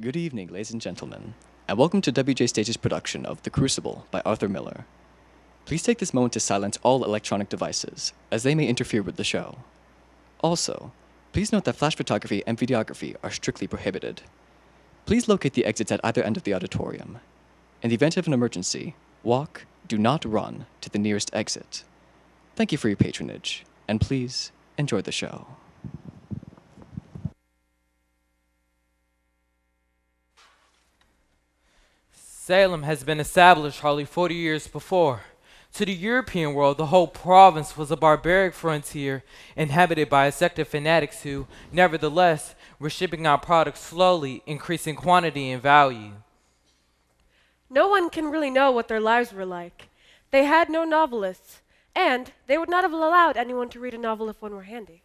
Good evening, ladies and gentlemen, and welcome to WJ Stage's production of The Crucible by Arthur Miller. Please take this moment to silence all electronic devices, as they may interfere with the show. Also, please note that flash photography and videography are strictly prohibited. Please locate the exits at either end of the auditorium. In the event of an emergency, walk, do not run, to the nearest exit. Thank you for your patronage, and please enjoy the show. Salem has been established hardly 40 years before. To the European world, the whole province was a barbaric frontier inhabited by a sect of fanatics who, nevertheless, were shipping out products slowly, increasing quantity and value. No one can really know what their lives were like. They had no novelists, and they would not have allowed anyone to read a novel if one were handy.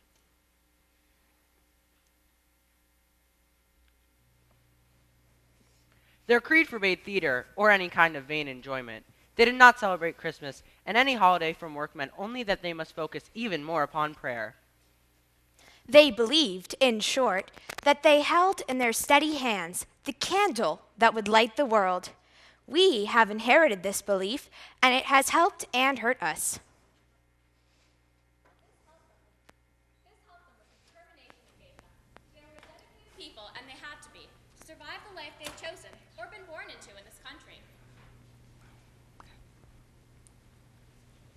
Their creed forbade theater or any kind of vain enjoyment. They did not celebrate Christmas, and any holiday from work meant only that they must focus even more upon prayer. They believed, in short, that they held in their steady hands the candle that would light the world. We have inherited this belief, and it has helped and hurt us. People, and they had to be, to survive the life they've chosen or been born into in this country.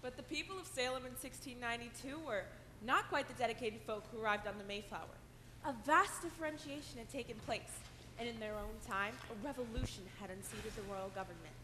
But the people of Salem in 1692 were not quite the dedicated folk who arrived on the Mayflower. A vast differentiation had taken place, and in their own time, a revolution had unseated the royal government.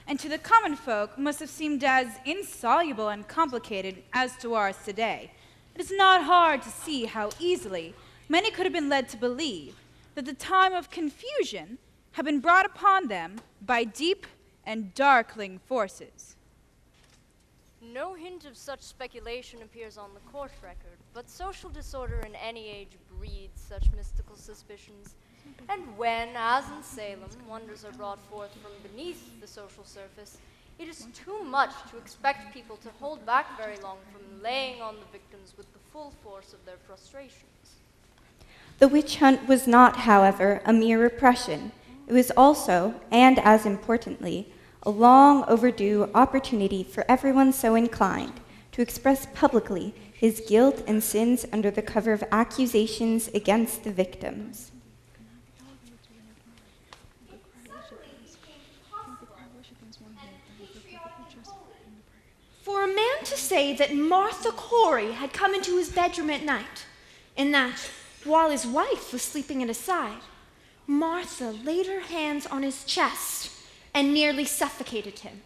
And to the common folk must have seemed as insoluble and complicated as to ours today. It is not hard to see how easily many could have been led to believe that the time of confusion had been brought upon them by deep and darkling forces. No hint of such speculation appears on the court record, but social disorder in any age breeds such mystical suspicions. And when, as in Salem, wonders are brought forth from beneath the social surface, it is too much to expect people to hold back very long from laying on the victims with the full force of their frustrations. The witch hunt was not, however, a mere repression. It was also, and as importantly, a long overdue opportunity for everyone so inclined to express publicly his guilt and sins under the cover of accusations against the victims. For a man to say that Martha Corey had come into his bedroom at night, and that, while his wife was sleeping at his side, Martha laid her hands on his chest and nearly suffocated him.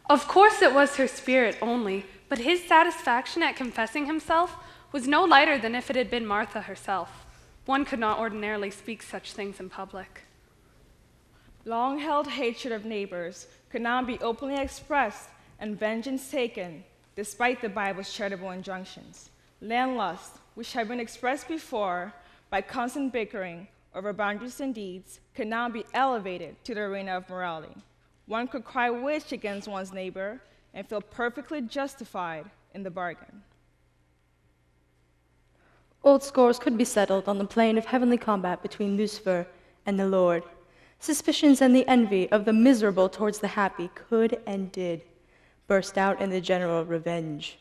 Of course it was her spirit only, but his satisfaction at confessing himself was no lighter than if it had been Martha herself. One could not ordinarily speak such things in public. Long-held hatred of neighbors could now be openly expressed and vengeance taken, despite the Bible's charitable injunctions. Landlust, which had been expressed before by constant bickering over boundaries and deeds, could now be elevated to the arena of morality. One could cry witch against one's neighbor and feel perfectly justified in the bargain. Old scores could be settled on the plane of heavenly combat between Lucifer and the Lord. Suspicions and the envy of the miserable towards the happy could and did burst out in the general revenge.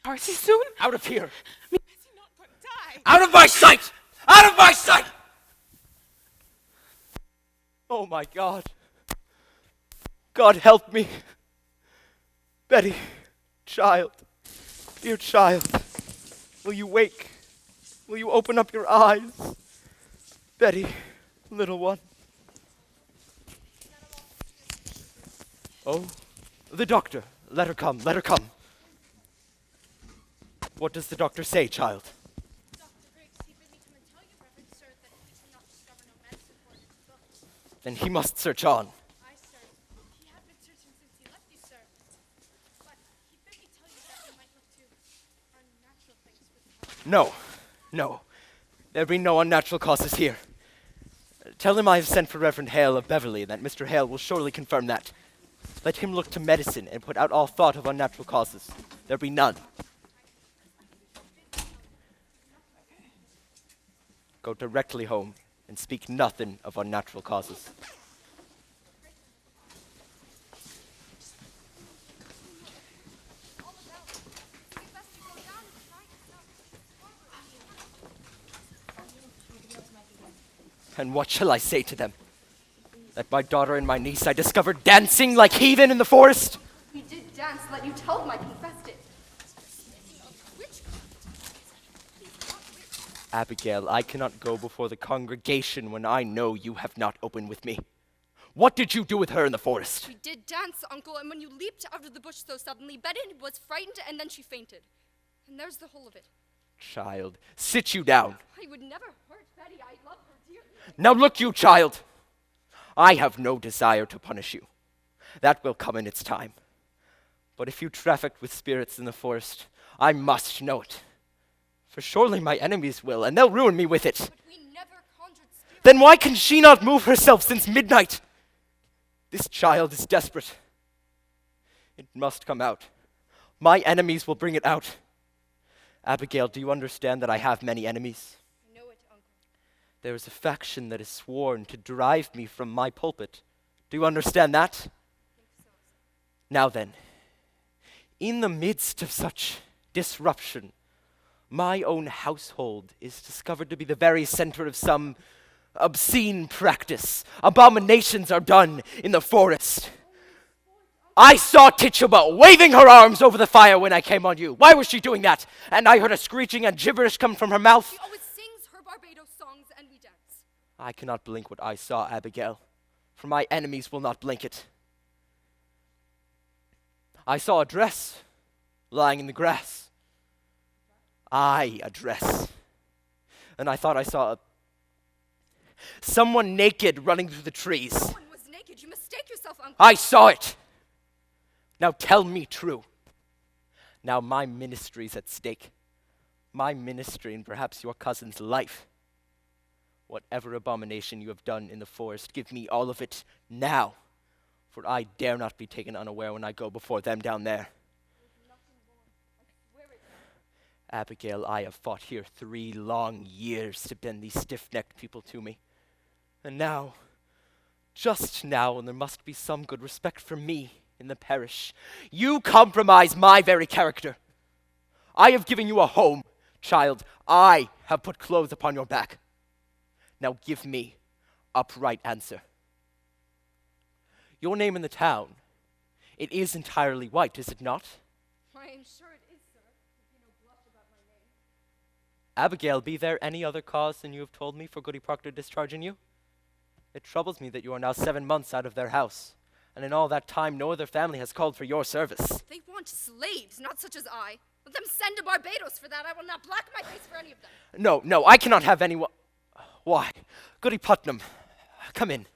Darcy soon? Out of here! Is he not going to die? Out of my sight! Out of my sight! Oh my God. God help me. Betty, child, dear child, will you wake? Will you open up your eyes? Betty, little one. Oh, the doctor. Let her come, let her come. What does the doctor say, child? Then he must search on. Aye, sir. He had been searching since he left you, sir. But he bid me tell you that we might look to unnatural things with No, no. There be no unnatural causes here. Tell him I have sent for Reverend Hale of Beverly, and that Mr. Hale will surely confirm that. Let him look to medicine and put out all thought of unnatural causes. There be none. Go directly home and speak nothing of unnatural causes. And what shall I say to them? That my daughter and my niece I discovered dancing like heathen in the forest? We did dance, let you tell them I confessed it. Abigail, I cannot go before the congregation when I know you have not opened with me. What did you do with her in the forest? We did dance, Uncle, and when you leaped out of the bush so suddenly, Betty was frightened and then she fainted. And there's the whole of it. Child, sit you down. I would never hurt Betty. I love her dearly. Now look you, child. I have no desire to punish you. That will come in its time. But if you trafficked with spirits in the forest, I must know it. For surely my enemies will, and they'll ruin me with it. But we never conjured spirits. Then why can she not move herself since midnight? This child is desperate. It must come out. My enemies will bring it out. Abigail, do you understand that I have many enemies? I know it, Uncle. There is a faction that is sworn to drive me from my pulpit. Do you understand that? I think so. Now then, in the midst of such disruption, my own household is discovered to be the very center of some obscene practice. Abominations are done in the forest. I saw Tituba waving her arms over the fire when I came on you. Why was she doing that? And I heard a screeching and gibberish come from her mouth. She always sings her Barbados songs and we dance. I cannot blink what I saw, Abigail, for my enemies will not blink it. I saw a dress lying in the grass. A dress. And I thought I saw someone naked running through the trees. No one was naked. You mistake yourself, Uncle. I saw it. Now tell me true. Now my ministry's at stake. My ministry and perhaps your cousin's life. Whatever abomination you have done in the forest, give me all of it now. For I dare not be taken unaware when I go before them down there. Abigail, I have fought here 3 long years to bend these stiff-necked people to me. And now, just now, and there must be some good respect for me in the parish, you compromise my very character. I have given you a home, child. I have put clothes upon your back. Now give me upright answer. Your name in the town, it is entirely white, is it not? I am sure it is, sir. If you know blush about my name. Abigail, be there any other cause than you have told me for Goody Proctor discharging you? It troubles me that you are now 7 months out of their house, and in all that time no other family has called for your service. They want slaves, not such as I. Let them send to Barbados for that. I will not black my face for any of them. No, I cannot have anyone. Why? Goody Putnam, come in.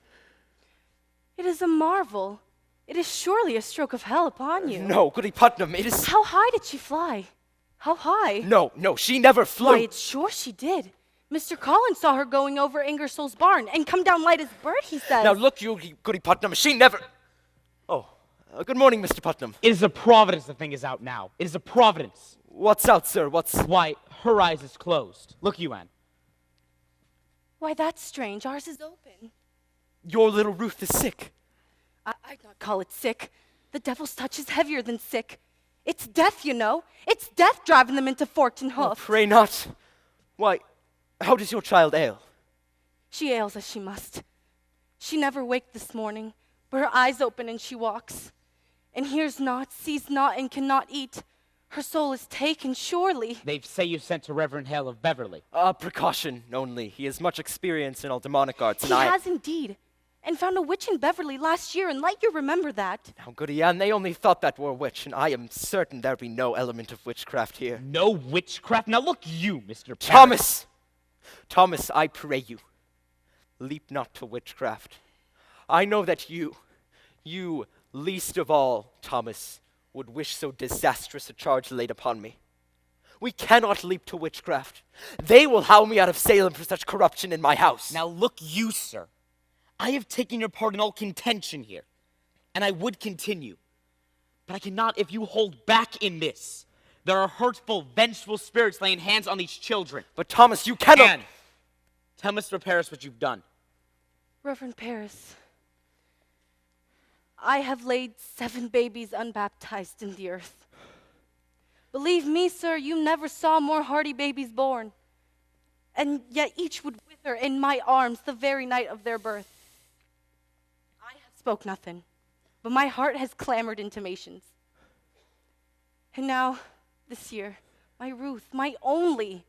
It is a marvel. It is surely a stroke of hell upon you. No, Goody Putnam, it is... How high did she fly? How high? No, she never flew. Why, it's sure she did. Mr. Collins saw her going over Ingersoll's barn and come down light as a bird, he says. Now look, you Goody Putnam, she never... Oh, good morning, Mr. Putnam. It is a providence the thing is out now. It is a providence. What's out, sir? Why, her eyes is closed. Look you, Anne. Why, that's strange. Ours is open. Your little Ruth is sick. I'd not call it sick. The devil's touch is heavier than sick. It's death, you know. It's death driving them into forked and hoof. Oh, pray not. Why, how does your child ail? She ails as she must. She never waked this morning, where her eyes open and she walks, and hears not, sees not, and cannot eat. Her soul is taken, surely. They say you sent to Reverend Hale of Beverly. Precaution only. He has much experience in all demonic arts, He has indeed, and found a witch in Beverly last year, and let you remember that. Now, Goody Ann, they only thought that were a witch, and I am certain there be no element of witchcraft here. No witchcraft? Now look you, Mr. Paris. Thomas! Thomas, I pray you, leap not to witchcraft. I know that you, least of all, Thomas, would wish so disastrous a charge laid upon me. We cannot leap to witchcraft. They will howl me out of Salem for such corruption in my house. Now look you, sir. I have taken your part in all contention here, and I would continue. But I cannot if you hold back in this. There are hurtful, vengeful spirits laying hands on these children. But Thomas, you cannot— Anne, tell Mr. Paris what you've done. Reverend Paris, I have laid 7 babies unbaptized in the earth. Believe me, sir, you never saw more hardy babies born. And yet each would wither in my arms the very night of their birth. I have spoke nothing, but my heart has clamored intimations. And now, this year, my Ruth, my only,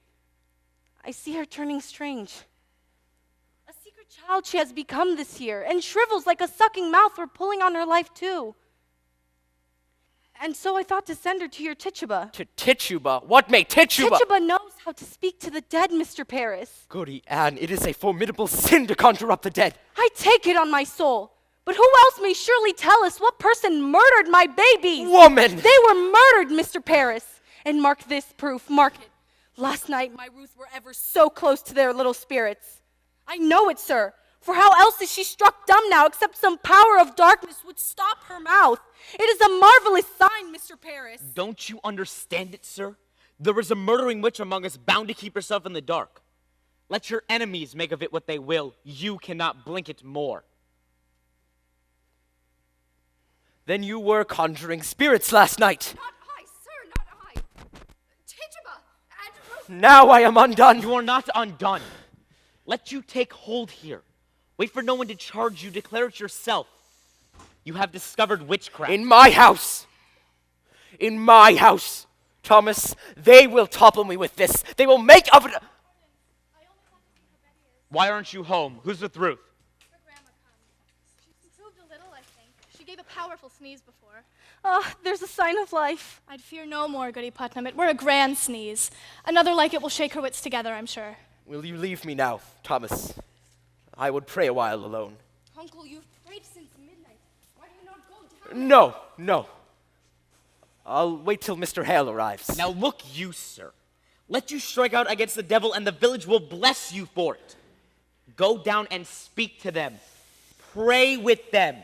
I see her turning strange. A secret child she has become this year, and shrivels like a sucking mouth or pulling on her life too. And so I thought to send her to your Tituba. To Tituba? What may Tituba— Tituba knows how to speak to the dead, Mr. Paris. Goody Ann, it is a formidable sin to conjure up the dead. I take it on my soul. But who else may surely tell us what person murdered my babies? Woman! They were murdered, Mr. Paris. And mark this proof, mark it. Last night, my Ruth were ever so close to their little spirits. I know it, sir. For how else is she struck dumb now except some power of darkness would stop her mouth? It is a marvelous sign, Mr. Paris. Don't you understand it, sir? There is a murdering witch among us bound to keep herself in the dark. Let your enemies make of it what they will. You cannot blink it more. Then you were conjuring spirits last night. Not I, sir, not I. Tituba and Ruth. Now I am undone. You are not undone. Let you take hold here. Wait for no one to charge you. Declare it yourself. You have discovered witchcraft. In my house. In my house. Thomas, they will topple me with this. They will make of it— Why aren't you home? Who's with Ruth? Her grandma comes. She's improved a little, I think. She gave a powerful sneeze before. There's a sign of life. I'd fear no more, Goody Putnam. It were a grand sneeze. Another like it will shake her wits together, I'm sure. Will you leave me now, Thomas? I would pray a while alone. Uncle, you've prayed since midnight. Why do you not go down? No. I'll wait till Mr. Hale arrives. Now look you, sir. Let you strike out against the devil and the village will bless you for it. Go down and speak to them. Pray with them.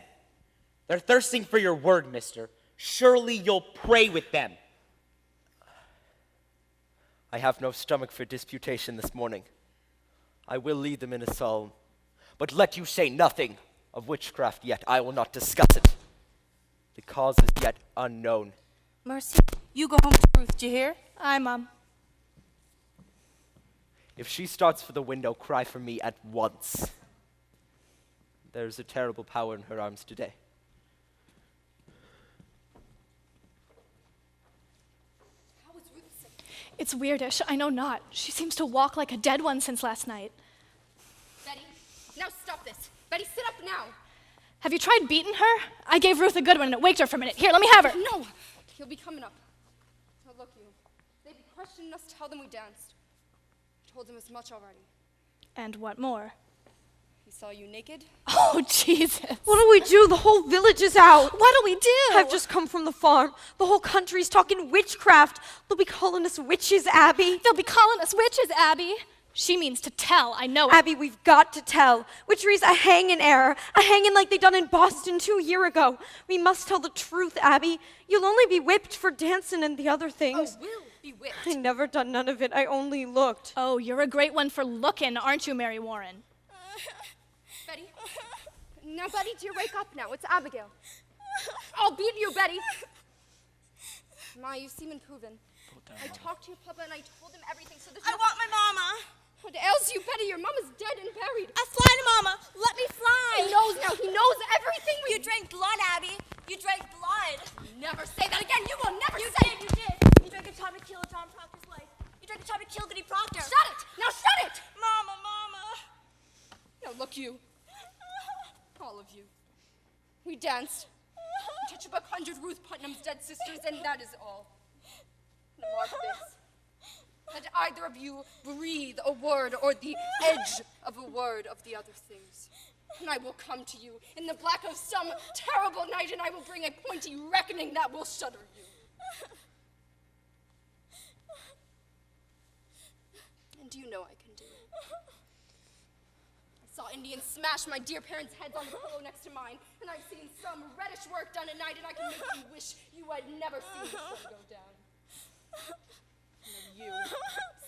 They're thirsting for your word, mister. Surely you'll pray with them. I have no stomach for disputation this morning. I will lead them in a psalm. But let you say nothing of witchcraft yet. I will not discuss it. The cause is yet unknown. Mercy, you go home to Ruth, do you hear? Aye, Mom. If she starts for the window, cry for me at once. There's a terrible power in her arms today. How is Ruth sick? It's weirdish, I know not. She seems to walk like a dead one since last night. Betty, now stop this. Betty, sit up now. Have you tried beating her? I gave Ruth a good one and it waked her for a minute. Here, let me have her. No, he'll be coming up. Now look you, they be questioning us, tell them we danced. Told them as much already. And what more? He saw you naked. Oh, Jesus. What do we do? The whole village is out. What do we do? I've just come from the farm. The whole country's talking witchcraft. They'll be calling us witches, Abby. They'll be calling us witches, Abby. She means to tell, I know it. Abby, we've got to tell. Witchery's a hanging error. A hanging like they done in Boston 2 years ago. We must tell the truth, Abby. You'll only be whipped for dancing and the other things. Oh, we'll be whipped. I never done none of it. I only looked. Oh, you're a great one for looking, aren't you, Mary Warren? Betty. Now, Betty, dear, wake up now. It's Abigail. I'll beat you, Betty. Ma, you seem improving. I talked to your papa and I told him everything, so I want my mama. What ails you, Betty? Your mama's dead and buried. I fly to mama. Let me fly. He knows now. He knows everything. You drag never say that again. You will never You say did, you did. You drank a time to kill John Proctor's life. You drank a time to kill Goody Proctor. Shut it! Now shut it! Mama. Now look you. All of you. We danced. We touched about 100 Ruth Putnam's dead sisters, and that is all. Now mark this. That either of you breathe a word or the edge of a word of the other things. And I will come to you in the black of some terrible night, and I will bring a pointy reckoning that will shudder you. And do you know I can do it? I saw Indians smash my dear parents' heads on the pillow next to mine, and I've seen some reddish work done at night, and I can make you wish you had never seen the sun go down. And you,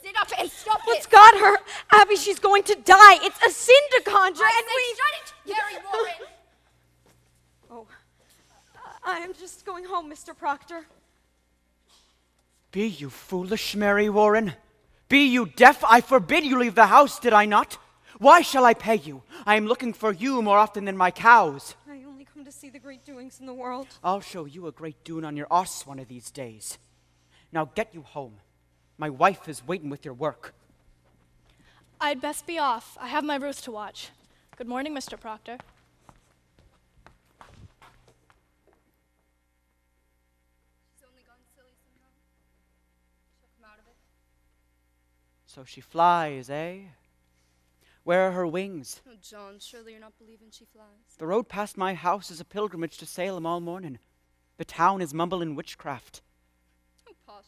sit up and stop What's it! got her? Abby, she's going to die. It's a sin to conjure, I and said shut it, Mary Warren! Oh, I am just going home, Mr. Proctor. Be you foolish, Mary Warren? Be you deaf? I forbid you leave the house, did I not? Why shall I pay you? I am looking for you more often than my cows. I only come to see the great doings in the world. I'll show you a great doon on your arse one of these days. Now get you home. My wife is waiting with your work. I'd best be off. I have my Ruth to watch. Good morning, Mr. Proctor. She's only gone silly somehow. She'll come out of it. So she flies, eh? Where are her wings? Oh, John, surely you're not believing she flies. The road past my house is a pilgrimage to Salem all morning. The town is mumbling witchcraft. Oh, posh.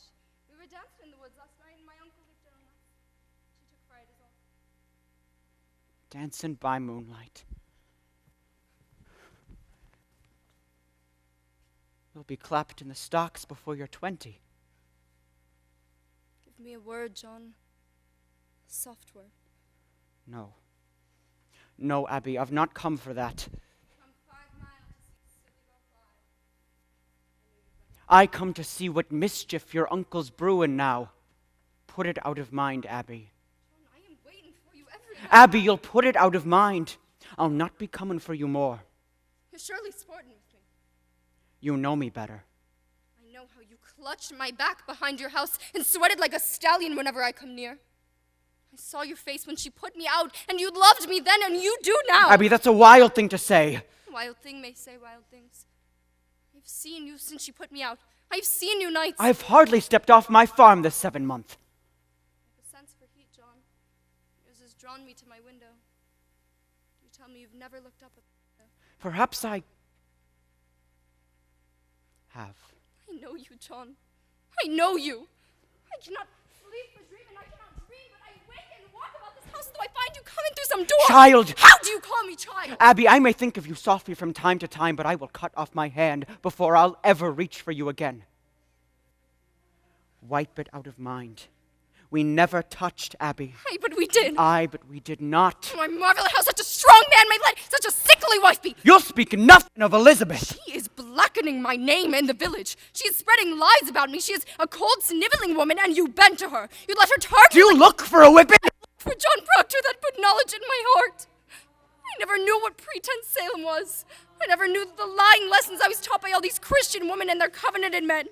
We were dancing in the woods last night, and my uncle looked down on us. She took fright is all. Dancing by moonlight. You'll be clapped in the stocks before you're 20. Give me a word, John. A soft word. No. No, Abby, I've not come for that. Come 5 miles to see the silly girl fly. I come to see what mischief your uncle's brewing now. Put it out of mind, Abby. John, I am waiting for you every day. Abby, you'll put it out of mind. I'll not be coming for you more. You're surely sporting with me. You know me better. I know how you clutched my back behind your house and sweated like a stallion whenever I come near. I saw your face when she put me out, and you loved me then, and you do now. Abby, that's a wild thing to say. Wild thing may say wild things. I've seen you since she put me out. I've seen you nights. I've hardly stepped off my farm this 7 month. I have a sense for heat, John. Yours has drawn me to my window. You tell me you've never looked up at the window. Perhaps I have. I know you, John. I know you. I cannot sleep for dreaming. I cannot dream, but I wake and walk about this house, though I find you coming through some door. Child! How do you call me child? Abby, I may think of you softly from time to time, but I will cut off my hand before I'll ever reach for you again. Wipe it out of mind. We never touched, Abby. Aye, but we did. Aye, but we did not. Oh, I marvel at how such a strong man may let such a sickly wife be. You'll speak nothing of Elizabeth. She is blackening my name in the village. She is spreading lies about me. She is a cold, sniveling woman, and you bent to her. You let her target. Do you look for a whipping? For John Proctor that put knowledge in my heart. I never knew what pretense Salem was. I never knew the lying lessons I was taught by all these Christian women and their covenanted men.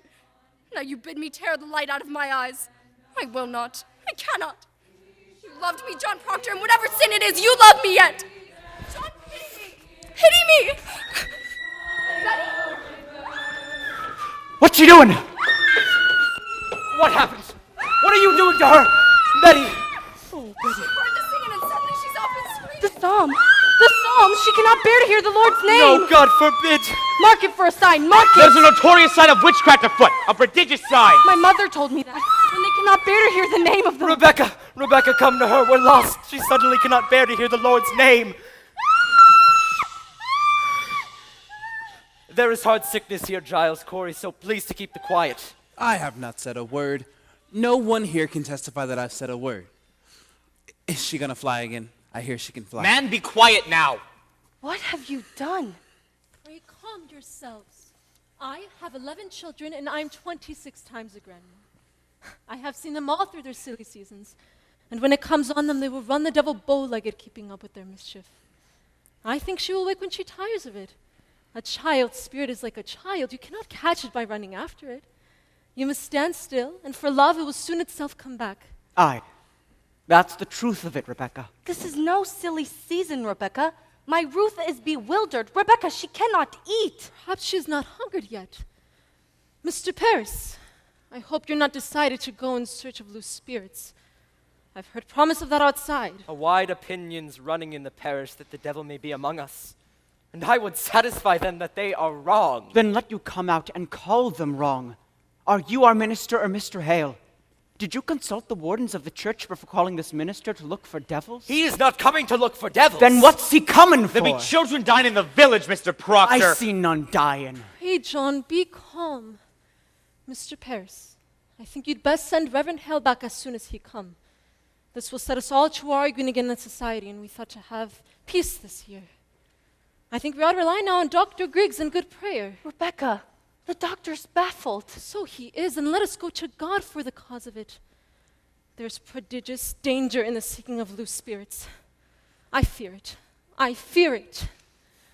Now you bid me tear the light out of my eyes. I will not. I cannot. You loved me, John Proctor, and whatever sin it is, you love me yet. John, pity me. Pity me. Betty. What's she doing? What happened? What are you doing to her? Betty! Oh, Betty. She heard the singing and suddenly she's up and screaming. The psalm! The psalm! She cannot bear to hear the Lord's name! No, God forbid! Mark it for a sign! Mark it! There's a notorious sign of witchcraft afoot! A prodigious sign! My mother told me that. When they cannot bear to hear the name of the... Rebecca! Rebecca, come to her! We're lost! She suddenly cannot bear to hear the Lord's name! There is hard sickness here, Giles Corey, so please to keep the quiet. I have not said a word. No one here can testify that I've said a word. Is she gonna fly again? I hear she can fly. Man, be quiet now! What have you done? Pray calm yourselves. I have 11 children and I'm 26 times a grandma. I have seen them all through their silly seasons. And when it comes on them, they will run the devil bow-legged, keeping up with their mischief. I think she will wake when she tires of it. A child's spirit is like a child. You cannot catch it by running after it. You must stand still, and for love it will soon itself come back. Aye. That's the truth of it, Rebecca. This is no silly season, Rebecca. My Ruth is bewildered. Rebecca, she cannot eat. Perhaps she is not hungered yet. Mr. Paris, I hope you're not decided to go in search of loose spirits. I've heard promise of that outside. A wide opinions running in the parish that the devil may be among us, and I would satisfy them that they are wrong. Then let you come out and call them wrong. Are you our minister or Mr. Hale? Did you consult the wardens of the church before calling this minister to look for devils? He is not coming to look for devils. Then what's he coming for? There'll be children dying in the village, Mr. Proctor. I see none dying. Hey, John, be calm. Mr. Paris, I think you'd best send Reverend Hale back as soon as he come. This will set us all to arguing again in society, and we thought to have peace this year. I think we ought to rely now on Dr. Griggs and good prayer. Rebecca, the doctor's baffled. So he is, and let us go to God for the cause of it. There's prodigious danger in the seeking of loose spirits. I fear it. I fear it.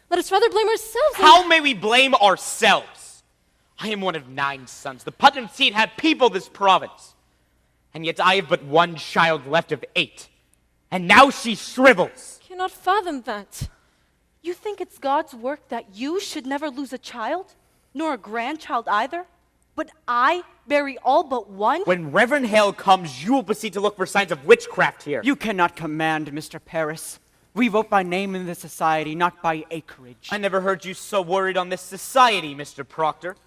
Let us rather blame ourselves. How may we blame ourselves? I am one of 9 sons. The Putnam seat had peopled this province. And yet I have but one child left of 8. And now she shrivels. I cannot fathom that. You think it's God's work that you should never lose a child? Nor a grandchild either? But I bury all but one? When Reverend Hale comes, you will proceed to look for signs of witchcraft here. You cannot command, Mr. Paris. We vote by name in this society, not by acreage. I never heard you so worried on this society, Mr. Proctor.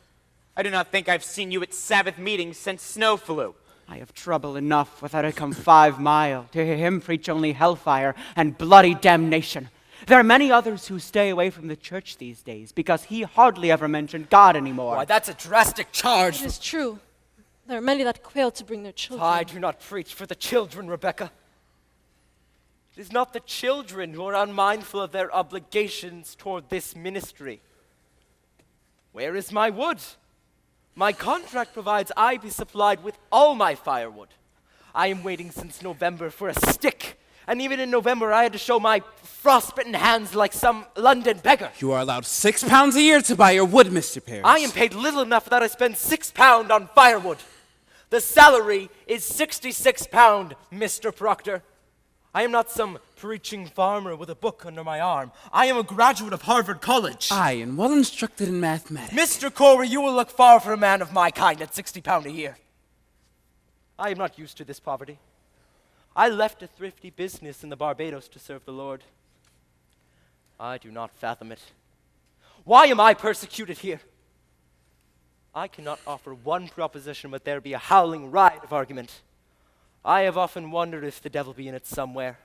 I do not think I've seen you at Sabbath meetings since snow flew. I have trouble enough without I come 5 mile to hear him preach only hellfire and bloody damnation. There are many others who stay away from the church these days because he hardly ever mentioned God anymore. Why, that's a drastic charge. It is true. There are many that quail to bring their children. I do not preach for the children, Rebecca. It is not the children who are unmindful of their obligations toward this ministry. Where is my wood? My contract provides I be supplied with all my firewood. I am waiting since November for a stick. And even in November, I had to show my frostbitten hands like some London beggar. You are allowed £6 a year to buy your wood, Mr. Paris. I am paid little enough that I spend £6 on firewood. The salary is £66, Mr. Proctor. I am not some preaching farmer with a book under my arm. I am a graduate of Harvard College. Aye, and well instructed in mathematics. Mr. Corey, you will look far for a man of my kind at £60 a year. I am not used to this poverty. I left a thrifty business in the Barbados to serve the Lord. I do not fathom it. Why am I persecuted here? I cannot offer one proposition, but there be a howling riot of argument. I have often wondered if the devil be in it somewhere.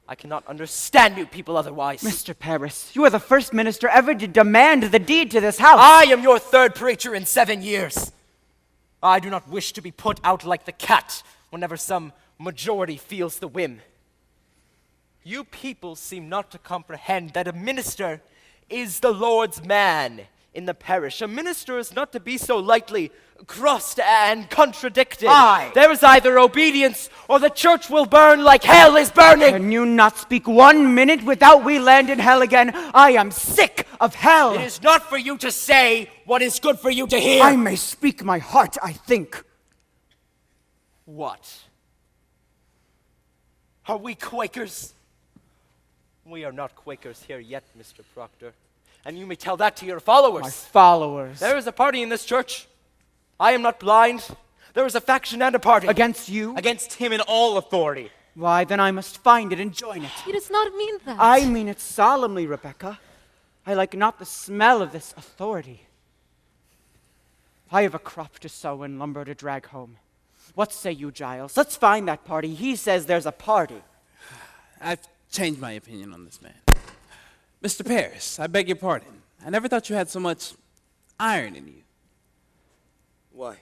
I cannot understand you people otherwise. Mr. Paris, you are the first minister ever to demand the deed to this house. I am your 3rd preacher in 7 years. I do not wish to be put out like the cat whenever some majority feels the whim. You people seem not to comprehend that a minister is the Lord's man in the parish. A minister is not to be so lightly crossed and contradicted. Aye. There is either obedience or the church will burn like hell is burning. Can you not speak 1 minute without we land in hell again? I am sick of hell. It is not for you to say what is good for you to hear. I may speak my heart, I think. What? Are we Quakers? We are not Quakers here yet, Mr. Proctor. And you may tell that to your followers. My followers. There is a party in this church. I am not blind. There is a faction and a party. Against you? Against him in all authority. Why, then I must find it and join it. He does not mean that. I mean it solemnly, Rebecca. I like not the smell of this authority. I have a crop to sow and lumber to drag home. What say you, Giles? Let's find that party. He says there's a party. I've changed my opinion on this man. Mr. Paris, I beg your pardon. I never thought you had so much iron in you. Why?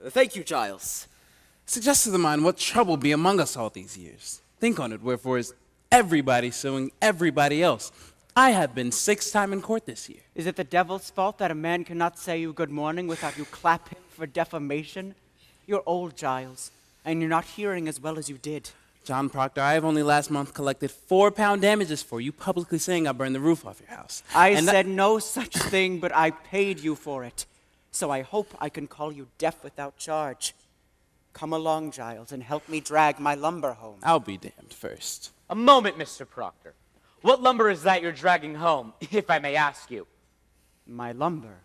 Thank you, Giles. Suggest to the mind what trouble be among us all these years. Think on it, wherefore is everybody suing everybody else. I have been 6 times in court this year. Is it the devil's fault that a man cannot say you good morning without you clap him for defamation? You're old, Giles, and you're not hearing as well as you did. John Proctor, I have only last month collected 4-pound damages for you publicly saying I burned the roof off your house. I said no such thing, but I paid you for it. So I hope I can call you deaf without charge. Come along, Giles, and help me drag my lumber home. I'll be damned first. A moment, Mr. Proctor. What lumber is that you're dragging home, if I may ask you? My lumber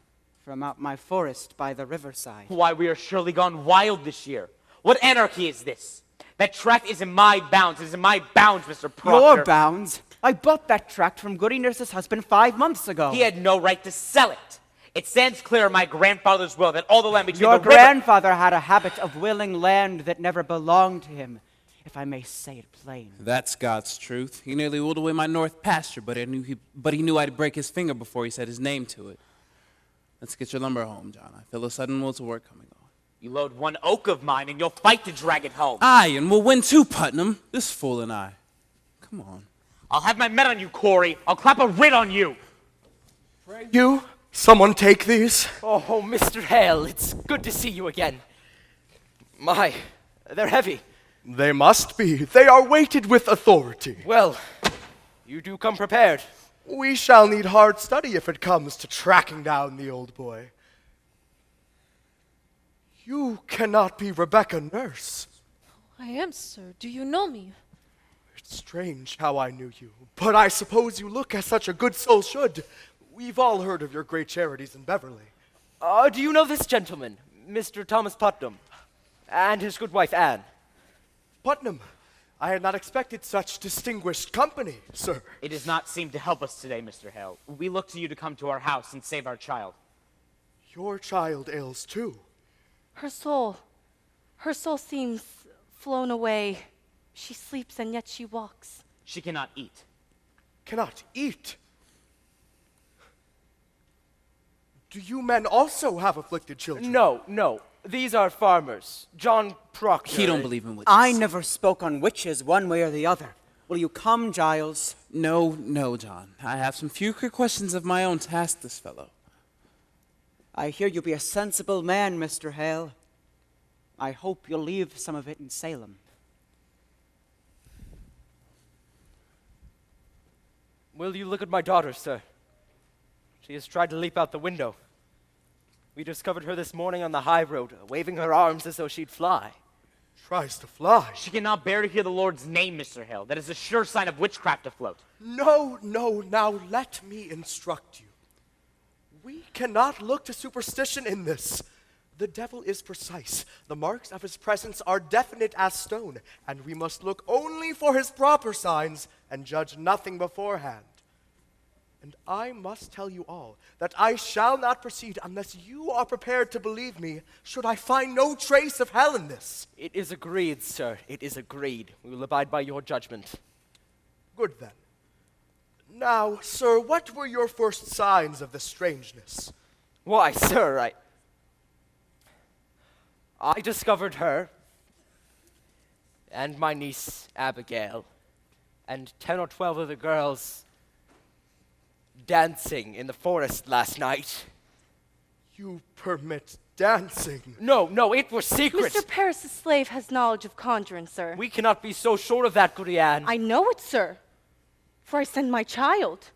from out my forest by the riverside. Why, we are surely gone wild this year. What anarchy is this? That tract is in my bounds. It is in my bounds, Mr. Proctor. Your bounds? I bought that tract from Goody Nurse's husband 5 months ago. He had no right to sell it. It stands clear in my grandfather's will that all the land between Your the river... grandfather had a habit of willing land that never belonged to him, if I may say it plain. That's God's truth. He nearly ruled away my north pasture, but he knew I'd break his finger before he set his name to it. Let's get your lumber home, John. I feel a sudden will to work coming on. You load one oak of mine, and you'll fight to drag it home. Aye, and we'll win too, Putnam. This fool and I. Come on. I'll have my men on you, Corey. I'll clap a writ on you. You? Someone take these. Oh, Mr. Hale, it's good to see you again. My, they're heavy. They must be. They are weighted with authority. Well, you do come prepared. We shall need hard study if it comes to tracking down the old boy. You cannot be Rebecca Nurse. I am, sir. Do you know me? It's strange how I knew you, but I suppose you look as such a good soul should. We've all heard of your great charities in Beverly. Do you know this gentleman, Mr. Thomas Putnam, and his good wife, Anne? Putnam, I had not expected such distinguished company, sir. It does not seem to help us today, Mr. Hale. We look to you to come to our house and save our child. Your child ails too. Her soul seems flown away. She sleeps and yet she walks. She cannot eat. Cannot eat? Do you men also have afflicted children? No. These are farmers. John Proctor. He don't believe in witches. I never spoke on witches one way or the other. Will you come, Giles? No, John. I have some few quick questions of my own to ask this fellow. I hear you be a sensible man, Mr. Hale. I hope you'll leave some of it in Salem. Will you look at my daughter, sir? She has tried to leap out the window. We discovered her this morning on the high road, waving her arms as though she'd fly. Tries to fly? She cannot bear to hear the Lord's name, Mr. Hale. That is a sure sign of witchcraft afloat. No, now let me instruct you. We cannot look to superstition in this. The devil is precise. The marks of his presence are definite as stone, and we must look only for his proper signs and judge nothing beforehand. And I must tell you all that I shall not proceed unless you are prepared to believe me, should I find no trace of hell in this. It is agreed, sir. It is agreed. We will abide by your judgment. Good then. Now, sir, what were your first signs of this strangeness? Why, sir, I discovered her and my niece Abigail and 10 or 12 of the girls dancing in the forest last night. You permit dancing? No, it was secret. Mr. Paris's slave has knowledge of conjuring, sir. We cannot be so sure of that, Goody Anne. I know it, sir, for I send my child.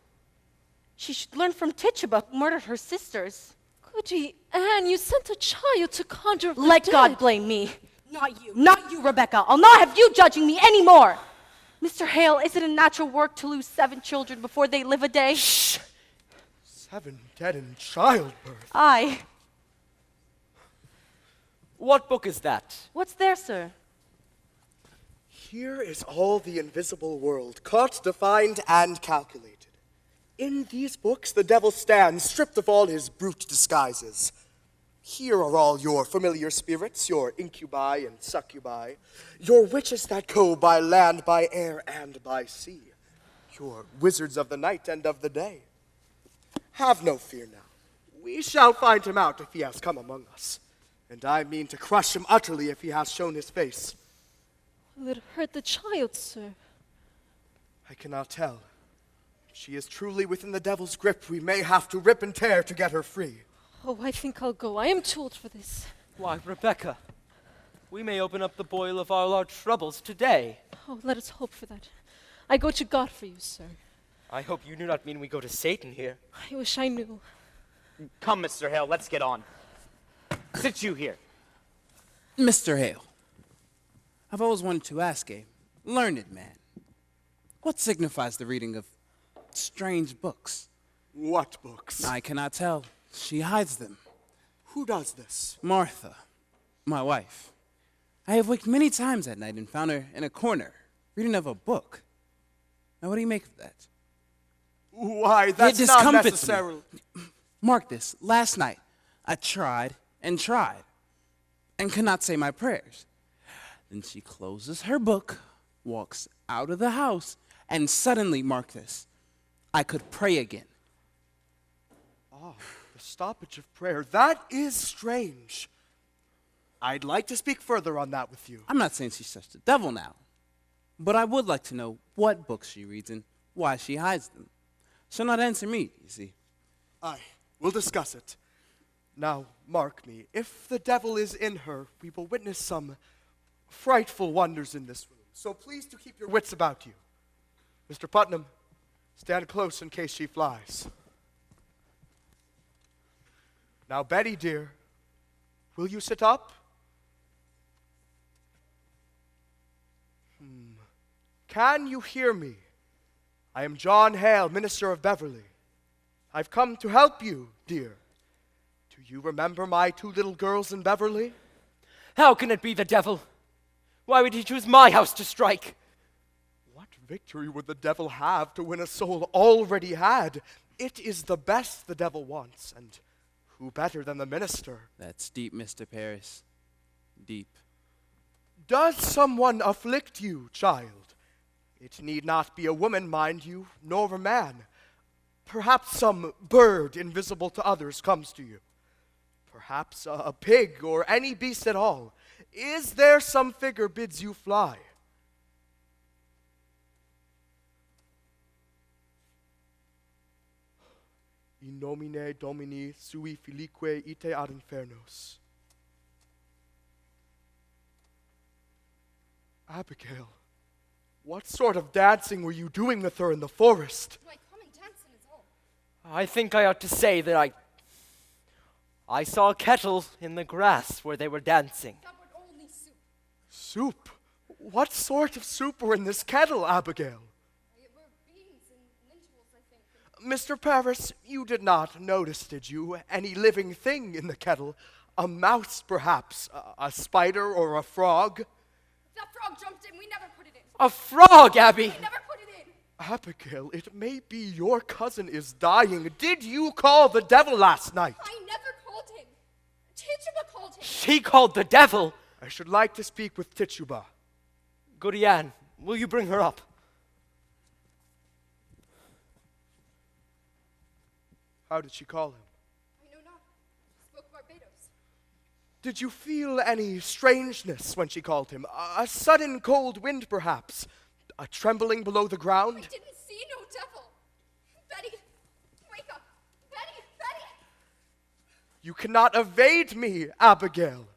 She should learn from Tituba, who murdered her sisters. Goody Anne, you sent a child to conjure the Let dead. God blame me. Not you, Rebecca. I'll not have you judging me anymore. Mr. Hale, is it a natural work to lose 7 children before they live a day? Shh! 7 dead in childbirth. Aye. What book is that? What's there, sir? Here is all the invisible world, caught, defined, and calculated. In these books, the devil stands, stripped of all his brute disguises. Here are all your familiar spirits, your incubi and succubi, your witches that go by land, by air, and by sea, your wizards of the night and of the day. Have no fear now. We shall find him out if he has come among us, and I mean to crush him utterly if he has shown his face. Will it hurt the child, sir? I cannot tell. If she is truly within the devil's grip, we may have to rip and tear to get her free. Oh, I think I'll go. I am too old for this. Why, Rebecca, we may open up the boil of all our troubles today. Oh, let us hope for that. I go to God for you, sir. I hope you do not mean we go to Satan here. I wish I knew. Come, Mr. Hale, let's get on. Sit you here. Mr. Hale, I've always wanted to ask a learned man, what signifies the reading of strange books? What books? I cannot tell. She hides them. Who does this? Martha, my wife. I have waked many times at night and found her in a corner, reading of a book. Now, what do you make of that? Why, that's it not discomfits necessarily... me. Mark this. Last night, I tried and could not say my prayers. Then she closes her book, walks out of the house, and suddenly, mark this, I could pray again. Ah, the stoppage of prayer. That is strange. I'd like to speak further on that with you. I'm not saying she's such the devil now, but I would like to know what books she reads and why she hides them. She'll not answer me, you see. Aye, we'll discuss it. Now, mark me, if the devil is in her, we will witness some frightful wonders in this room. So please to keep your wits about you. Mr. Putnam, stand close in case she flies. Now, Betty, dear, will you sit up? Can you hear me? I am John Hale, minister of Beverly. I've come to help you, dear. Do you remember my 2 little girls in Beverly? How can it be the devil? Why would he choose my house to strike? What victory would the devil have to win a soul already had? It is the best the devil wants, and who better than the minister? That's deep, Mr. Paris. Deep. Does someone afflict you, child? It need not be a woman, mind you, nor a man. Perhaps some bird invisible to others comes to you. Perhaps a pig or any beast at all. Is there some figure bids you fly? In nomine Domini sui filique ite ad infernos. Abigail, what sort of dancing were you doing with her in the forest? Why, come and dance in his all. I think I ought to say that I saw a kettle in the grass where they were dancing. That would only soup. Soup? What sort of soup were in this kettle, Abigail? It were beans and lentils, I think. Mr. Paris, you did not notice, did you, any living thing in the kettle? A mouse, perhaps? A spider or a frog? That frog jumped in. We never put it in. A frog, Abby! We never put it in. Abigail, it may be your cousin is dying. Did you call the devil last night? I never called him. Tituba called him. She called the devil! I should like to speak with Tituba. Goody Ann, will you bring her up? How did she call him? I know not. Spoke Barbados. Did you feel any strangeness when she called him? A sudden cold wind, perhaps? A trembling below the ground? I didn't see no devil. Betty, wake up. Betty, Betty. You cannot evade me, Abigail.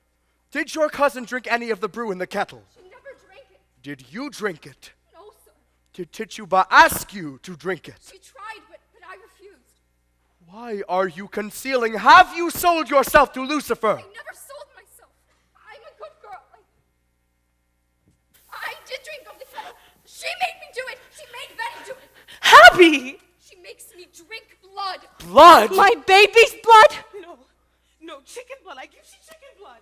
Did your cousin drink any of the brew in the kettle? She never drank it. Did you drink it? No, sir. Did Tituba ask you to drink it? She tried, but I refused. Why are you concealing? Have you sold yourself to Lucifer? I never sold myself. I'm a good girl. I did drink of the kettle. She made me do it. She made Betty do it. Abby! She makes me drink blood. Blood? My baby's blood? No, chicken blood. I give you chicken blood.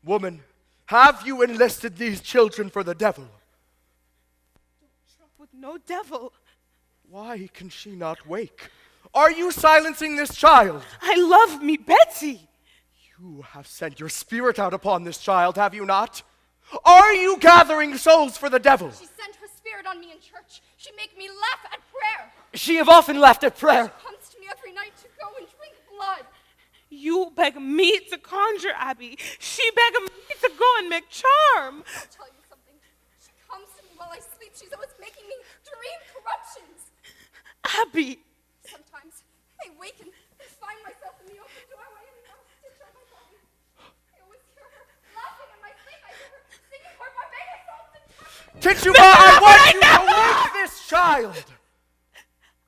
Woman, have you enlisted these children for the devil? Don't trump with no devil. Why can she not wake? Are you silencing this child? I love me, Betsy. You have sent your spirit out upon this child, have you not? Are you gathering souls for the devil? She sent her spirit on me in church. She make me laugh at prayer. She have often laughed at prayer. She comes to me every night to go and drink blood. You beg me to conjure, Abby. She beg me to go and make charm. I'll tell you something. She comes to me while I sleep. She's always making me dream corruptions. Abby. Sometimes I wake and find myself in the open doorway and a stitch on my body. I always hear her laughing in my sleep. I hear her Tituba, I want you to wake this child!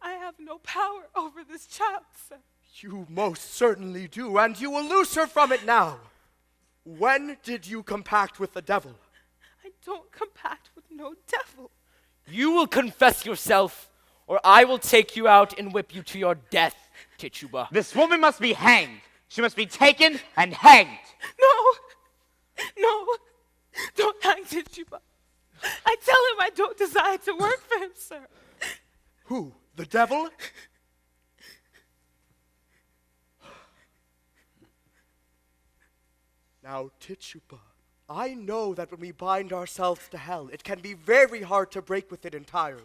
I have no power over this child, sir. You most certainly do, and you will loose her from it now. When did you compact with the devil? I don't compact with no devil. You will confess yourself, or I will take you out and whip you to your death, Tituba. This woman must be hanged. She must be taken and hanged. No, don't hang Tituba. I tell him I don't desire to work for him, sir. Who? The devil? Now, Tituba, I know that when we bind ourselves to hell, it can be very hard to break with it entirely.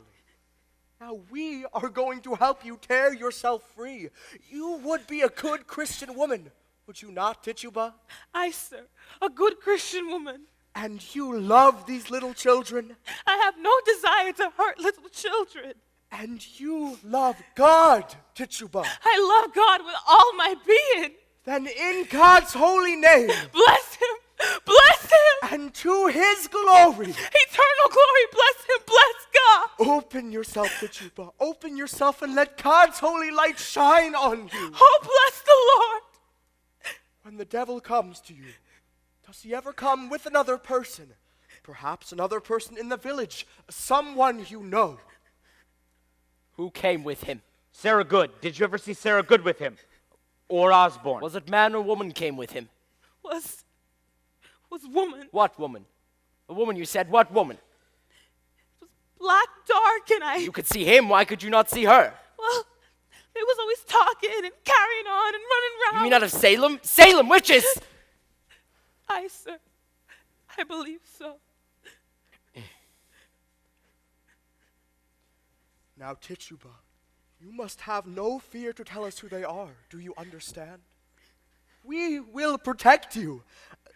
Now, we are going to help you tear yourself free. You would be a good Christian woman, would you not, Tituba? I, sir, a good Christian woman. And you love these little children. I have no desire to hurt little children. And you love God, Tituba. I love God with all my being. Then in God's holy name, bless him, bless him. And to his glory, eternal glory, bless him, bless God. Open yourself, Tituba. Open yourself and let God's holy light shine on you. Oh, bless the Lord. When the devil comes to you, does he ever come with another person? Perhaps another person in the village, someone you know. Who came with him? Sarah Good. Did you ever see Sarah Good with him? Or Osborne? Was it man or woman came with him? Was woman. What woman? A woman, you said. What woman? It was black, dark, and I... You could see him. Why could you not see her? Well, they was always talking and carrying on and running around. You mean out of Salem? Salem witches! Aye, sir. I believe so. Now, Tituba, you must have no fear to tell us who they are. Do you understand? We will protect you.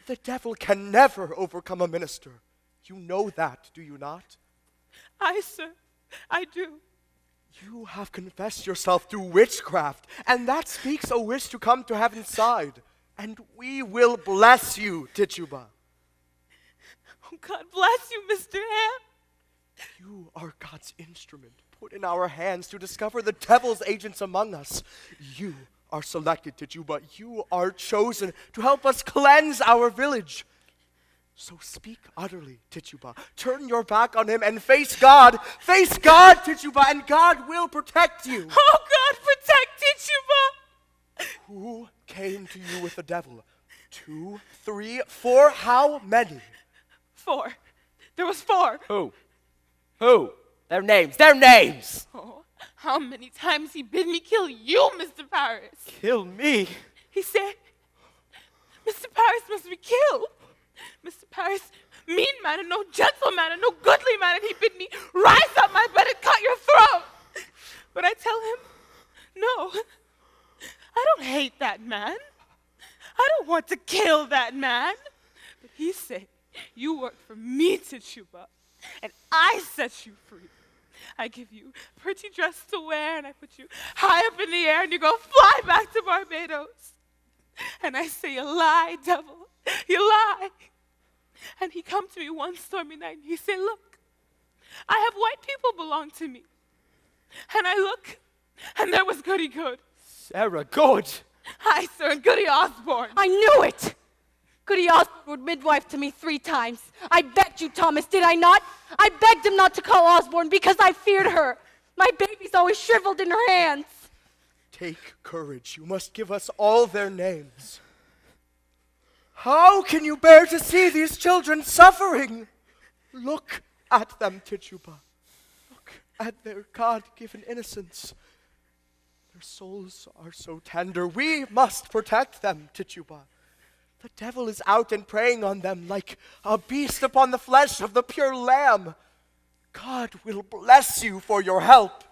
The devil can never overcome a minister. You know that, do you not? Aye, sir. I do. You have confessed yourself through witchcraft, and that speaks a wish to come to heaven's side. And we will bless you, Tituba. Oh, God bless you, Mr. Hale. You are God's instrument, put in our hands to discover the devil's agents among us. You are selected, Tituba. You are chosen to help us cleanse our village. So speak utterly, Tituba. Turn your back on him and face God. Face God, Tituba, and God will protect you. Oh, God, protect Tituba. Who came to you with the devil? 2, 3, 4, how many? 4. There was 4. Who? Their names. Oh, how many times he bid me kill you, Mr. Paris? Kill me? He said, Mr. Paris must be killed. Mr. Paris, mean man and no gentle man and no goodly man, and he bid me rise up my bed and cut your throat. But I tell him, no, I don't hate that man. I don't want to kill that man. But he said, you work for me, Tituba, and I set you free. I give you a pretty dress to wear, and I put you high up in the air, and you go fly back to Barbados. And I say, you lie, devil. You lie. And he come to me one stormy night, and he said, look, I have white people belong to me. And I look, and there was Goody Good. Sarah Good. Aye, sir, and Goody Osborne. I knew it! Goody Osborne would midwife to me 3 times. I begged you, Thomas, did I not? I begged him not to call Osborne because I feared her. My baby's always shriveled in her hands. Take courage. You must give us all their names. How can you bear to see these children suffering? Look at them, Tituba. Look at their God-given innocence. Their souls are so tender. We must protect them, Tituba. The devil is out and preying on them like a beast upon the flesh of the pure lamb. God will bless you for your help.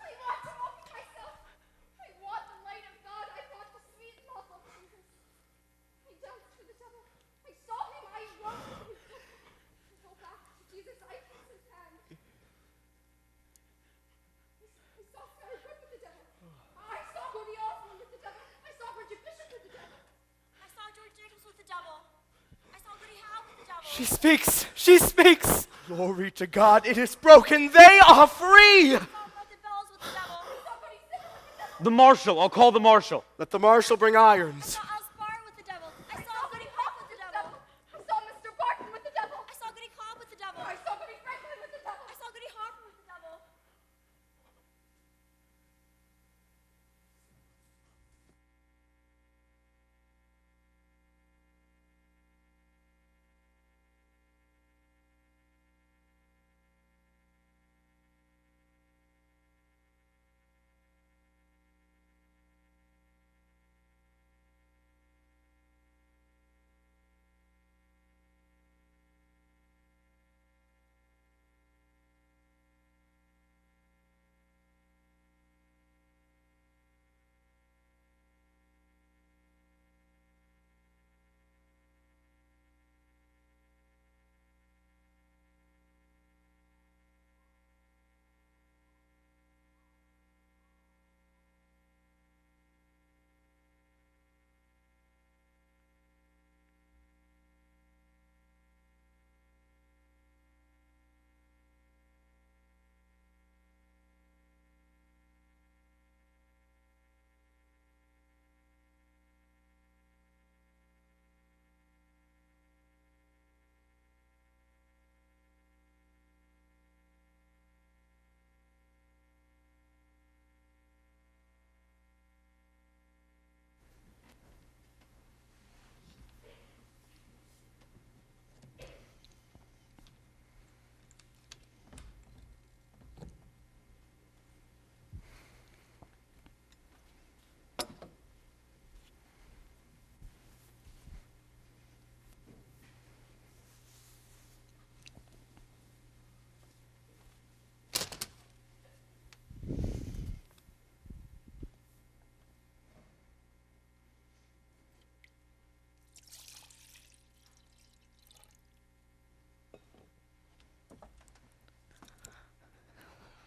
She speaks. Glory to God, it is broken. They are free. The marshal. I'll call the marshal. Let the marshal bring irons.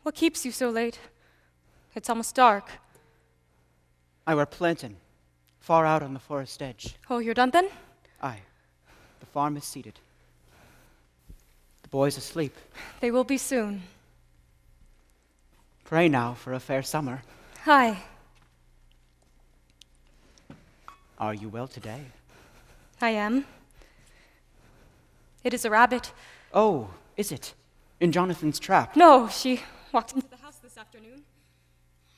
What keeps you so late? It's almost dark. I were planting, far out on the forest edge. Oh, you're done then? Aye. The farm is seated. The boys asleep. They will be soon. Pray now for a fair summer. Aye. Are you well today? I am. It is a rabbit. Oh, is it? In Jonathan's trap? No, she walked into the house this afternoon.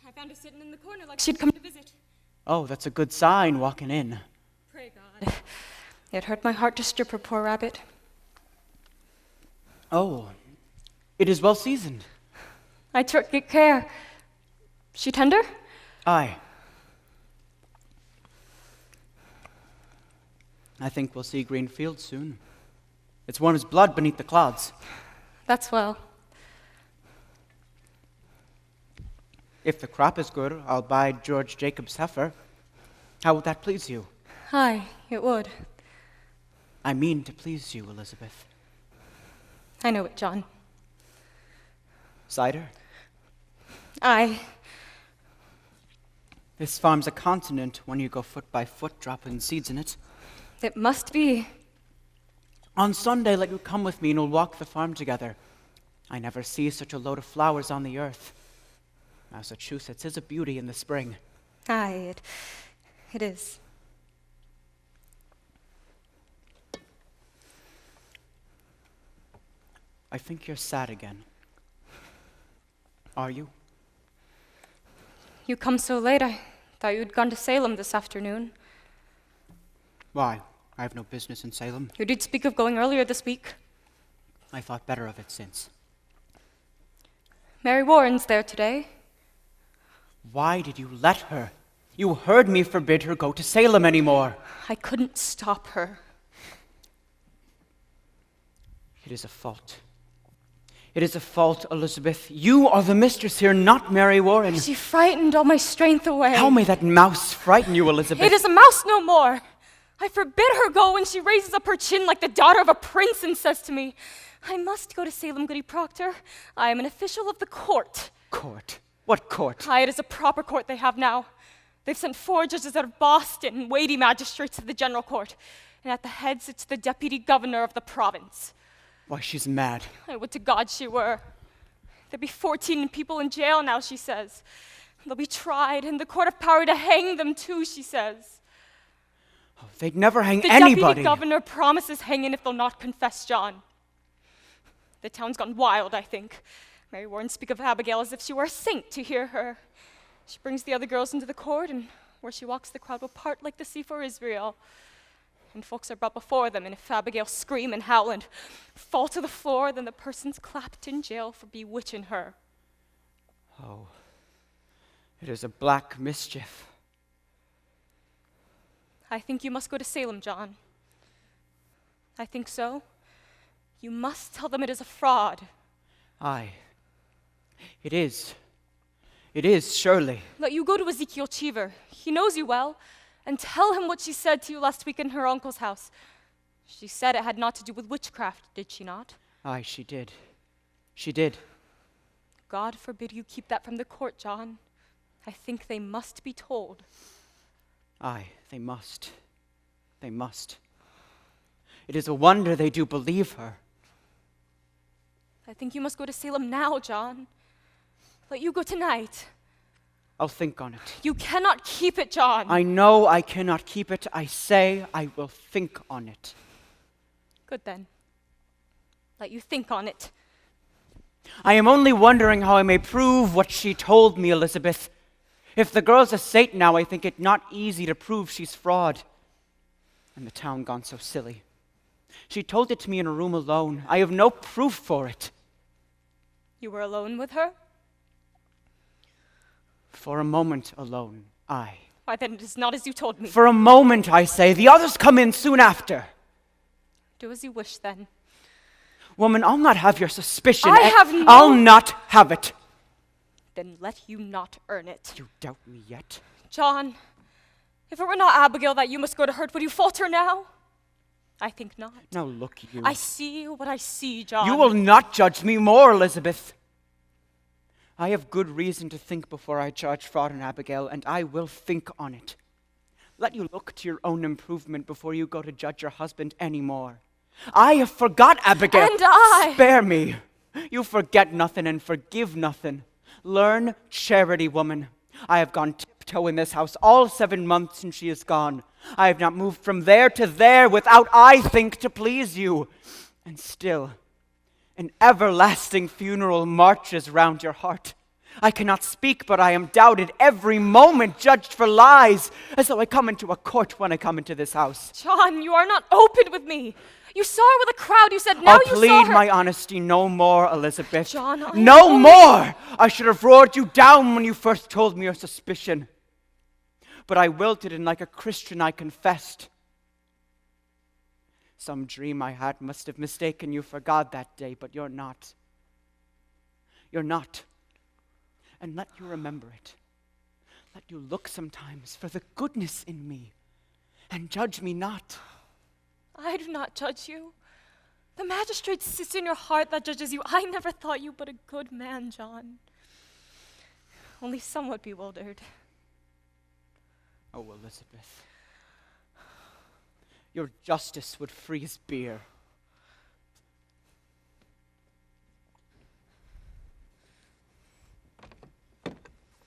I found her sitting in the corner like she'd come to visit. Oh, that's a good sign, walking in. Pray God. It hurt my heart to strip her, poor rabbit. Oh, it is well seasoned. I took good care. She tender? Aye. I think we'll see green fields soon. It's warm as blood beneath the clouds. That's well. If the crop is good, I'll buy George Jacob's heifer. How would that please you? Aye, it would. I mean to please you, Elizabeth. I know it, John. Cider? Aye. This farm's a continent when you go foot by foot dropping seeds in it. It must be. On Sunday, let you come with me and we'll walk the farm together. I never see such a load of flowers on the earth. Massachusetts is a beauty in the spring. Aye, it is. I think you're sad again. Are you? You come so late, I thought you'd gone to Salem this afternoon. Why? I have no business in Salem. You did speak of going earlier this week. I thought better of it since. Mary Warren's there today. Why did you let her? You heard me forbid her go to Salem anymore. I couldn't stop her. It is a fault. It is a fault, Elizabeth. You are the mistress here, not Mary Warren. She frightened all my strength away. How may that mouse frighten you, Elizabeth? It is a mouse no more. I forbid her go when she raises up her chin like the daughter of a prince and says to me, I must go to Salem, Goody Proctor. I am an official of the court. Court? What court? Aye, it is a proper court they have now. They've sent 4 judges out of Boston, weighty magistrates to the general court. And at the head sits the deputy governor of the province. Why, she's mad. I would to God she were. There'd be 14 people in jail now, she says. They'll be tried in the court of power to hang them too, she says. Oh, they'd never hang The anybody. deputy governor promises hanging if they'll not confess, John. The town's gone wild, I think. Mary Warren speak of Abigail as if she were a saint to hear her. She brings the other girls into the court, and where she walks the crowd will part like the sea for Israel. And folks are brought before them, and if Abigail scream and howl and fall to the floor, then the person's clapped in jail for bewitching her. Oh, it is a black mischief. I think you must go to Salem, John. I think so. You must tell them it is a fraud. Aye. It is. It is, surely. Let you go to Ezekiel Cheever. He knows you well. And tell him what she said to you last week in her uncle's house. She said it had naught to do with witchcraft, did she not? Aye, she did. She did. God forbid you keep that from the court, John. I think they must be told. Aye, they must. They must. It is a wonder they do believe her. I think you must go to Salem now, John. Let you go tonight. I'll think on it. You cannot keep it, John. I know I cannot keep it. I say I will think on it. Good then. Let you think on it. I am only wondering how I may prove what she told me, Elizabeth. If the girl's a saint now, I think it not easy to prove she's fraud. And the town gone so silly. She told it to me in a room alone. I have no proof for it. You were alone with her? For a moment alone, aye. Why, then it is not as you told me. For a moment, I say. The others come in soon after. Do as you wish, then. Woman, I'll not have your suspicion. I'll not have it. Then let you not earn it. You doubt me yet? John, if it were not Abigail that you must go to hurt, would you falter now? I think not. Now look you. I see what I see, John. You will not judge me more, Elizabeth. I have good reason to think before I charge fraud on Abigail, and I will think on it. Let you look to your own improvement before you go to judge your husband any more. I have forgot Abigail. And I. Spare me. You forget nothing and forgive nothing. Learn charity, woman. I have gone tiptoe in this house all 7 months since she is gone. I have not moved from there to there without I think to please you. And still, an everlasting funeral marches round your heart. I cannot speak, but I am doubted every moment, judged for lies, as though I come into a court when I come into this house. John, you are not open with me. You saw her with a crowd. You said now I'll you saw her. plead my honesty no more, Elizabeth. John, no more! I should have roared you down when you first told me your suspicion. But I wilted, and like a Christian I confessed. Some dream I had must have mistaken you for God that day, but you're not. You're not. And let you remember it. Let you look sometimes for the goodness in me, and judge me not. I do not judge you. The magistrate sits in your heart that judges you. I never thought you but a good man, John. Only somewhat bewildered. Oh, Elizabeth, your justice would freeze beer.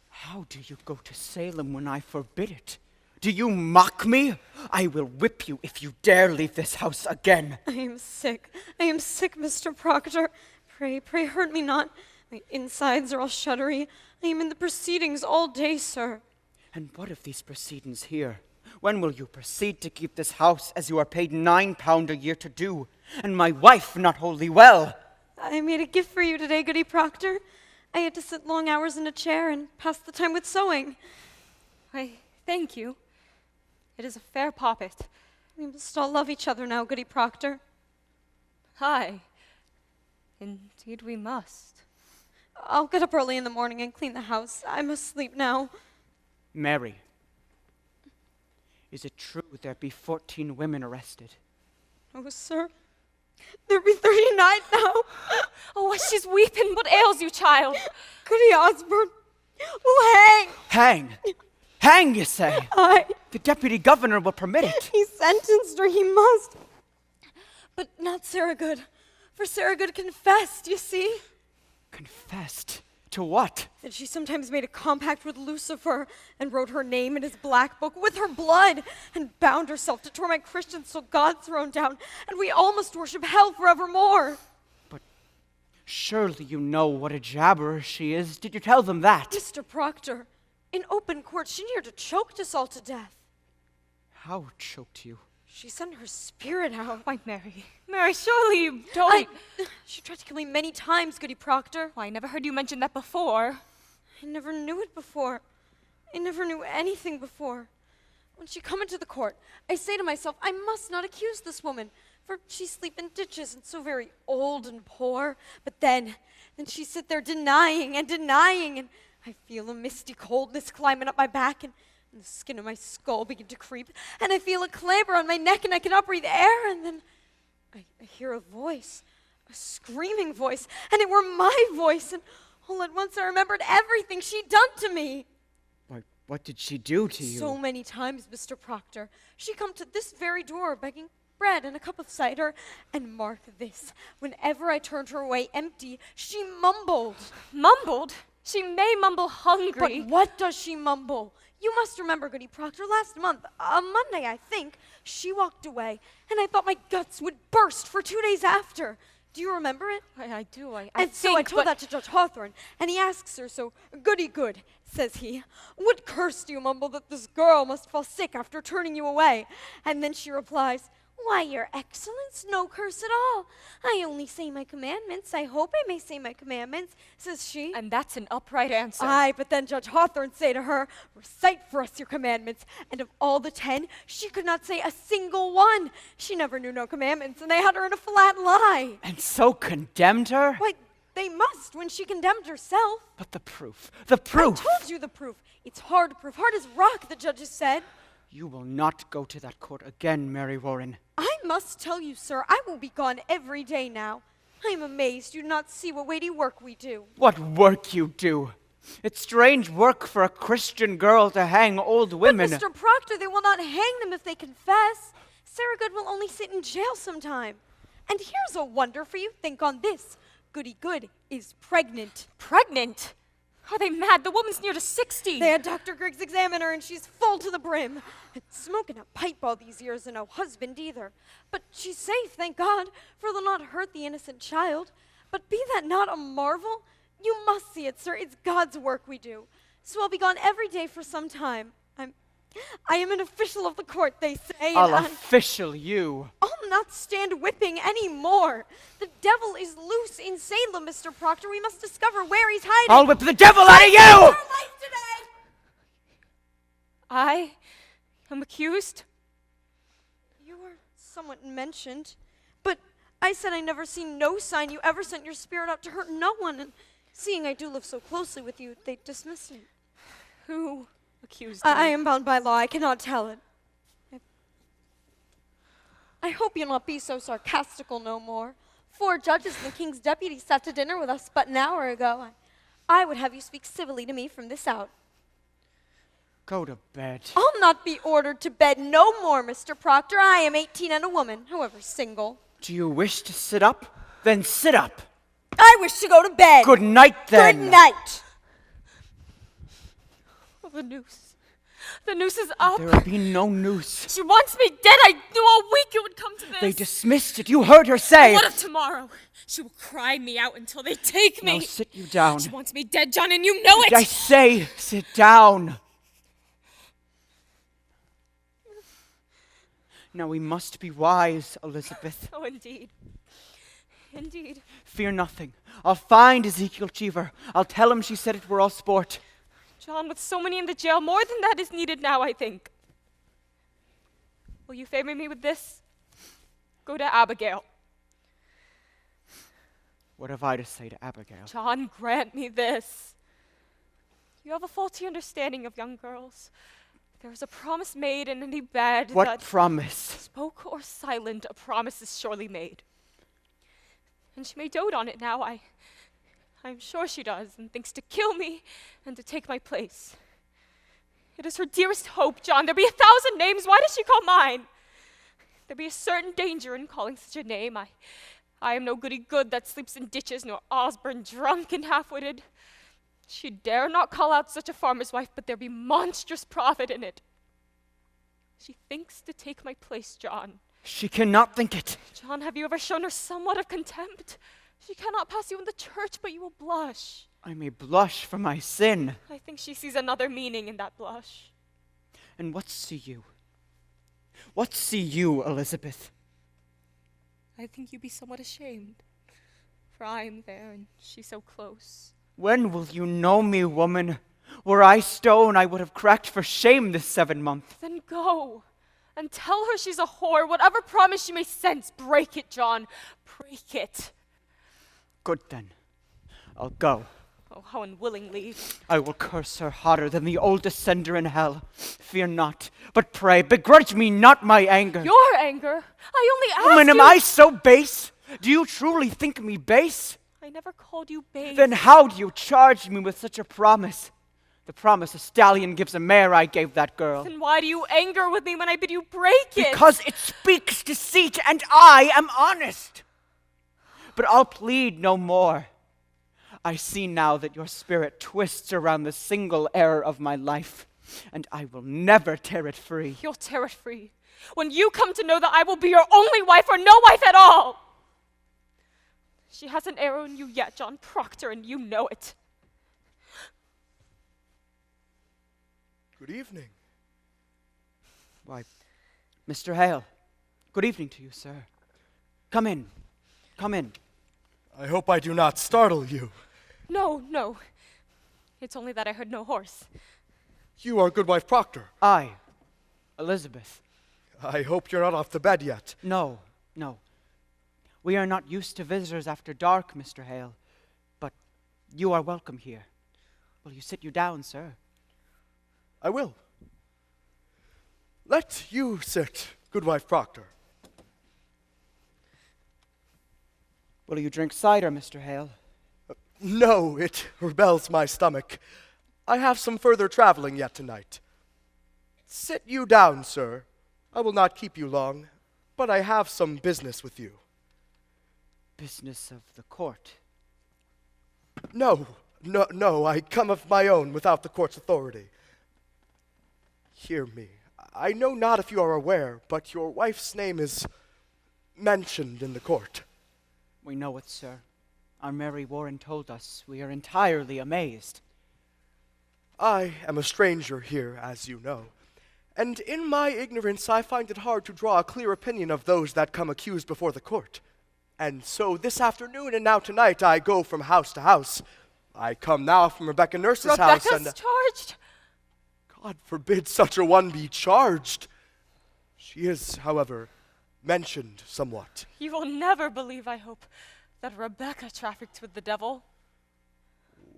How do you go to Salem when I forbid it? Do you mock me? I will whip you if you dare leave this house again. I am sick. I am sick, Mr. Proctor. Pray, pray hurt me not. My insides are all shuddery. I am in the proceedings all day, sir. And what of these proceedings here? When will you proceed to keep this house as you are paid £9 a year to do, and my wife not wholly well? I made a gift for you today, Goody Proctor. I had to sit long hours in a chair and pass the time with sewing. I thank you. It is a fair poppet. We must all love each other now, Goody Proctor. Aye, indeed we must. I'll get up early in the morning and clean the house. I must sleep now. Mary, is it true there be 14 women arrested? Oh, sir, there be 39 now. Oh, she's weeping. What ails you, child? Goody Osborne will hang. Hang? Hang, you say? Aye. The deputy governor will permit it. He sentenced her, he must. But not Sarah Good. For Sarah Good confessed, you see? Confessed? To what? That she sometimes made a compact with Lucifer and wrote her name in his black book with her blood and bound herself to torment Christians till God's thrown down and we all must worship hell forevermore. But surely you know what a jabberer she is. Did you tell them that? Mr. Proctor, in open court, she nearly choked us all to death. How choked you? She sent her spirit out. Why, Mary, surely you don't. She tried to kill me many times, Goody Proctor. Why, I never heard you mention that before. I never knew it before. I never knew anything before. When she come into the court, I say to myself, I must not accuse this woman, for she sleep in ditches and so very old and poor. But then she sit there denying, and I feel a misty coldness climbing up my back, and the skin of my skull begin to creep, and I feel a clamor on my neck, and I cannot breathe air, and then I hear a voice, a screaming voice, and it were my voice, and all at once I remembered everything she'd done to me. Why, what did she do to you? So many times, Mr. Proctor. She come to this very door begging bread and a cup of cider, and mark this, whenever I turned her away empty, she mumbled. Mumbled? She may mumble hungry. But what does she mumble? You must remember, Goody Proctor, last month, a Monday, I think, she walked away, and I thought my guts would burst for 2 days after. Do you remember it? I do. So I told that to Judge Hawthorne, and he asks her, so, Goody Good, says he, what curse do you mumble that this girl must fall sick after turning you away? And then she replies, why, your excellence, no curse at all. I only say my commandments. I hope I may say my commandments, says she. And that's an upright answer. Aye, but then Judge Hawthorne say to her, recite for us your commandments. And of all the 10, she could not say a single one. She never knew no commandments, and they had her in a flat lie. And so condemned her? Why, they must when she condemned herself. But the proof, the proof. I told you the proof. It's hard proof, hard as rock, the judges said. You will not go to that court again, Mary Warren. I must tell you, sir, I will be gone every day now. I am amazed you do not see what weighty work we do. What work you do? It's strange work for a Christian girl to hang old women. But Mr. Proctor, they will not hang them if they confess. Sarah Good will only sit in jail sometime. And here's a wonder for you. Think on this. Goody Good is pregnant. Pregnant? Are they mad? The woman's near to 60. They had Dr. Griggs examine her, and she's full to the brim. And smoking a pipe all these years and no husband either. But she's safe, thank God, for they'll not hurt the innocent child. But be that not a marvel? You must see it, sir. It's God's work we do. So I'll be gone every day for some time. I am an official of the court, they say. I'll official you. I'll not stand whipping any more. The devil is loose in Salem, Mr. Proctor. We must discover where he's hiding. I'll whip the devil out of you! I am accused? You were somewhat mentioned, but I said I never seen no sign you ever sent your spirit out to hurt no one, and seeing I do live so closely with you, they dismissed it. Who accused I am bound by law. I cannot tell it. I hope you'll not be so sarcastical no more. 4 judges and the king's deputy sat to dinner with us but an hour ago. I would have you speak civilly to me from this out. Go to bed. I'll not be ordered to bed no more, Mr. Proctor. I am 18 and a woman, however single. Do you wish to sit up? Then sit up. I wish to go to bed. Good night, then. Good night. Oh, the noose. The noose is up. There will be no noose. She wants me dead. I knew all week it would come to this. They dismissed it. You heard her say. What of tomorrow? She will cry me out until they take me. Now sit you down. She wants me dead, John, and you know it. I say, sit down. Now we must be wise, Elizabeth. Oh, indeed. Indeed. Fear nothing. I'll find Ezekiel Cheever. I'll tell him she said it were all sport. John, with so many in the jail, more than that is needed now, I think. Will you favor me with this? Go to Abigail. What have I to say to Abigail? John, grant me this. You have a faulty understanding of young girls. There is a promise made in any bed. What promise? Spoke or silent, a promise is surely made. And she may dote on it now, I'm sure she does, and thinks to kill me and to take my place. It is her dearest hope, John. There be 1,000 names. Why does she call mine? There be a certain danger in calling such a name. I am no goody good that sleeps in ditches, nor Osborne drunk and half-witted. She dare not call out such a farmer's wife, but there be monstrous profit in it. She thinks to take my place, John. She cannot think it. John, have you ever shown her somewhat of contempt? She cannot pass you in the church, but you will blush. I may blush for my sin. I think she sees another meaning in that blush. And what see you? What see you, Elizabeth? I think you be somewhat ashamed, for I am there and she so close. When will you know me, woman? Were I stone, I would have cracked for shame this 7 month. Then go, and tell her she's a whore. Whatever promise she may sense, break it, John. Break it. Good then. I'll go. Oh, how unwillingly. I will curse her hotter than the oldest sender in hell. Fear not, but pray, begrudge me not my anger. Your anger? I only asked Woman, you. am I so base? Do you truly think me base? I never called you babe. Then how do you charge me with such a promise? The promise a stallion gives a mare I gave that girl. Then why do you anger with me when I bid you break it? Because it speaks deceit, and I am honest. But I'll plead no more. I see now that your spirit twists around the single error of my life, and I will never tear it free. You'll tear it free when you come to know that I will be your only wife or no wife at all. She has an arrow in you yet, John Proctor, and you know it. Good evening. Why, Mr. Hale, good evening to you, sir. Come in. Come in. I hope I do not startle you. No, no. It's only that I heard no horse. You are Goodwife Proctor. I, Elizabeth. I hope you're not off to bed yet. No, no. We are not used to visitors after dark, Mr. Hale, but you are welcome here. Will you sit you down, sir? I will. Let you sit, Goodwife Proctor. Will you drink cider, Mr. Hale? No, it rebels my stomach. I have some further traveling yet tonight. Sit you down, sir. I will not keep you long, but I have some business with you. Business of the court? No, I come of my own without the court's authority. Hear me. I know not if you are aware, but your wife's name is mentioned in the court. We know it, sir. Our Mary Warren told us. We are entirely amazed. I am a stranger here, as you know, and in my ignorance I find it hard to draw a clear opinion of those that come accused before the court. And so this afternoon and now tonight I go from house to house. I come now from Rebecca Nurse's house and... Rebecca's charged? God forbid such a one be charged. She is, however, mentioned somewhat. You will never believe, I hope, that Rebecca trafficked with the devil.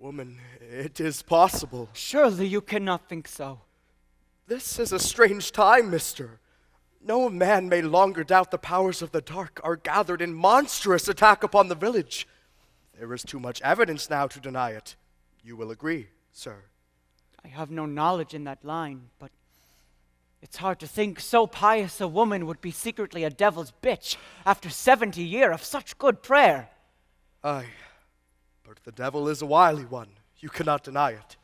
Woman, it is possible. Surely you cannot think so. This is a strange time, mister. No man may longer doubt the powers of the dark are gathered in monstrous attack upon the village. There is too much evidence now to deny it. You will agree, sir. I have no knowledge in that line, but it's hard to think so pious a woman would be secretly a devil's bitch after 70 years of such good prayer. Aye, but the devil is a wily one. You cannot deny it.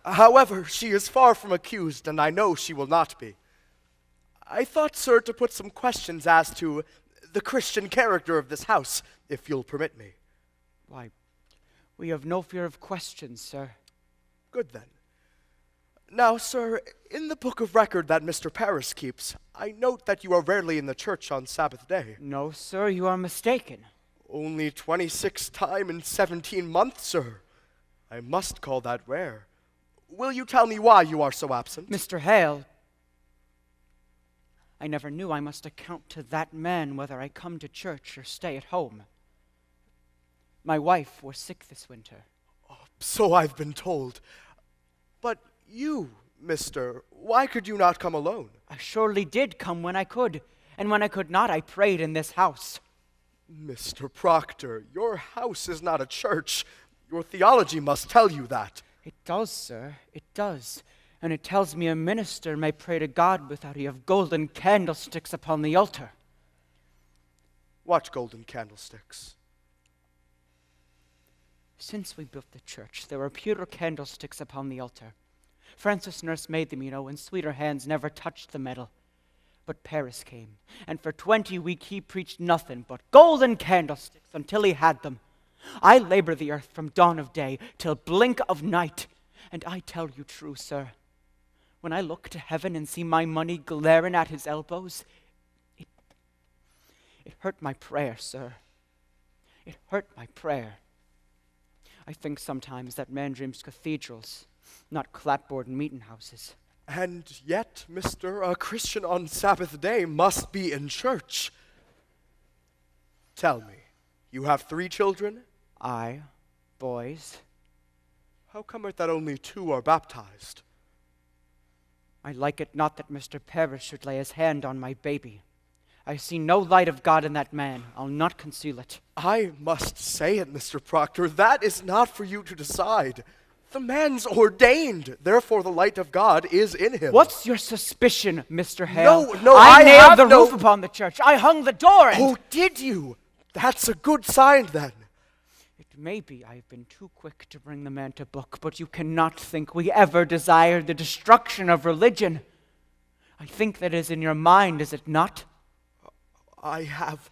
However, she is far from accused, and I know she will not be. I thought, sir, to put some questions as to the Christian character of this house, if you'll permit me. Why, we have no fear of questions, sir. Good then. Now, sir, in the book of record that Mr. Paris keeps, I note that you are rarely in the church on Sabbath day. No, sir, you are mistaken. Only 26 time in 17 months, sir. I must call that rare. Will you tell me why you are so absent? Mr. Hale, I never knew I must account to that man whether I come to church or stay at home. My wife was sick this winter. Oh, so I've been told. But you, mister, why could you not come alone? I surely did come when I could, and when I could not, I prayed in this house. Mr. Proctor, your house is not a church. Your theology must tell you that. It does, sir, it does. And it tells me a minister may pray to God without he have golden candlesticks upon the altar. What golden candlesticks? Since we built the church, there were pewter candlesticks upon the altar. Francis Nurse made them, and sweeter hands never touched the metal. But Paris came, and for 20 weeks he preached nothing but golden candlesticks until he had them. I labor the earth from dawn of day till blink of night, and I tell you true, sir, when I look to heaven and see my money glaring at his elbows, it hurt my prayer, sir. It hurt my prayer. I think sometimes that man dreams cathedrals, not clapboard meeting houses. And yet, mister, a Christian on Sabbath day must be in church. Tell me, you have 3 children? Aye, boys. How come it that only 2 are baptized? I like it not that Mr. Parris should lay his hand on my baby. I see no light of God in that man. I'll not conceal it. I must say it, Mr. Proctor, that is not for you to decide. The man's ordained, therefore the light of God is in him. What's your suspicion, Mr. Hale? No, I nailed have the no... roof upon the church. I hung the door and... Oh, did you? That's a good sign, then. It may be I have been too quick to bring the man to book, but you cannot think we ever desired the destruction of religion. I think that is in your mind, is it not? I have...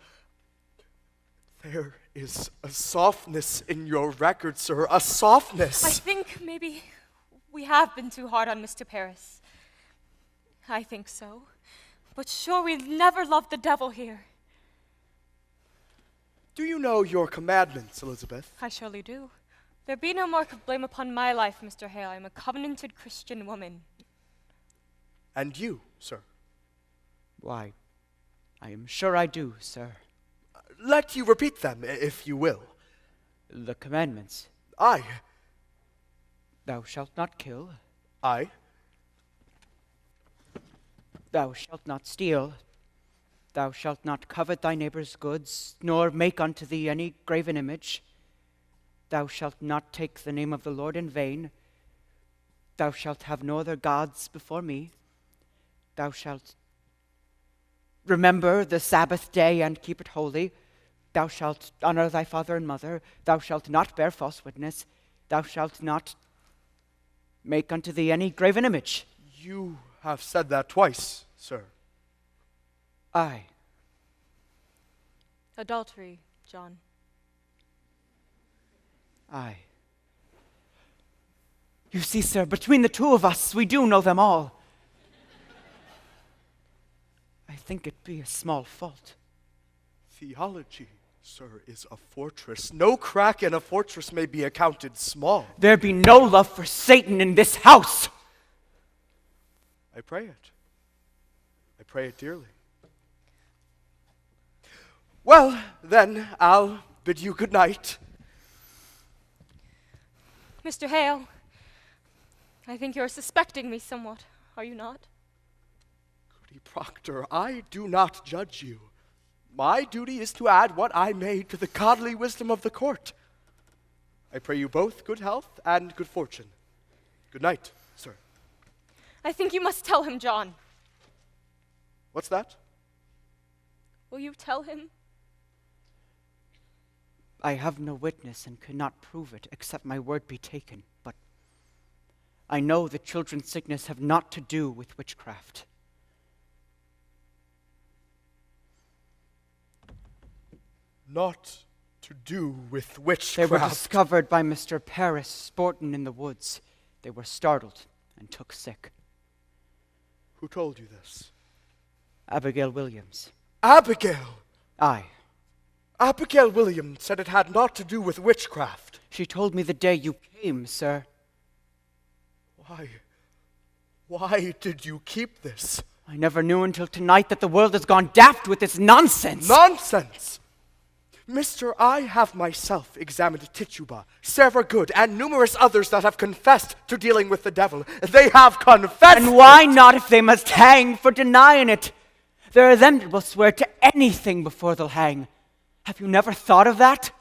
There is a softness in your record, sir, a softness. I think maybe we have been too hard on Mr. Parris. I think so. But sure, we've never loved the devil here. Do you know your commandments, Elizabeth? I surely do. There be no more blame upon my life, Mr. Hale. I am a covenanted Christian woman. And you, sir? Why, I am sure I do, sir. Let you repeat them, if you will. The commandments. Aye. Thou shalt not kill. Aye. Thou shalt not steal. Thou shalt not covet thy neighbor's goods, nor make unto thee any graven image. Thou shalt not take the name of the Lord in vain. Thou shalt have no other gods before me. Thou shalt remember the Sabbath day and keep it holy. Thou shalt honor thy father and mother. Thou shalt not bear false witness. Thou shalt not make unto thee any graven image. You have said that twice, sir. Aye. Adultery, John. Aye. You see, sir, between the 2 of us, we do know them all. I think it be a small fault. Theology, sir, is a fortress. No crack in a fortress may be accounted small. There be no love for Satan in this house. I pray it. I pray it dearly. Well, then, I'll bid you good night. Mr. Hale, I think you're suspecting me somewhat, are you not? Goody Proctor, I do not judge you. My duty is to add what I may to the godly wisdom of the court. I pray you both good health and good fortune. Good night, sir. I think you must tell him, John. What's that? Will you tell him? I have no witness and cannot prove it, except my word be taken. But I know that children's sickness have naught to do with witchcraft. Naught to do with witchcraft. They were discovered by Mr. Parris sporting in the woods. They were startled and took sick. Who told you this? Abigail Williams. Abigail? Aye. Abigail Williams said it had naught to do with witchcraft. She told me the day you came, sir. Why did you keep this? I never knew until tonight that the world has gone daft with this nonsense. Nonsense? Mister, I have myself examined Tituba, Sarah Good, and numerous others that have confessed to dealing with the devil. They have confessed. And why not if they must hang for denying it? There are them that will swear to anything before they'll hang. Have you never thought of that?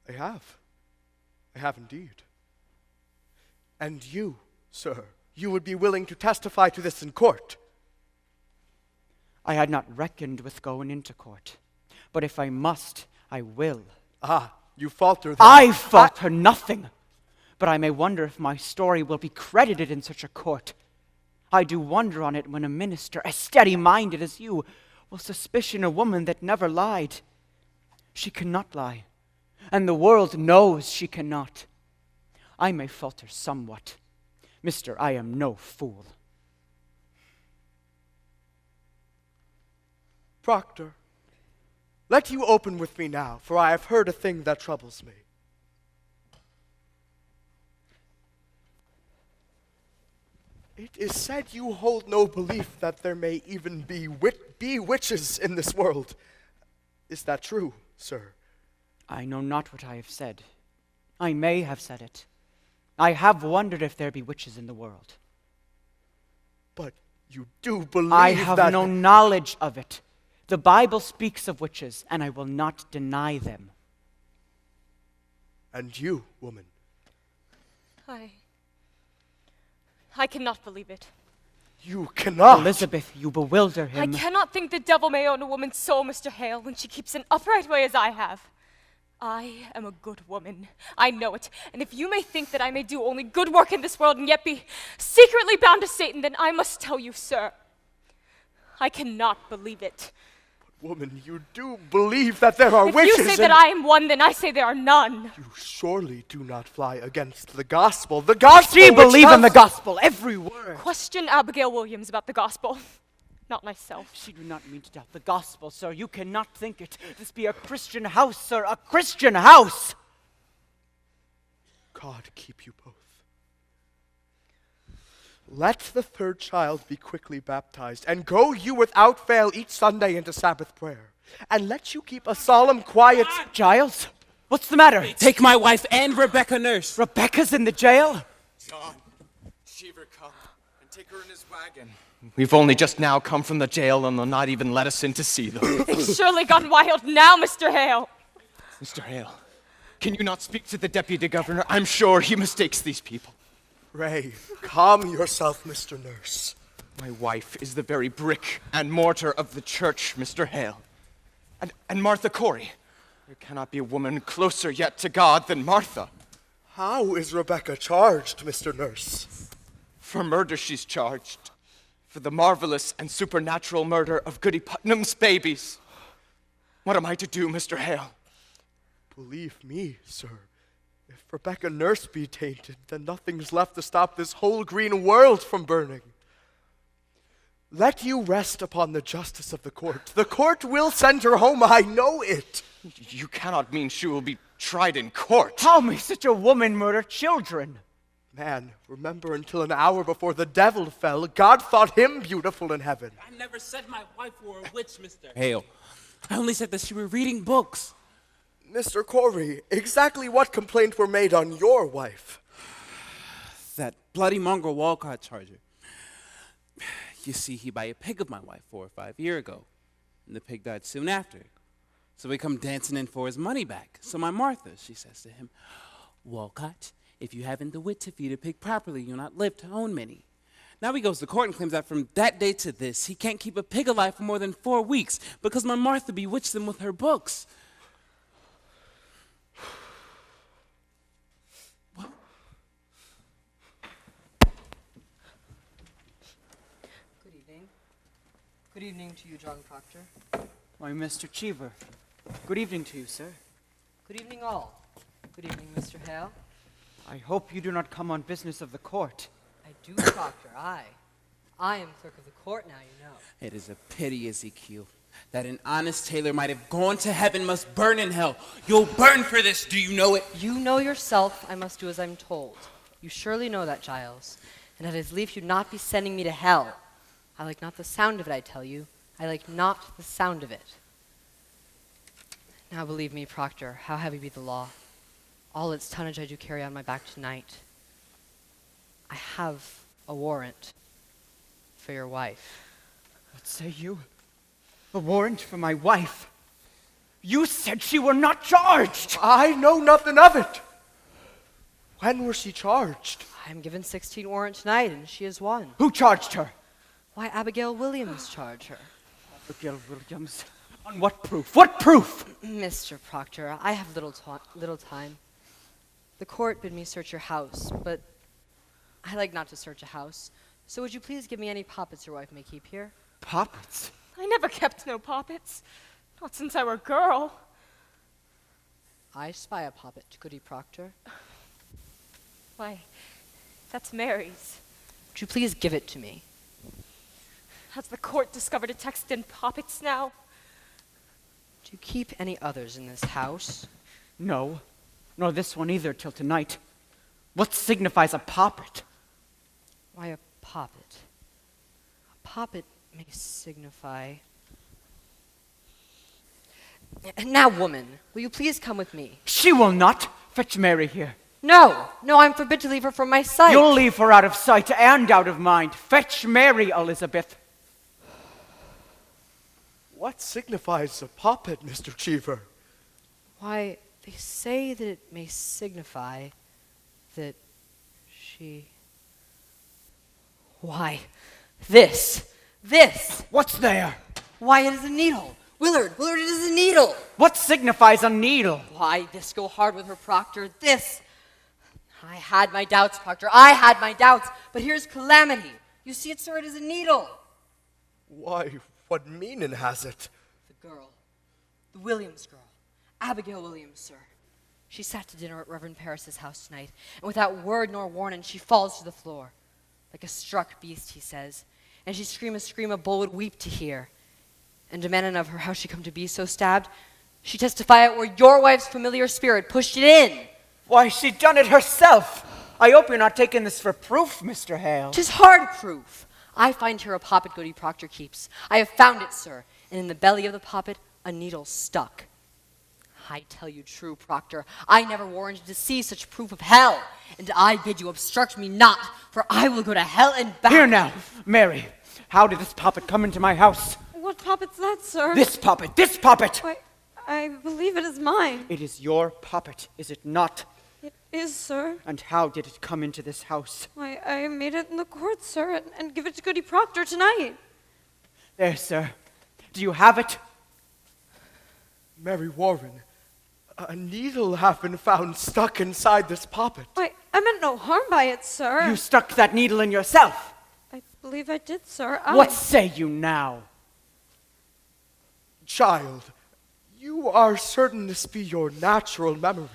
I have. I have indeed. And you, sir, you would be willing to testify to this in court? I had not reckoned with going into court. But if I must, I will. Ah, you falter then. I falter nothing. But I may wonder if my story will be credited in such a court. I do wonder on it when a minister, as steady-minded as you, will suspicion a woman that never lied. She cannot lie, and the world knows she cannot. I may falter somewhat. Mister, I am no fool. Proctor, let you open with me now, for I have heard a thing that troubles me. It is said you hold no belief that there may even be witches in this world. Is that true, sir? I know not what I have said. I may have said it. I have wondered if there be witches in the world. But you do believe I have that... no knowledge of it. The Bible speaks of witches, and I will not deny them. And you, woman? I cannot believe it. You cannot? Elizabeth, you bewilder I him. cannot think the devil may own a woman's soul, Mr. Hale, when she keeps an upright way as I have. I am a good woman. I know it. And if you may think that I may do only good work in this world and yet be secretly bound to Satan, then I must tell you, sir, I cannot believe it. But woman, you do believe that there are witches. If you say that I am one, then I say there are none. You surely do not fly against the gospel. The gospel. She believes in the gospel, every word. Question Abigail Williams about the gospel. Not myself. She do not mean to doubt the gospel, sir. You cannot think it. This be a Christian house, sir, a Christian house. God keep you both. Let the third child be quickly baptized, and go you without fail each Sunday into Sabbath prayer. And let you keep a solemn, quiet... Giles, what's the matter? Take my wife and Rebecca nurse. Rebecca's in the jail? John, Cheever, come and take her in his wagon. We've only just now come from the jail, and they'll not even let us in to see them. It's surely gone wild now, Mr. Hale. Mr. Hale, can you not speak to the deputy governor? I'm sure he mistakes these people. Ray, calm yourself, Mr. Nurse. My wife is the very brick and mortar of the church, Mr. Hale. And Martha Corey. There cannot be a woman closer yet to God than Martha. How is Rebecca charged, Mr. Nurse? For murder she's charged. For the marvelous and supernatural murder of Goody Putnam's babies. What am I to do, Mr. Hale? Believe me, sir, if Rebecca Nurse be tainted, then nothing's left to stop this whole green world from burning. Let you rest upon the justice of the court. The court will send her home, I know it. You cannot mean she will be tried in court. How may such a woman murder children? Man, remember until an hour before the devil fell, God thought him beautiful in heaven. I never said my wife were a witch, Mr. Hale. I only said that she were reading books. Mr. Corey, exactly what complaint were made on your wife? That bloody mongrel Walcott charger. You see, he buy a pig of my wife 4 or 5 years ago, and the pig died soon after. So we come dancing in for his money back. So my Martha, she says to him, Walcott, if you haven't the wit to feed a pig properly, you'll not live to own many. Now he goes to court and claims that from that day to this, he can't keep a pig alive for more than 4 weeks because my Martha bewitched him with her books. Good evening. Good evening to you, John Proctor. Why, Mr. Cheever. Good evening to you, sir. Good evening, all. Good evening, Mr. Hale. I hope you do not come on business of the court. I do, Proctor. I am clerk of the court now, you know. It is a pity, Ezekiel, that an honest tailor might have gone to heaven must burn in hell. You'll burn for this, do you know it? You know yourself I must do as I'm told. You surely know that, Giles. And at his leave you'd not be sending me to hell. I like not the sound of it, I tell you. I like not the sound of it. Now believe me, Proctor, how heavy be the law. All its tonnage I do carry on my back tonight. I have a warrant for your wife. What say you? A warrant for my wife? You said she were not charged! I know nothing of it. When was she charged? I am given 16 warrant tonight, and she is one. Who charged her? Why, Abigail Williams charged her. Abigail Williams? On what proof? What proof? Mr. Proctor, I have little time. The court bid me search your house, but I like not to search a house. So would you please give me any poppets your wife may keep here? Poppets? I never kept no poppets. Not since I were a girl. I spy a poppet, Goody Proctor. Why, that's Mary's. Would you please give it to me? Has the court discovered a text in poppets now? Do you keep any others in this house? No, nor this one either till tonight. What signifies a poppet? Why, a poppet. A poppet may signify... Now, woman, will you please come with me? She will not. Fetch Mary here. No, I'm forbid to leave her from my sight. You'll leave her out of sight and out of mind. Fetch Mary, Elizabeth. What signifies a poppet, Mr. Cheever? Why, they say that it may signify that she... Why, this! What's there? Why, it is a needle. Willard, it is a needle. What signifies a needle? Why, this go hard with her, Proctor, this. I had my doubts, Proctor, but here's calamity. You see it, sir, it is a needle. Why, what meaning has it? The girl, the Williams girl, Abigail Williams, sir. She sat to dinner at Reverend Parris's house tonight, and without word nor warning, she falls to the floor. Like a struck beast, he says, and she scream a bull would weep to hear. And demanding of her how she come to be so stabbed, she testify it where your wife's familiar spirit pushed it in. Why, she done it herself. I hope you're not taking this for proof, Mr. Hale. 'Tis hard proof. I find here a poppet Goody Proctor keeps. I have found it, sir, and in the belly of the poppet a needle stuck. I tell you true, Proctor, I never warranted to see such proof of hell, and I bid you obstruct me not, for I will go to hell and back. Here now, Mary, how did this poppet come into my house? What poppet's that, sir? This poppet! Why, I believe it is mine. It is your poppet, is it not? It is, sir. And how did it come into this house? Why, I made it in the court, sir, and give it to Goody Proctor tonight. There, sir. Do you have it? Mary Warren, a needle hath been found stuck inside this poppet. Why, I meant no harm by it, sir. You stuck that needle in yourself. I believe I did, sir. What say you now? Child, you are certain this be your natural memory.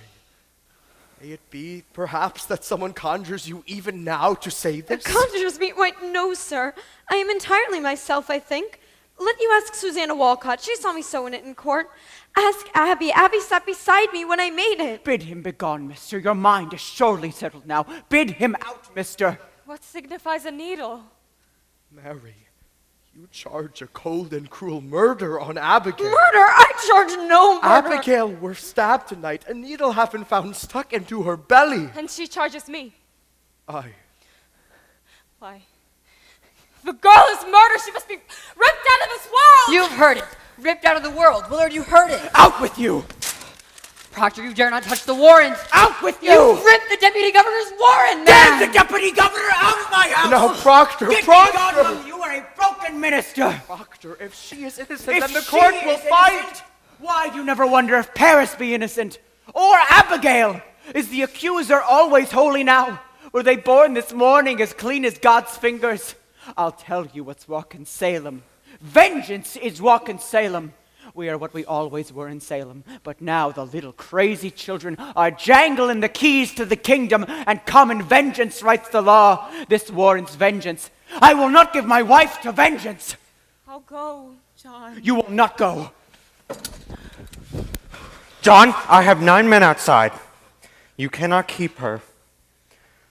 May it be, perhaps, that someone conjures you even now to say this? Conjures me? Why, no, sir. I am entirely myself, I think. Let you ask Susanna Walcott. She saw me sewing it in court. Ask Abby. Abby sat beside me when I made it. Bid him begone, mister. Your mind is surely settled now. Bid him out, mister. What signifies a needle? Mary, you charge a cold and cruel murder on Abigail. Murder? I charge no murder. Abigail were stabbed tonight. A needle hath been found stuck into her belly. And she charges me. Aye. Why? The girl is murdered. She must be ripped out of this world. You've heard it. Ripped out of the world. Willard, you heard it. Out with you. Proctor, you dare not touch the warrant. Out with you. You ripped the deputy governor's warrant, man. Get the deputy governor out of my house. No, Proctor, Get Proctor. me gone. You are a broken minister. Proctor, if she is innocent, If then the she court is will fight. innocent, why do you never wonder if Paris be innocent? Or Abigail? Is the accuser always holy now? Were they born this morning as clean as God's fingers? I'll tell you what's walking Salem. Vengeance is walking Salem. We are what we always were in Salem, but now the little crazy children are jangling the keys to the kingdom, and common vengeance writes the law. This warrants vengeance. I will not give my wife to vengeance. I'll go, John. You will not go. John, I have 9 men outside. You cannot keep her.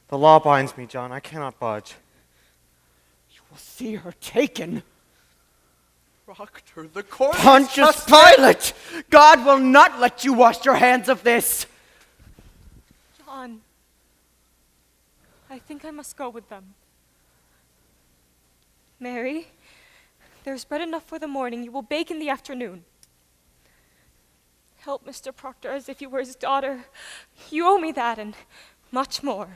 The law binds me, John. I cannot budge. You will see her taken. Proctor, the court Pontius Pilate! God will not let you wash your hands of this. John, I think I must go with them. Mary, there's bread enough for the morning. You will bake in the afternoon. Help Mr. Proctor as if you were his daughter. You owe me that and much more.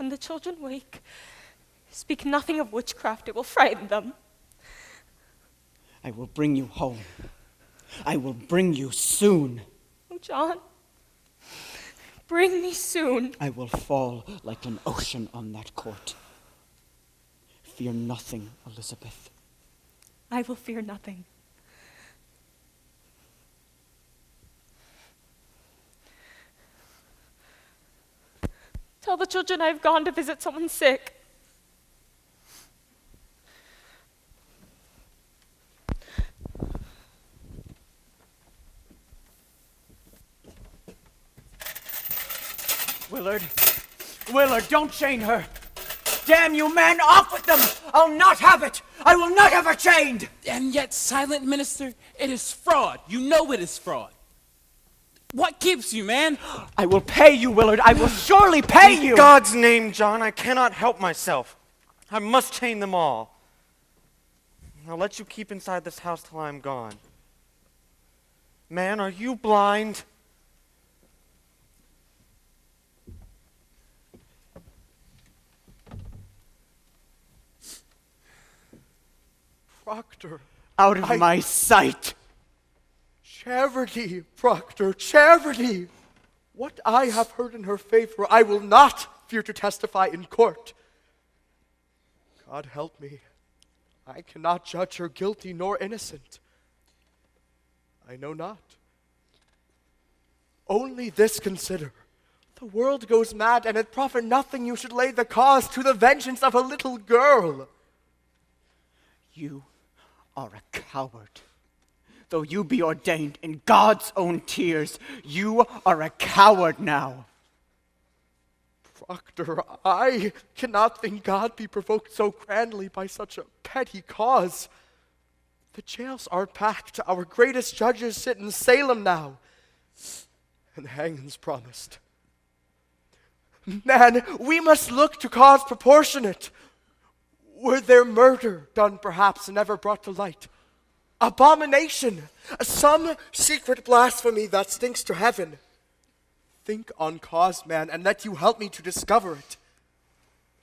When the children wake, speak nothing of witchcraft, it will frighten them. I will bring you home. I will bring you soon. Oh, John, bring me soon. I will fall like an ocean on that court. Fear nothing, Elizabeth. I will fear nothing. Tell the children I've gone to visit someone sick. Willard, don't chain her. Damn you, man, off with them! I'll not have it! I will not have her chained! And yet, silent minister, it is fraud. You know it is fraud. What keeps you, man? I will pay you, Willard. I will surely pay you! In God's name, John, I cannot help myself. I must chain them all. I'll let you keep inside this house till I am gone. Man, are you blind? Proctor. Out of my sight. Charity, Proctor, charity. What I have heard in her favor, I will not fear to testify in court. God help me. I cannot judge her guilty nor innocent. I know not. Only this consider. The world goes mad, and it profit nothing you should lay the cause to the vengeance of a little girl. You are a coward. Though you be ordained in God's own tears, you are a coward now. Proctor, I cannot think God be provoked so grandly by such a petty cause. The jails are packed. Our greatest judges sit in Salem now, and hangings promised. Man, we must look to cause proportionate. Were there murder done perhaps and never brought to light? Abomination, some secret blasphemy that stinks to heaven. Think on cause, man, and let you help me to discover it.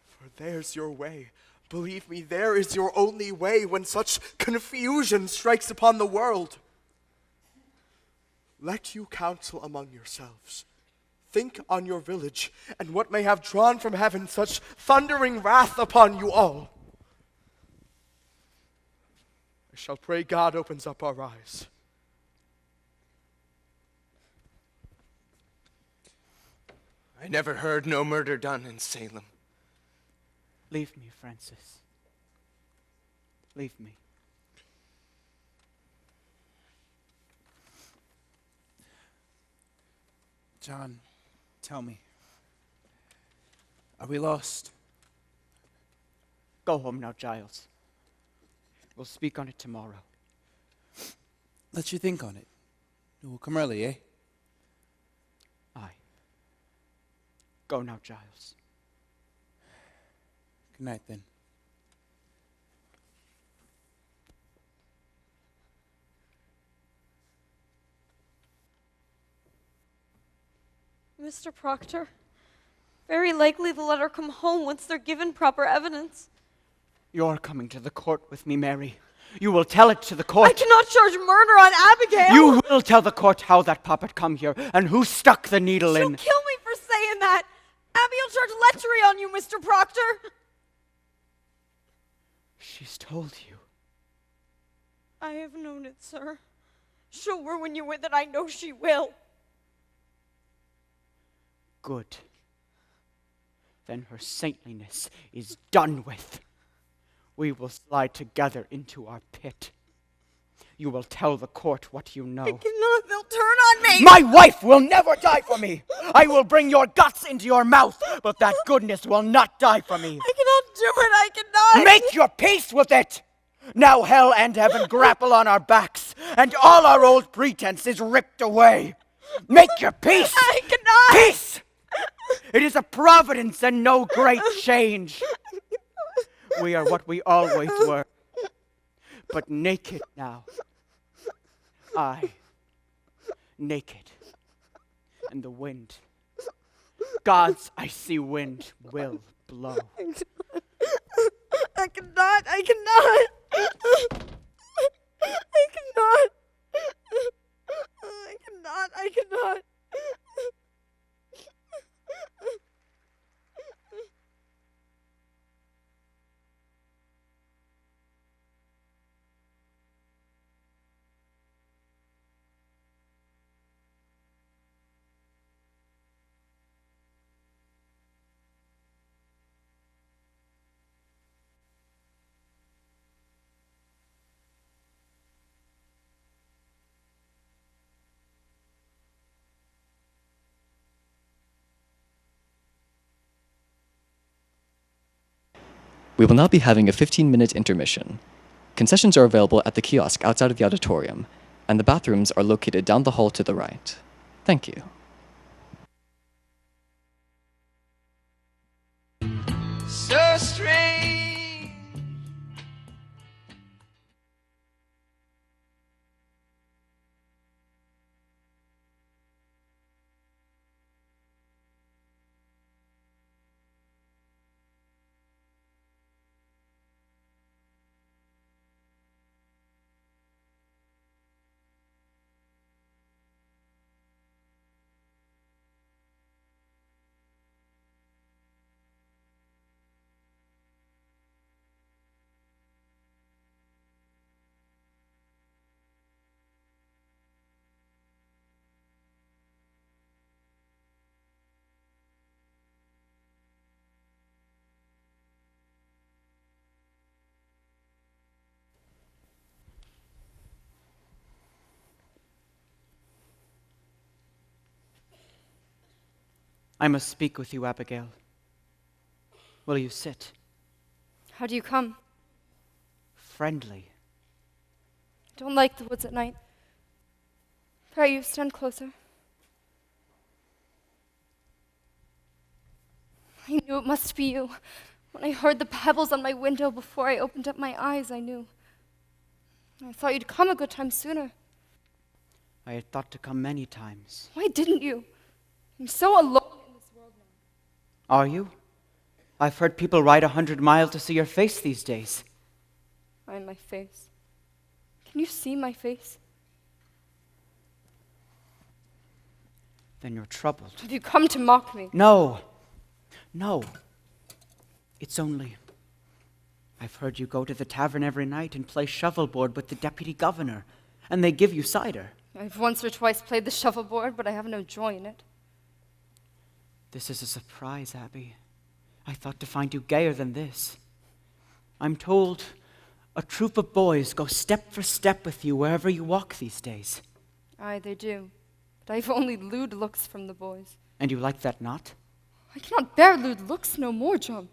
For there's your way. Believe me, there is your only way when such confusion strikes upon the world. Let you counsel among yourselves. Think on your village and what may have drawn from heaven such thundering wrath upon you all. I shall pray God opens up our eyes. I never heard no murder done in Salem. Leave me, Francis. Leave me. John, tell me. Are we lost? Go home now, Giles. We'll speak on it tomorrow. Let you think on it. We'll come early, eh? Aye. Go now, Giles. Good night, then. Mr. Proctor, very likely the letter come home once they're given proper evidence. You're coming to the court with me, Mary. You will tell it to the court. I cannot charge murder on Abigail. You will tell the court how that puppet come here and who stuck the needle She'll in. kill me for saying that. Abigail charged lechery on you, Mr. Proctor. She's told you. I have known it, sir. She'll ruin you with it. I know she will. Good. Then her saintliness is done with. We will slide together into our pit. You will tell the court what you know. I cannot. They'll turn on me. My wife will never die for me. I will bring your guts into your mouth, but that goodness will not die for me. I cannot do it. I cannot. Make your peace with it. Now hell and heaven grapple on our backs, and all our old pretense is ripped away. Make your peace. I cannot. Peace. It is a providence and no great change. We are what we always were, but naked now. I, naked, and the wind God's icy wind will blow. I cannot. I cannot. I cannot. I cannot. I cannot. We will now be having a 15-minute intermission. Concessions are available at the kiosk outside of the auditorium, and the bathrooms are located down the hall to the right. Thank you. So strange. I must speak with you, Abigail. Will you sit? How do you come? Friendly. I don't like the woods at night. Pray you stand closer. I knew it must be you. When I heard the pebbles on my window before I opened up my eyes, I knew. I thought you'd come a good time sooner. I had thought to come many times. Why didn't you? I'm so alone in this world now. Are you? I've heard people ride 100 miles to see your face these days. I'm my face. Can you see my face? Then you're troubled. Have you come to mock me? No. No. It's only... I've heard you go to the tavern every night and play shovelboard with the deputy governor, and they give you cider. I've once or twice played the shovelboard, but I have no joy in it. This is a surprise, Abby. I thought to find you gayer than this. I'm told a troop of boys go step for step with you wherever you walk these days. Aye, they do. But I've only lewd looks from the boys. And you like that not? I cannot bear lewd looks no more, John.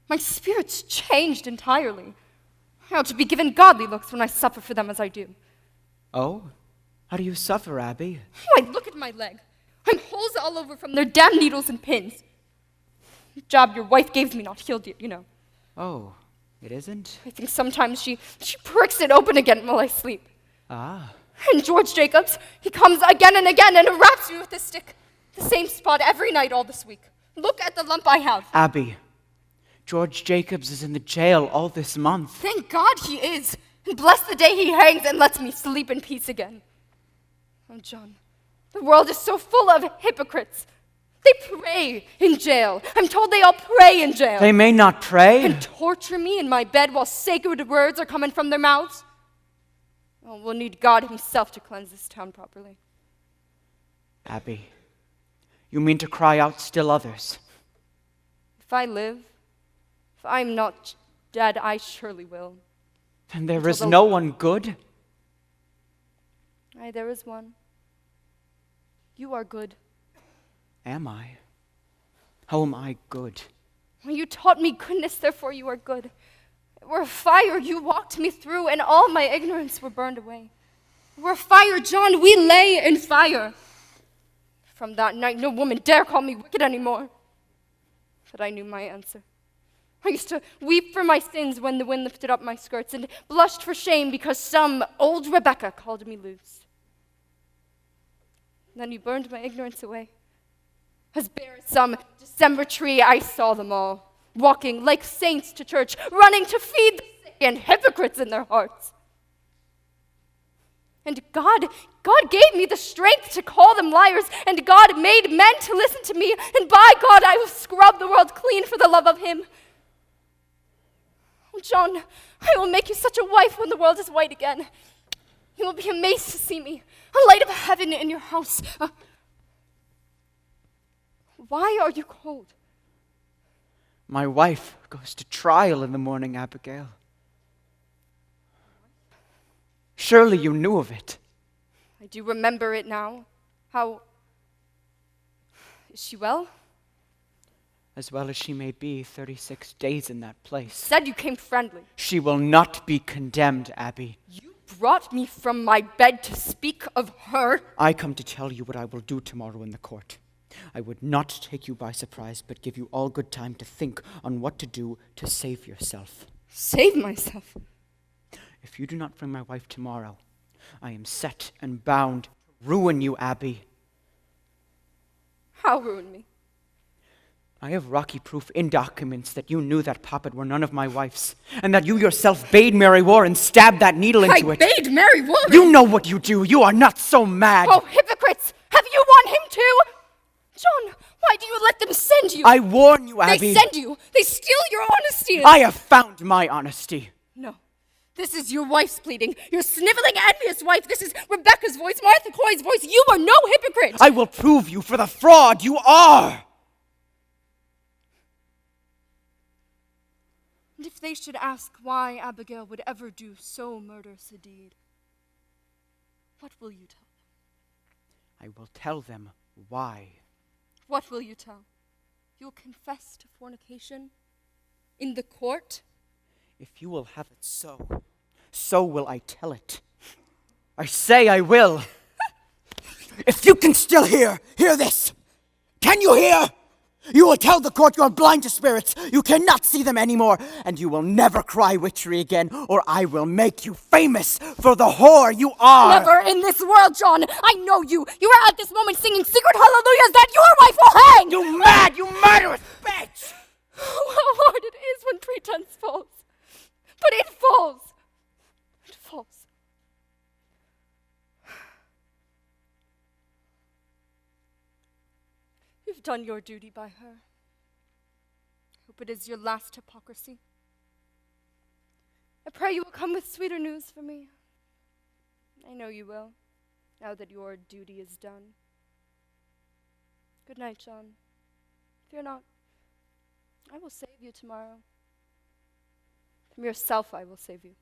My spirit's changed entirely. I ought to be given godly looks when I suffer for them as I do. Oh? How do you suffer, Abby? Why, look at my leg. I'm holes all over from their damn needles and pins. The job your wife gave me not healed yet, you know. Oh, it isn't? I think sometimes she pricks it open again while I sleep. Ah. And George Jacobs, he comes again and again and raps me with his stick. The same spot every night all this week. Look at the lump I have. Abby, George Jacobs is in the jail all this month. Thank God he is. And bless the day he hangs and lets me sleep in peace again. Oh, John, the world is so full of hypocrites. They pray in jail. I'm told they all pray in jail. They may not pray. And torture me in my bed while sacred words are coming from their mouths. Oh, we'll need God himself to cleanse this town properly. Abby, you mean to cry out still others? If I live, if I'm not dead, I surely will. Then there is no one good? Aye, there is one. You are good. Am I? How am I good? Well, you taught me goodness, therefore you are good. We're a fire you walked me through, and all my ignorance were burned away. We're a fire, John, we lay in fire. From that night, no woman dare call me wicked anymore. But I knew my answer. I used to weep for my sins when the wind lifted up my skirts, and blushed for shame because some old Rebecca called me loose. Then you burned my ignorance away. As bare as some December tree, I saw them all, walking like saints to church, running to feed the sick and hypocrites in their hearts. And God gave me the strength to call them liars, and God made men to listen to me, and by God, I will scrub the world clean for the love of him. Oh, John, I will make you such a wife when the world is white again. You will be amazed to see me, a light of heaven in your house. Why are you cold? My wife goes to trial in the morning, Abigail. Surely you knew of it. I do remember it now. How... Is she well? As well as she may be, 36 days in that place. Said you came friendly. She will not be condemned, Abby. You brought me from my bed to speak of her. I come to tell you what I will do tomorrow in the court. I would not take you by surprise, but give you all good time to think on what to do to save yourself. Save myself? If you do not bring my wife tomorrow, I am set and bound to ruin you, Abby. How ruin me? I have rocky proof in documents that you knew that puppet were none of my wife's, and that you yourself bade Mary Warren stab that needle into it. I bade Mary Warren? You know what you do. You are not so mad. Oh, hypocrites! Have you won him too? John, why do you let them send you? I warn you, Abby. They send you. They steal your honesty. I have found my honesty. No. This is your wife's pleading. Your sniveling, envious wife. This is Rebecca's voice, Martha Corey's voice. You are no hypocrite. I will prove you for the fraud you are. And if they should ask why Abigail would ever do so murderous a deed, what will you tell them? I will tell them why. What will you tell? You'll confess to fornication? In the court? If you will have it so, so will I tell it. I say I will. If you can still hear this. Can you hear? You will tell the court you are blind to spirits. You cannot see them anymore. And you will never cry witchery again, or I will make you famous for the whore you are. Never in this world, John. I know you. You are at this moment singing secret hallelujahs that your wife will hang. You mad, you murderous bitch. Oh, how hard it is when pretense falls. But it falls. It falls. You've done your duty by her. I hope it is your last hypocrisy. I pray you will come with sweeter news for me. I know you will, now that your duty is done. Good night, John. Fear not. I will save you tomorrow. From yourself I will save you.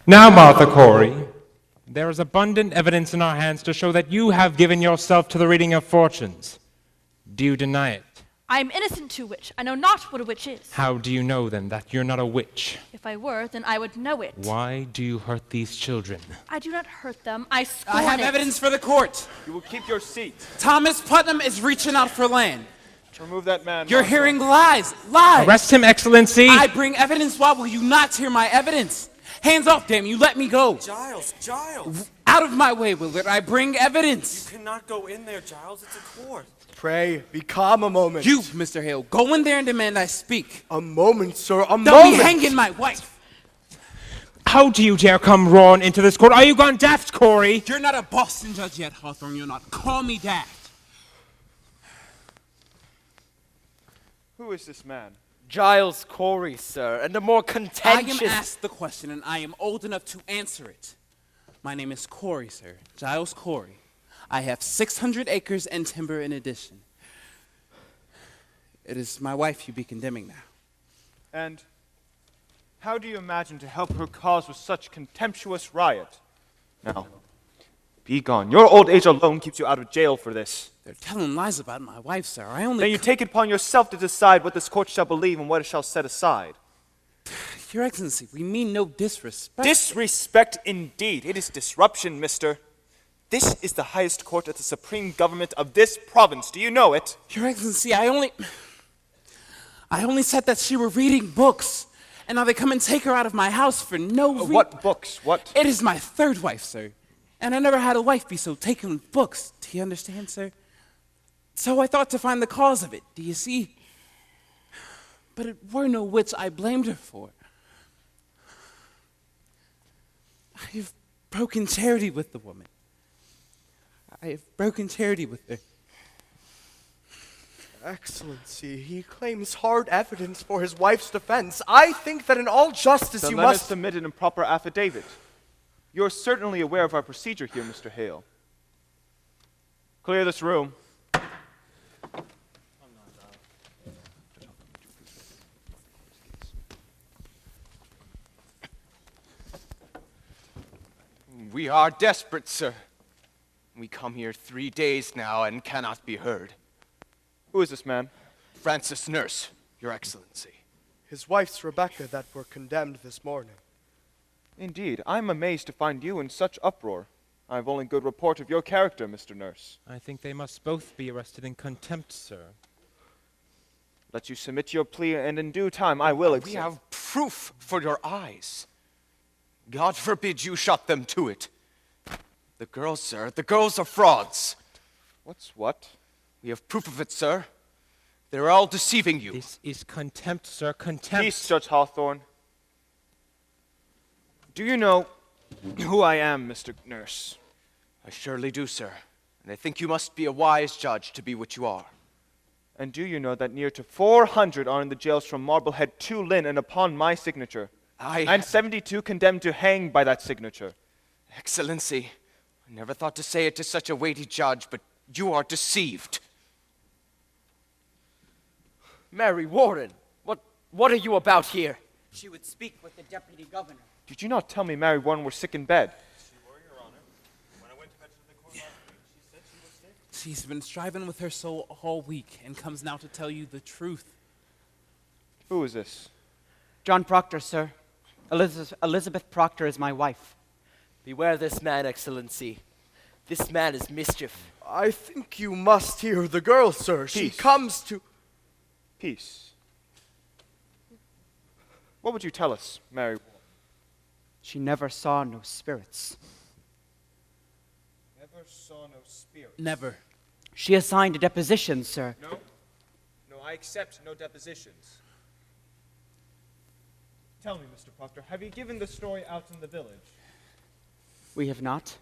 Now, Martha Corey, there is abundant evidence in our hands to show that you have given yourself to the reading of fortunes. Do you deny it? I am innocent to witch. I know not what a witch is. How do you know, then, that you're not a witch? If I were, then I would know it. Why do you hurt these children? I do not hurt them. I scorn I have it. evidence for the court. You will keep your seat. Thomas Putnam is reaching out for land. Remove that man. You're Marshal. hearing lies. Lies. Arrest him, Excellency. I bring evidence. Why will you not hear my evidence? Hands off, damn you. Let me go. Giles, Giles. Out of my way, Willard. I bring evidence. You cannot go in there, Giles. It's a court. Pray, be calm a moment. You, Mr. Hale, go in there and demand I speak. A moment, sir, a Don't moment. be hanging my wife. How do you dare come roaring into this court? Are you gone daft, Corey? You're not a Boston judge yet, Hawthorne. You're not. Call me daft. Who is this man? Giles Corey, sir, and a more contentious... I am asked the question, and I am old enough to answer it. My name is Corey, sir. Giles Corey. I have 600 acres and timber in addition. It is my wife you be condemning now. And how do you imagine to help her cause with such contemptuous riot? Now, be gone. Your old age alone keeps you out of jail for this. They're telling lies about my wife, sir. I only... Then you take it upon yourself to decide what this court shall believe and what it shall set aside. Your Excellency, we mean no disrespect. Disrespect indeed. It is disruption, mister. This is the highest court of the supreme government of this province. Do you know it? Your Excellency, I only said that she were reading books. And now they come and take her out of my house for no reason. What books? What? It is my third wife, sir. And I never had a wife be so taken with books. Do you understand, sir? So I thought to find the cause of it. Do you see? But it were no which I blamed her for. I have broken charity with the woman. I have broken charity with her. Excellency, he claims hard evidence for his wife's defense. I think that in all justice Then you let must... us submit an improper affidavit. You're certainly aware of our procedure here, Mr. Hale. Clear this room. We are desperate, sir. We come here 3 days now and cannot be heard. Who is this man? Francis Nurse, Your Excellency. His wife's Rebecca that were condemned this morning. Indeed, I'm amazed to find you in such uproar. I've only good report of your character, Mr. Nurse. I think they must both be arrested in contempt, sir. Let you submit your plea, and in due time I will accept. We have proof for your eyes. God forbid you shut them to it. The girls, sir, the girls are frauds. What's what? We have proof of it, sir. They're all deceiving you. This is contempt, sir, contempt. Peace, Judge Hawthorne. Do you know who I am, Mr. Nurse? I surely do, sir. And I think you must be a wise judge to be what you are. And do you know that near to 400 are in the jails from Marblehead to Lynn and upon my signature? And 72 condemned to hang by that signature. Excellency, I never thought to say it to such a weighty judge, but you are deceived. Mary Warren, what are you about here? She would speak with the deputy governor. Did you not tell me Mary Warren were sick in bed? She's been striving with her soul all week and comes now to tell you the truth. Who is this? John Proctor, sir. Elizabeth Proctor is my wife. Beware this man, Excellency. This man is mischief. I think you must hear the girl, sir. Peace. She comes to... Peace. What would you tell us, Mary Warren? She never saw no spirits. Never saw no spirits. Never. She assigned a deposition, sir. No, I accept no depositions. Tell me, Mr. Proctor, have you given the story out in the village? We have not.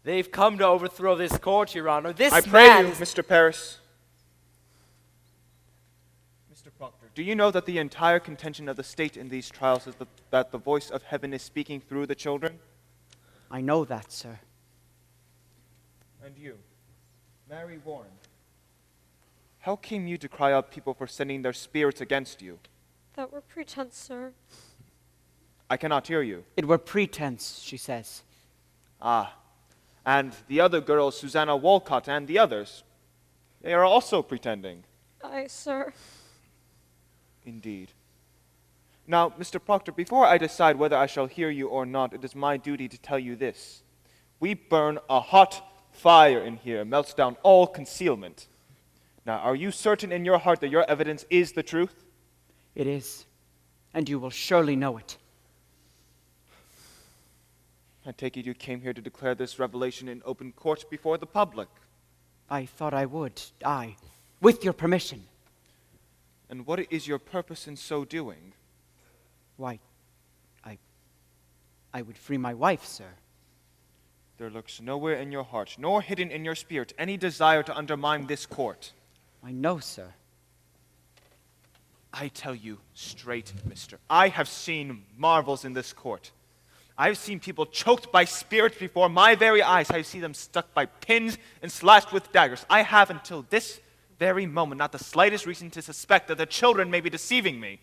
They've come to overthrow this court, Your Honor. I pray you, Mr. Paris. Mr. Proctor, do you know that the entire contention of the state in these trials is that the voice of heaven is speaking through the children? I know that, sir. And you, Mary Warren, how came you to cry out people for sending their spirits against you? That were pretense, sir. I cannot hear you. It were pretense, she says. Ah, and the other girls, Susanna Walcott and the others, they are also pretending. Aye, sir. Indeed. Now, Mr. Proctor, before I decide whether I shall hear you or not, it is my duty to tell you this. We burn a hot fire in here, melts down all concealment. Now, are you certain in your heart that your evidence is the truth? It is, and you will surely know it. I take it you came here to declare this revelation in open court before the public. I thought I would, with your permission. And what is your purpose in so doing? Why, I would free my wife, sir. There lurks nowhere in your heart, nor hidden in your spirit, any desire to undermine this court. I know, sir. I tell you straight, mister, I have seen marvels in this court. I've seen people choked by spirits before my very eyes. I see them stuck by pins and slashed with daggers. I have, until this very moment, not the slightest reason to suspect that the children may be deceiving me.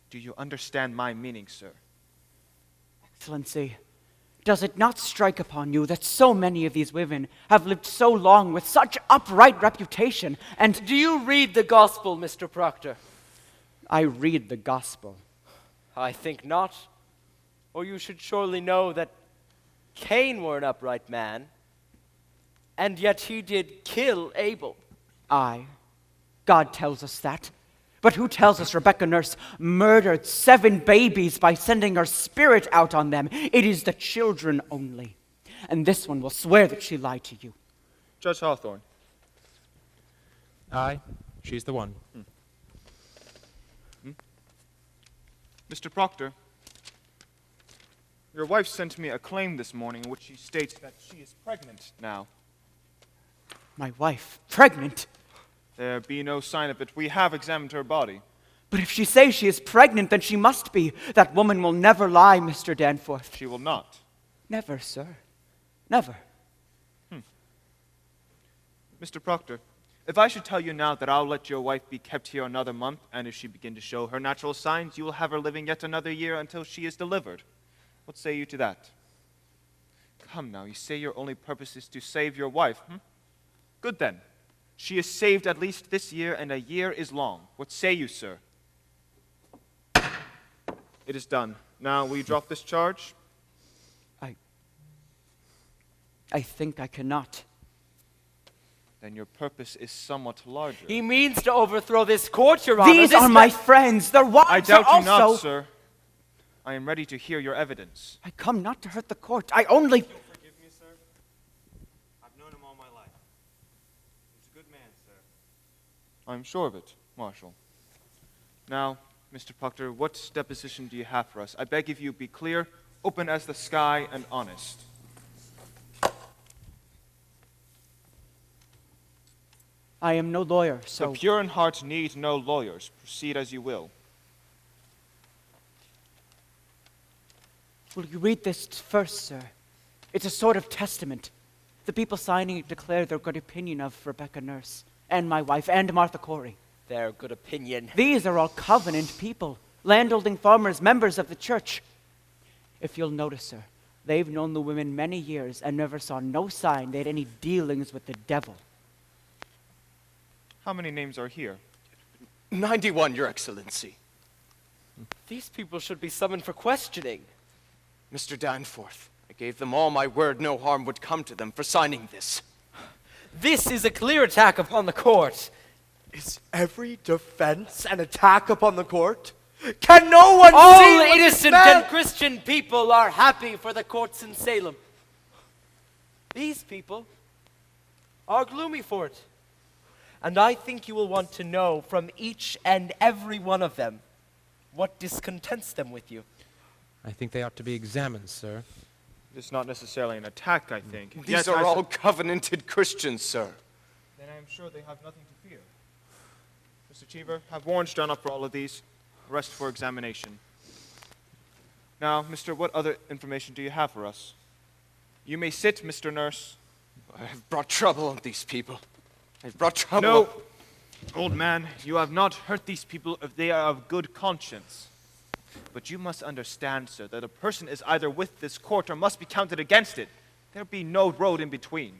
Do you understand my meaning, sir? Excellency, does it not strike upon you that so many of these women have lived so long with such upright reputation, and... Do you read the gospel, Mr. Proctor? I read the gospel. I think not. Or you should surely know that Cain were an upright man, and yet he did kill Abel. Aye, God tells us that. But who tells us Rebecca Nurse murdered 7 babies by sending her spirit out on them? It is the children only. And this one will swear that she lied to you. Judge Hawthorne. Aye, she's the one. Mr. Proctor, your wife sent me a claim this morning in which she states that she is pregnant now. My wife, pregnant? There be no sign of it. We have examined her body. But if she says she is pregnant, then she must be. That woman will never lie, Mr. Danforth. She will not. Never, sir. Never. Mr. Proctor, if I should tell you now that I'll let your wife be kept here another month, and if she begin to show her natural signs, you will have her living yet another year until she is delivered. What say you to that? Come now, you say your only purpose is to save your wife, Good then. She is saved at least this year, and a year is long. What say you, sir? It is done. Now, will you drop this charge? I think I cannot. Then your purpose is somewhat larger. He means to overthrow this court, Your Honor. These are my friends. Their wives I doubt are you also... not, sir. I am ready to hear your evidence. I come not to hurt the court. I only... Forgive me, sir. I've known him all my life. He's a good man, sir. I'm sure of it, Marshal. Now, Mr. Proctor, what deposition do you have for us? I beg of you, be clear, open as the sky, and honest. I am no lawyer, so... The pure in heart need no lawyers. Proceed as you will. Will you read this first, sir? It's a sort of testament. The people signing it declare their good opinion of Rebecca Nurse, and my wife, and Martha Corey. Their good opinion. These are all covenant people, landholding farmers, members of the church. If you'll notice, sir, they've known the women many years and never saw no sign they had any dealings with the devil. How many names are here? 91, Your Excellency. These people should be summoned for questioning. Mr. Danforth, I gave them all my word no harm would come to them for signing this. This is a clear attack upon the court. Is every defense an attack upon the court? Can no one see All what innocent this man- and Christian people are happy for the courts in Salem. These people are gloomy for it. And I think you will want to know from each and every one of them what discontents them with you. I think they ought to be examined, sir. It's not necessarily an attack, I think. These are all covenanted Christians, sir. Then I am sure they have nothing to fear. Mr. Cheever, have warrants drawn up for all of these. Arrest for examination. Now, mister, what other information do you have for us? You may sit, Mr. Nurse. I have brought trouble on these people. I've brought trouble. No, old man, you have not hurt these people if they are of good conscience. But you must understand, sir, that a person is either with this court or must be counted against it. There be no road in between.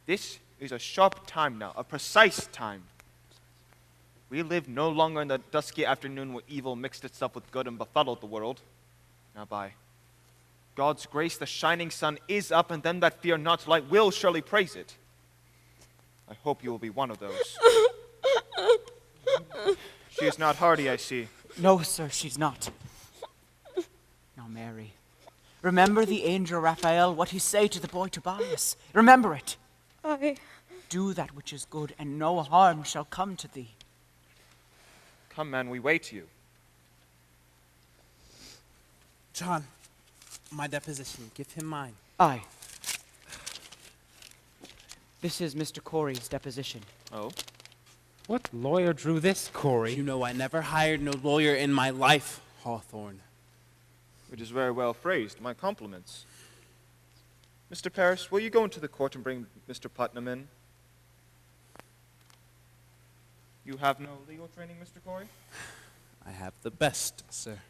This is a sharp time now, a precise time. We live no longer in the dusky afternoon where evil mixed itself with good and befuddled the world. Now by God's grace, the shining sun is up, and them that fear not light will surely praise it. I hope you will be one of those. She is not hardy, I see. No, sir, she's not. Now, Mary, remember the angel Raphael, what he say to the boy Tobias. Remember it. Do that which is good, and no harm shall come to thee. Come, man, we wait you. John, my deposition. Give him mine. Aye. This is Mr. Corey's deposition. Oh? What lawyer drew this, Corey? You know I never hired no lawyer in my life, Hawthorne. It is very well phrased. My compliments. Mr. Paris, will you go into the court and bring Mr. Putnam in? You have no legal training, Mr. Corey? I have the best, sir.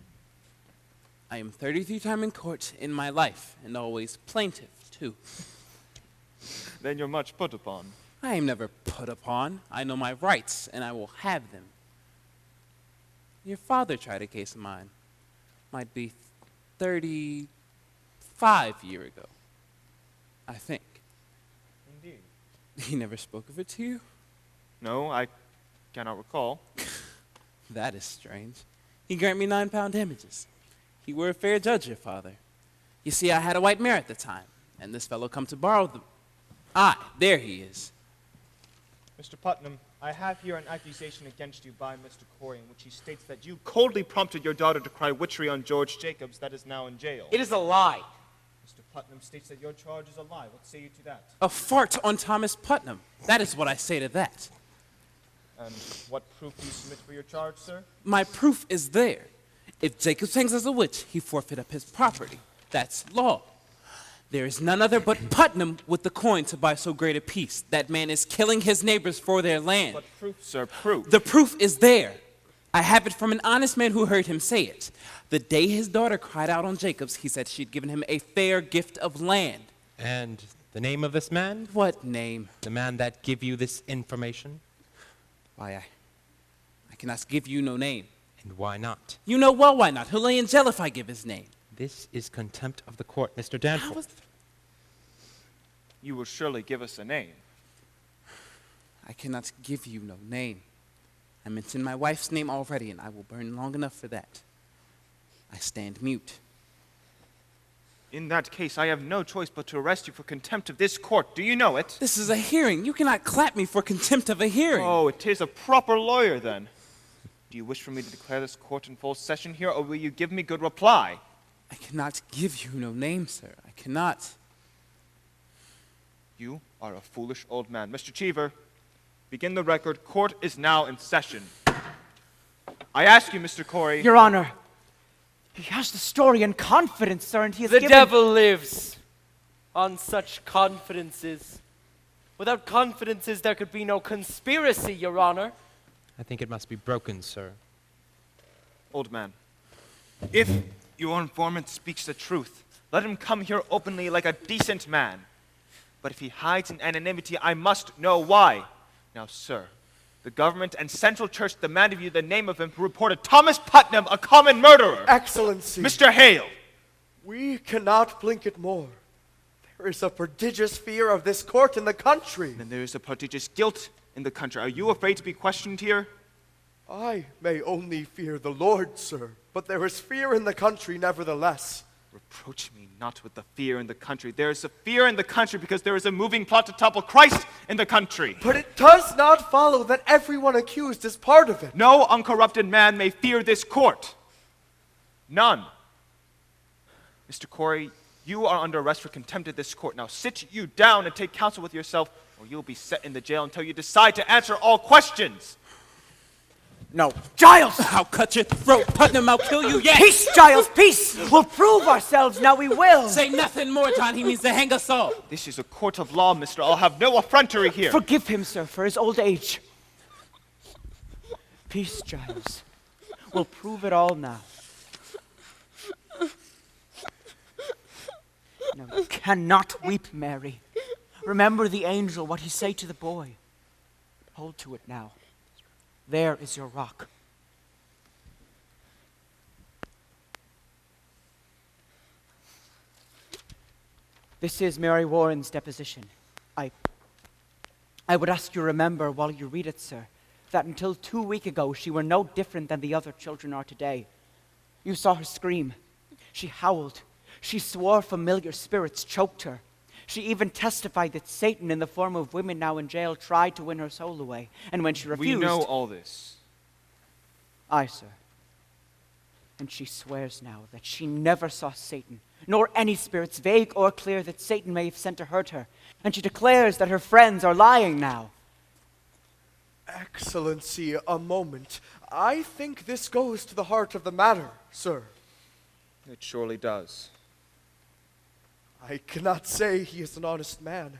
I am 33 times in court in my life, and always plaintiff, too. Then you're much put upon. I am never put upon. I know my rights, and I will have them. Your father tried a case of mine. Might be 35 years ago, I think. Indeed. He never spoke of it to you? No, I cannot recall. That is strange. He granted me £9 damages. He were a fair judge, your father. You see, I had a white mare at the time, and this fellow come to borrow them. Ah, there he is. Mr. Putnam, I have here an accusation against you by Mr. Corey in which he states that you coldly prompted your daughter to cry witchery on George Jacobs that is now in jail. It is a lie. Mr. Putnam states that your charge is a lie. What say you to that? A fart on Thomas Putnam. That is what I say to that. And what proof do you submit for your charge, sir? My proof is there. If Jacobs hangs as a witch, he forfeit up his property. That's law. There is none other but Putnam with the coin to buy so great a peace. That man is killing his neighbors for their land. What proof, sir? Proof. The proof is there. I have it from an honest man who heard him say it. The day his daughter cried out on Jacobs, he said she'd given him a fair gift of land. And the name of this man? What name? The man that give you this information? Why, I cannot give you no name. And why not? You know well why not. He'll lay in jail if I give his name. This is contempt of the court, Mr. Danforth. You will surely give us a name. I cannot give you no name. I mentioned my wife's name already, and I will burn long enough for that. I stand mute. In that case, I have no choice but to arrest you for contempt of this court. Do you know it? This is a hearing. You cannot clap me for contempt of a hearing. Oh, it is a proper lawyer, then. Do you wish for me to declare this court in full session here, or will you give me good reply? I cannot give you no name, sir. I cannot. You are a foolish old man. Mr. Cheever, begin the record. Court is now in session. I ask you, Mr. Corey. Your Honor, he has the story in confidence, sir, and he has The given... devil lives on such confidences. Without confidences, there could be no conspiracy, Your Honor. I think it must be broken, sir. Old man, if your informant speaks the truth, let him come here openly like a decent man. But if he hides in anonymity, I must know why. Now, sir, the government and Central Church demand of you the name of him who reported Thomas Putnam a common murderer. Excellency. Mr. Hale. We cannot blink it more. There is a prodigious fear of this court in the country. Then there is a prodigious guilt in the country. Are you afraid to be questioned here? I may only fear the Lord, sir, but there is fear in the country nevertheless. Reproach me not with the fear in the country. There is a fear in the country because there is a moving plot to topple Christ in the country. But it does not follow that everyone accused is part of it. No uncorrupted man may fear this court. None. Mr. Corey, you are under arrest for contempt of this court. Now sit you down and take counsel with yourself, or you'll be set in the jail until you decide to answer all questions. No. Giles! I'll cut your throat, Putnam. I'll kill you yet. Peace, Giles, peace! We'll prove ourselves now, we will. Say nothing more, John. He means to hang us all. This is a court of law, mister. I'll have no effrontery here. Forgive him, sir, for his old age. Peace, Giles. We'll prove it all now. No, you cannot weep, Mary. Remember the angel, what he say to the boy. Hold to it now. There is your rock. This is Mary Warren's deposition. I would ask you remember while you read it, sir, that until 2 weeks ago she were no different than the other children are today. You saw her scream. She howled. She swore familiar spirits choked her. She even testified that Satan, in the form of women now in jail, tried to win her soul away. And when she refused... We know all this. Aye, sir. And she swears now that she never saw Satan, nor any spirits, vague or clear, that Satan may have sent to hurt her. And she declares that her friends are lying now. Excellency, a moment. I think this goes to the heart of the matter, sir. It surely does. I cannot say he is an honest man.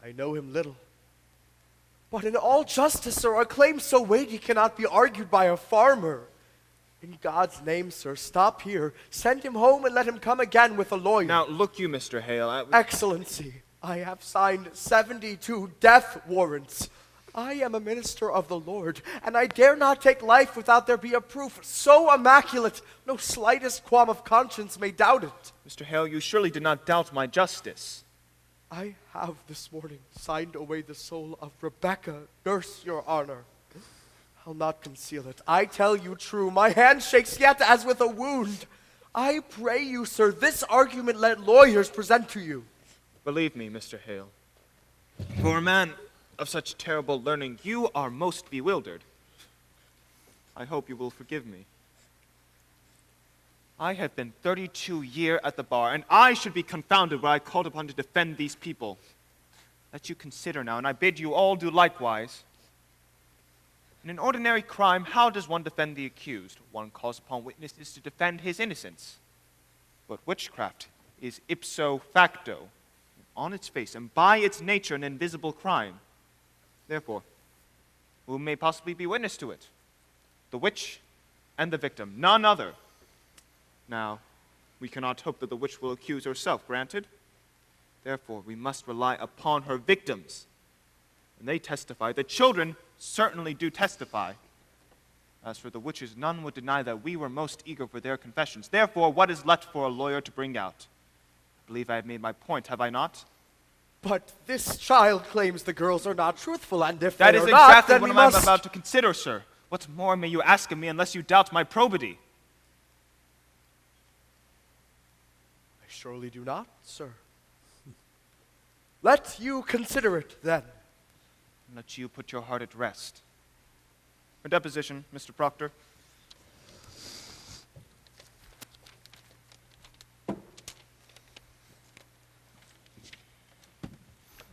I know him little. But in all justice, sir, a claim so weighty cannot be argued by a farmer. In God's name, sir, stop here. Send him home and let him come again with a lawyer. Now, look you, Mr. Hale. Excellency, I have signed 72 death warrants. I am a minister of the Lord, and I dare not take life without there be a proof so immaculate, no slightest qualm of conscience may doubt it. Mr. Hale, you surely did not doubt my justice. I have this morning signed away the soul of Rebecca, nurse, your honor. I'll not conceal it. I tell you true, my hand shakes yet as with a wound. I pray you, sir, this argument let lawyers present to you. Believe me, Mr. Hale, for a man of such terrible learning, you are most bewildered. I hope you will forgive me. I have been 32 years at the bar, and I should be confounded when I called upon to defend these people. Let you consider now, and I bid you all do likewise. In an ordinary crime, how does one defend the accused? One calls upon witnesses to defend his innocence. But witchcraft is ipso facto, on its face, and by its nature an invisible crime. Therefore, who may possibly be witness to it? The witch and the victim, none other. Now, we cannot hope that the witch will accuse herself, granted. Therefore, we must rely upon her victims. And they testify. The children certainly do testify. As for the witches, none would deny that we were most eager for their confessions. Therefore, what is left for a lawyer to bring out? I believe I have made my point, have I not? But this child claims the girls are not truthful, and if that they is are not, exactly then what we I'm must... about to consider, sir. What more may you ask of me unless you doubt my probity? I surely do not, sir. Let you consider it, then. Let you put your heart at rest. For deposition, Mr. Proctor.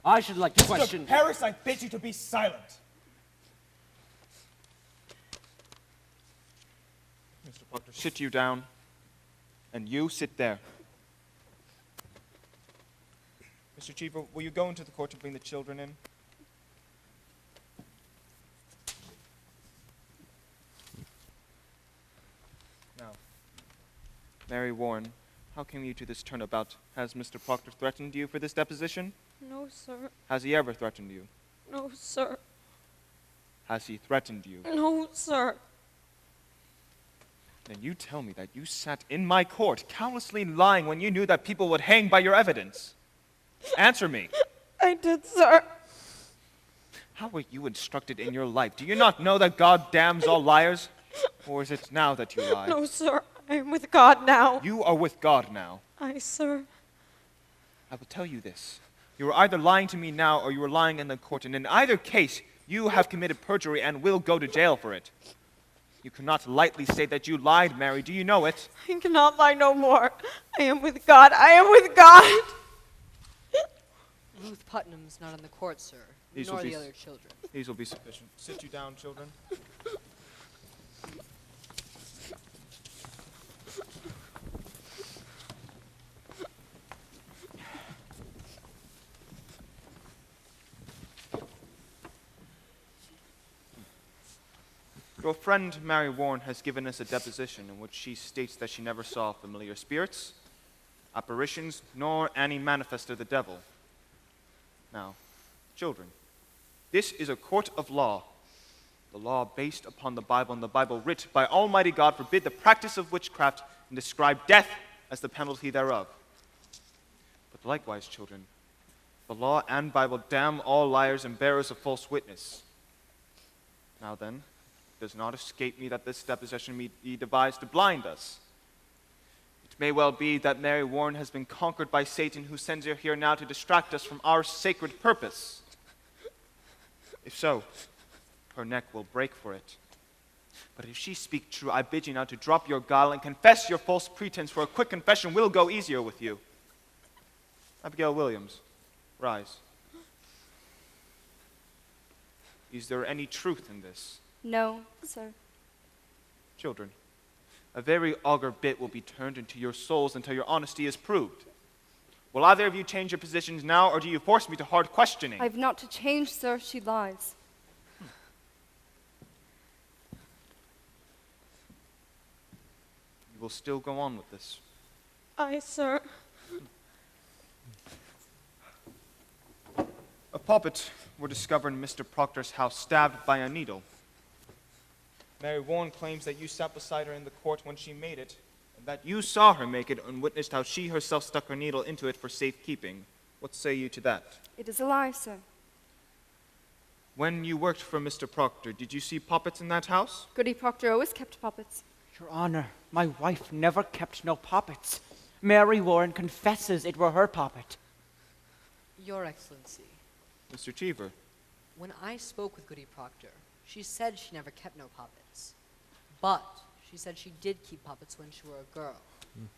I should like to question... Mr. Paris, I bid you to be silent. Mr. Proctor, sit you down, and you sit there. Mr. Cheever, will you go into the court to bring the children in? Now, Mary Warren, how came you to this turnabout? Has Mr. Proctor threatened you for this deposition? No, sir. Has he ever threatened you? No, sir. Has he threatened you? No, sir. Then you tell me that you sat in my court, callously lying when you knew that people would hang by your evidence. Answer me. I did, sir. How were you instructed in your life? Do you not know that God damns all liars? Or is it now that you lie? No, sir. I am with God now. You are with God now. Aye, sir. I will tell you this. You are either lying to me now or you are lying in the court, and in either case, you have committed perjury and will go to jail for it. You cannot lightly say that you lied, Mary. Do you know it? I cannot lie no more. I am with God. I am with God. Ruth Putnam's not in the court, sir, These nor will be the other children. These will be sufficient. Sit you down, children. Your friend Mary Warren has given us a deposition in which she states that she never saw familiar spirits, apparitions, nor any manifest of the devil. Now, children, this is a court of law. The law based upon the Bible, and the Bible writ by Almighty God forbid the practice of witchcraft and describe death as the penalty thereof. But likewise, children, The law and Bible damn all liars and bearers of false witness. Now then, it does not escape me that this deposition may be devised to blind us. It may well be that Mary Warren has been conquered by Satan, who sends her here now to distract us from our sacred purpose. If so, her neck will break for it. But if she speak true, I bid you now to drop your guile and confess your false pretense, for a quick confession will go easier with you. Abigail Williams, rise. Is there any truth in this? No, sir. Children, a very auger bit will be turned into your souls until your honesty is proved. Will either of you change your positions now, or do you force me to hard questioning? I've not to change, sir. She lies. You will still go on with this? Aye, sir. A puppet were discovered in Mr. Proctor's house, stabbed by a needle. Mary Warren claims that you sat beside her in the court when she made it, and that you saw her make it and witnessed how she herself stuck her needle into it for safekeeping. What say you to that? It is a lie, sir. When you worked for Mr. Proctor, did you see puppets in that house? Goody Proctor always kept puppets. Your Honor, my wife never kept no poppets. Mary Warren confesses it were her poppet. Your Excellency, Mr. Cheever. when I spoke with Goody Proctor, she said she never kept no puppets. But she said she did keep puppets when she were a girl.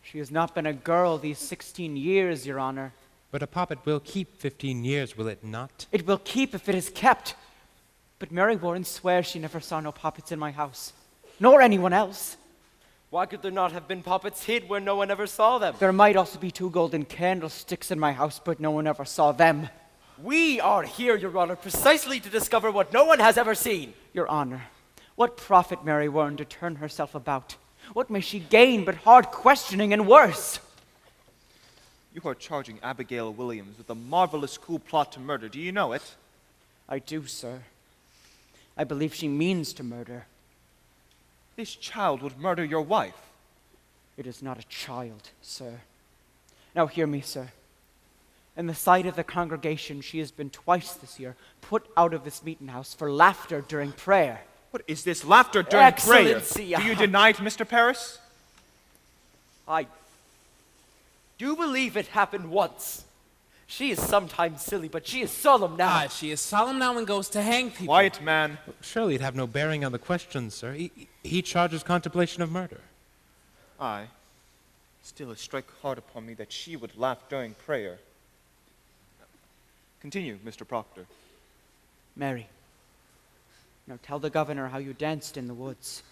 She has not been a girl these 16 years, Your Honor. But a puppet will keep 15 years, will it not? It will keep if it is kept. But Mary Warren swears she never saw no puppets in my house, nor anyone else. Why could there not have been puppets hid where no one ever saw them? There might also be 2 golden candlesticks in my house, but no one ever saw them. We are here, Your Honor, precisely to discover what no one has ever seen. Your Honor, what profit Mary Warren to turn herself about? What may she gain but hard questioning and worse? You are charging Abigail Williams with a marvelous cool plot to murder. Do you know it? I do, sir. I believe she means to murder. This child would murder your wife. It is not a child, sir. Now hear me, sir. In the sight of the congregation, she has been twice this year put out of this meeting house for laughter during prayer. What is this laughter during prayer? Excellency, Do you deny it, Mr. Paris? I do believe it happened once. She is sometimes silly, but she is solemn now. She is solemn now and goes to hang people. Quiet, man. Surely it'd have no bearing on the question, sir. He charges contemplation of murder. Aye. Still, it strike hard upon me that she would laugh during prayer. Continue, Mr. Proctor. Mary, now tell the governor how you danced in the woods.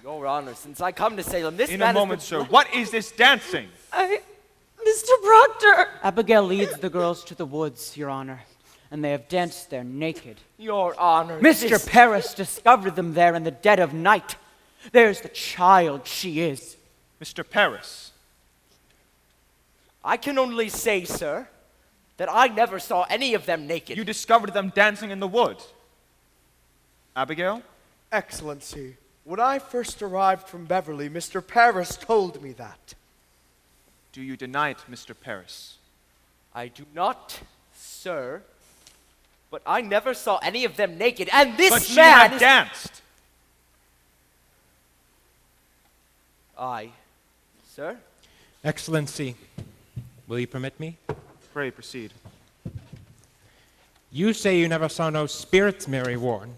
Your Honor, since I come to Salem, this In man a moment, has sir. been... What is this dancing? Mr. Proctor! Abigail leads the girls to the woods, Your Honor, and they have danced there naked. Your Honor, Mr. Paris discovered them there in the dead of night. There's the child she is. Mr. Paris. I can only say, sir, that I never saw any of them naked. You discovered them dancing in the wood. Abigail? Excellency, when I first arrived from Beverly, Mr. Paris told me that. Do you deny it, Mr. Paris? I do not, sir, but I never saw any of them naked, and this but she man had danced. Aye, sir? Excellency, will you permit me? Pray proceed. You say you never saw no spirits, Mary Warren,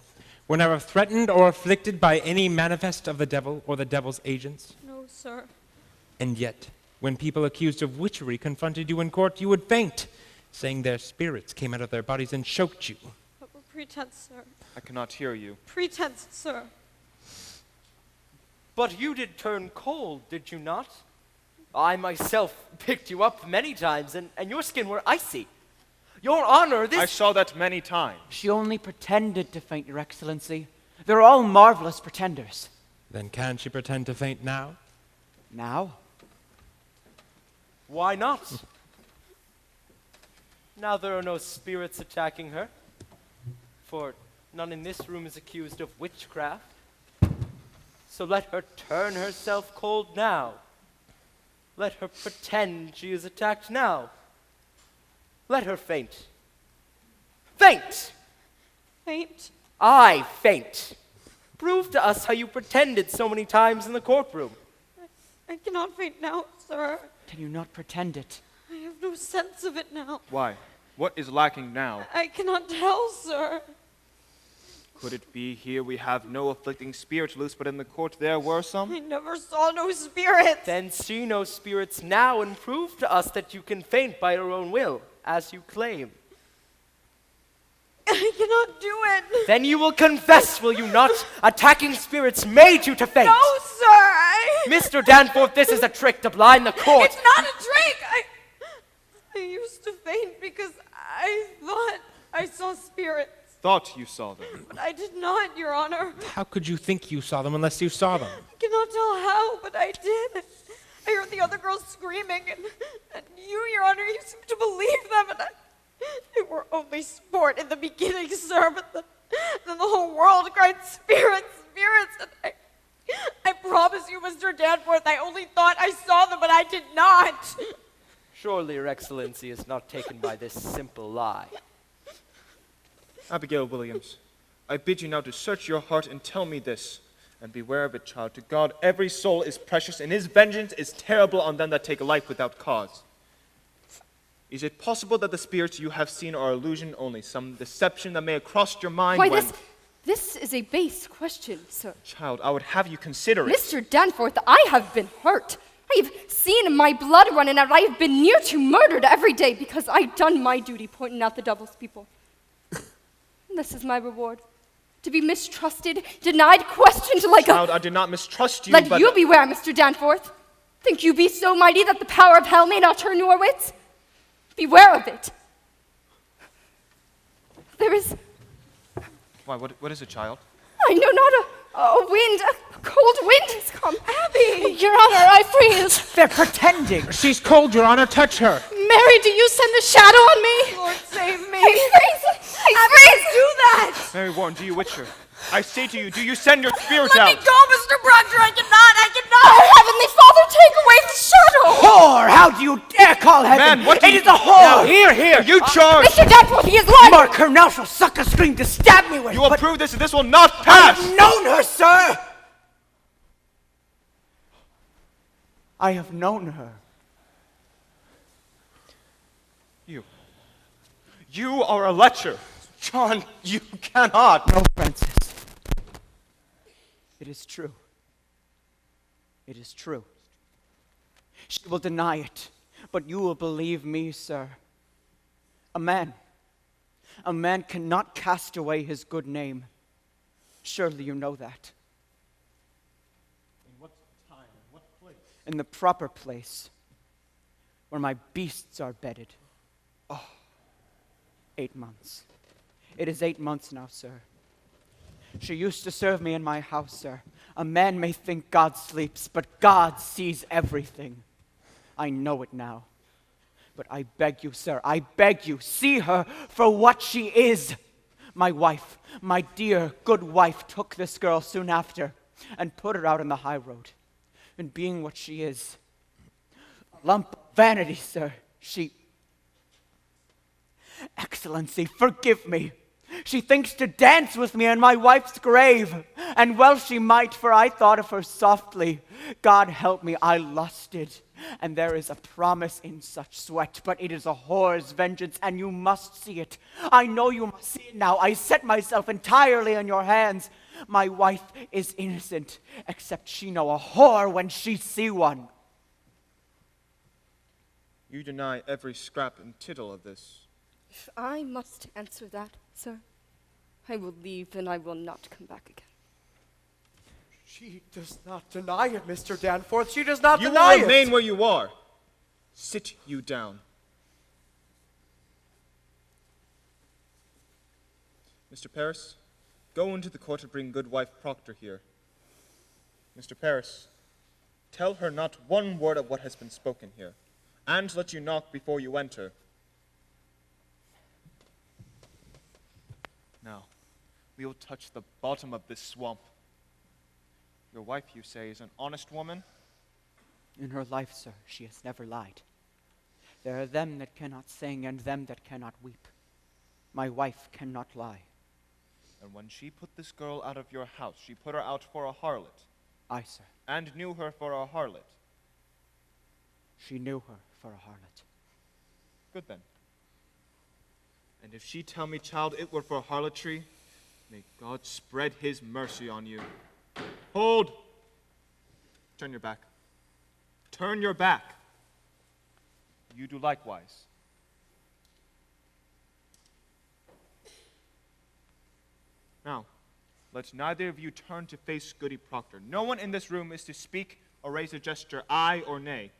were never threatened or afflicted by any manifest of the devil or the devil's agents? No, sir. And yet, when people accused of witchery confronted you in court, you would faint, saying their spirits came out of their bodies and choked you. But pretense, sir. I cannot hear you. Pretense, sir. But you did turn cold, did you not? I myself picked you up many times, and your skin were icy. Your Honor, this... I saw that many times. She only pretended to faint, Your Excellency. They're all marvelous pretenders. Then can she pretend to faint now? Now? Why not? Now there are no spirits attacking her, for none in this room is accused of witchcraft. So let her turn herself cold now. Let her pretend she is attacked now. Let her faint. Faint! Faint? I faint. Prove to us how you pretended so many times in the courtroom. I cannot faint now, sir. Can you not pretend it? I have no sense of it now. Why? What is lacking now? I cannot tell, sir. Could it be here we have no afflicting spirits loose, but in the court there were some? I never saw no spirits. Then see no spirits now and prove to us that you can faint by your own will, as you claim. I cannot do it. Then you will confess, will you not? Attacking spirits made you to faint. No, sir. Mr. Danforth, this is a trick to blind the court. It's not a trick. I used to faint because I thought I saw spirits. Thought you saw them. But I did not, Your Honor. How could you think you saw them unless you saw them? I cannot tell how, but I did. I heard the other girls screaming, and you, Your Honor, you seemed to believe them, and they were only sport in the beginning, sir, but then the whole world cried, spirits, spirits, and I promise you, Mr. Danforth, I only thought I saw them, but I did not. Surely Your Excellency is not taken by this simple lie. Abigail Williams, I bid you now to search your heart and tell me this. And beware of it, child. To God, every soul is precious, and his vengeance is terrible on them that take life without cause. Is it possible that the spirits you have seen are illusion only, some deception that may have crossed your mind Why, when... this is a base question, sir. Child, I would have you consider it. Mr. Danforth, I have been hurt. I have seen my blood running out. I have been near to murdered every day because I've done my duty pointing out the devil's people. This is my reward. To be mistrusted, denied, questioned like Child, I did not mistrust you, Let you beware, Mr. Danforth. Think you be so mighty that the power of hell may not turn your wits? Beware of it. There is... Why, what is it, child? I know not a wind, a cold wind has come. Abby! Your Honor, I freeze. They're pretending. She's cold, Your Honor. Touch her. Mary, do you send the shadow on me? Lord, save me. I freeze! Abby, do that! Mary Warren, do you witch her? I say to you, do you send your spirit Let out? me go, Mr. Proctor. I cannot. Oh, Heavenly Father, take away the shadow! Whore! How do you dare call heaven? Man, what do It you... is a whore! Now, here, you charge! Mr. Danforth, he is lying! Mark her now, she'll suck a string to stab me with. You will prove this, and this will not pass! I have known her, sir! I have known her. You are a lecher. John, you cannot. No, Francis. It is true. It is true. She will deny it, but you will believe me, sir. A man cannot cast away his good name. Surely you know that. In what time, in what place? In the proper place, where my beasts are bedded. 8 months. It is 8 months now, sir. She used to serve me in my house, sir. A man may think God sleeps, but God sees everything. I know it now. But I beg you, sir, I beg you, see her for what she is. My wife, my dear, good wife, took this girl soon after and put her out on the high road. And being what she is, a lump of vanity, sir, she... Excellency, forgive me. She thinks to dance with me in my wife's grave. And well she might, for I thought of her softly. God help me, I lusted. And there is a promise in such sweat, but it is a whore's vengeance, and you must see it. I know you must see it now. I set myself entirely in your hands. My wife is innocent, except she know a whore when she see one. You deny every scrap and tittle of this. If I must answer that, sir, I will leave and I will not come back again. She does not deny it, Mr. Danforth. She does not You deny will it. remain where you are. Sit you down. Mr. Paris, go into the court and bring good wife Proctor here. Mr. Paris, tell her not one word of what has been spoken here, and let you knock before you enter. Now, we will touch the bottom of this swamp. Your wife, you say, is an honest woman? In her life, sir, she has never lied. There are them that cannot sing and them that cannot weep. My wife cannot lie. And when she put this girl out of your house, she put her out for a harlot. Aye, sir. And knew her for a harlot. She knew her for a harlot. Good then. And if she tell me, child, it were for harlotry, may God spread his mercy on you. Hold! Turn your back. Turn your back. You do likewise. Now, let neither of you turn to face Goody Proctor. No one in this room is to speak or raise a gesture, aye or nay.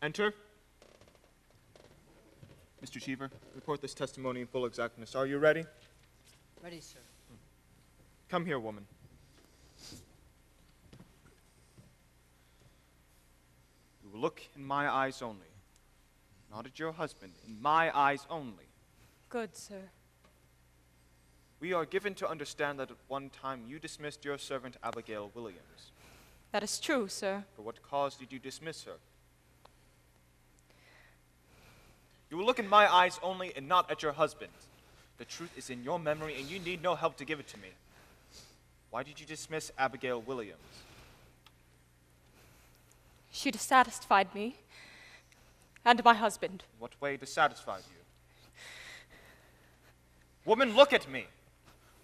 Enter. Mr. Cheever, report this testimony in full exactness. Are you ready? Ready, sir. Come here, woman. You will look in my eyes only. Not at your husband, in my eyes only. Good, sir. We are given to understand that at one time you dismissed your servant Abigail Williams. That is true, sir. For what cause did you dismiss her? You will look in my eyes only and not at your husband. The truth is in your memory and you need no help to give it to me. Why did you dismiss Abigail Williams? She dissatisfied me and my husband. What way dissatisfied you? Woman, look at me.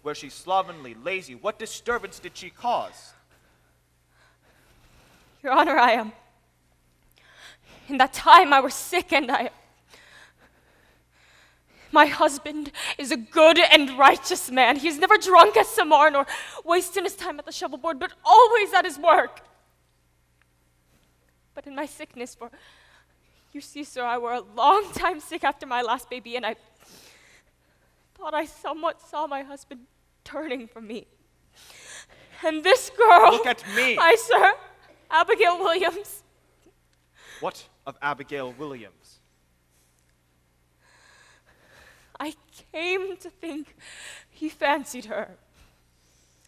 Were she slovenly, lazy? What disturbance did she cause? Your Honor, I am. In that time I was sick and my husband is a good and righteous man. He is never drunk as some are, nor wasting his time at the shovelboard, but always at his work. But in my sickness, for you see, sir, I were a long time sick after my last baby, and I thought I somewhat saw my husband turning from me. And this girl... Look at me! Aye, sir, Abigail Williams. What of Abigail Williams? I came to think he fancied her.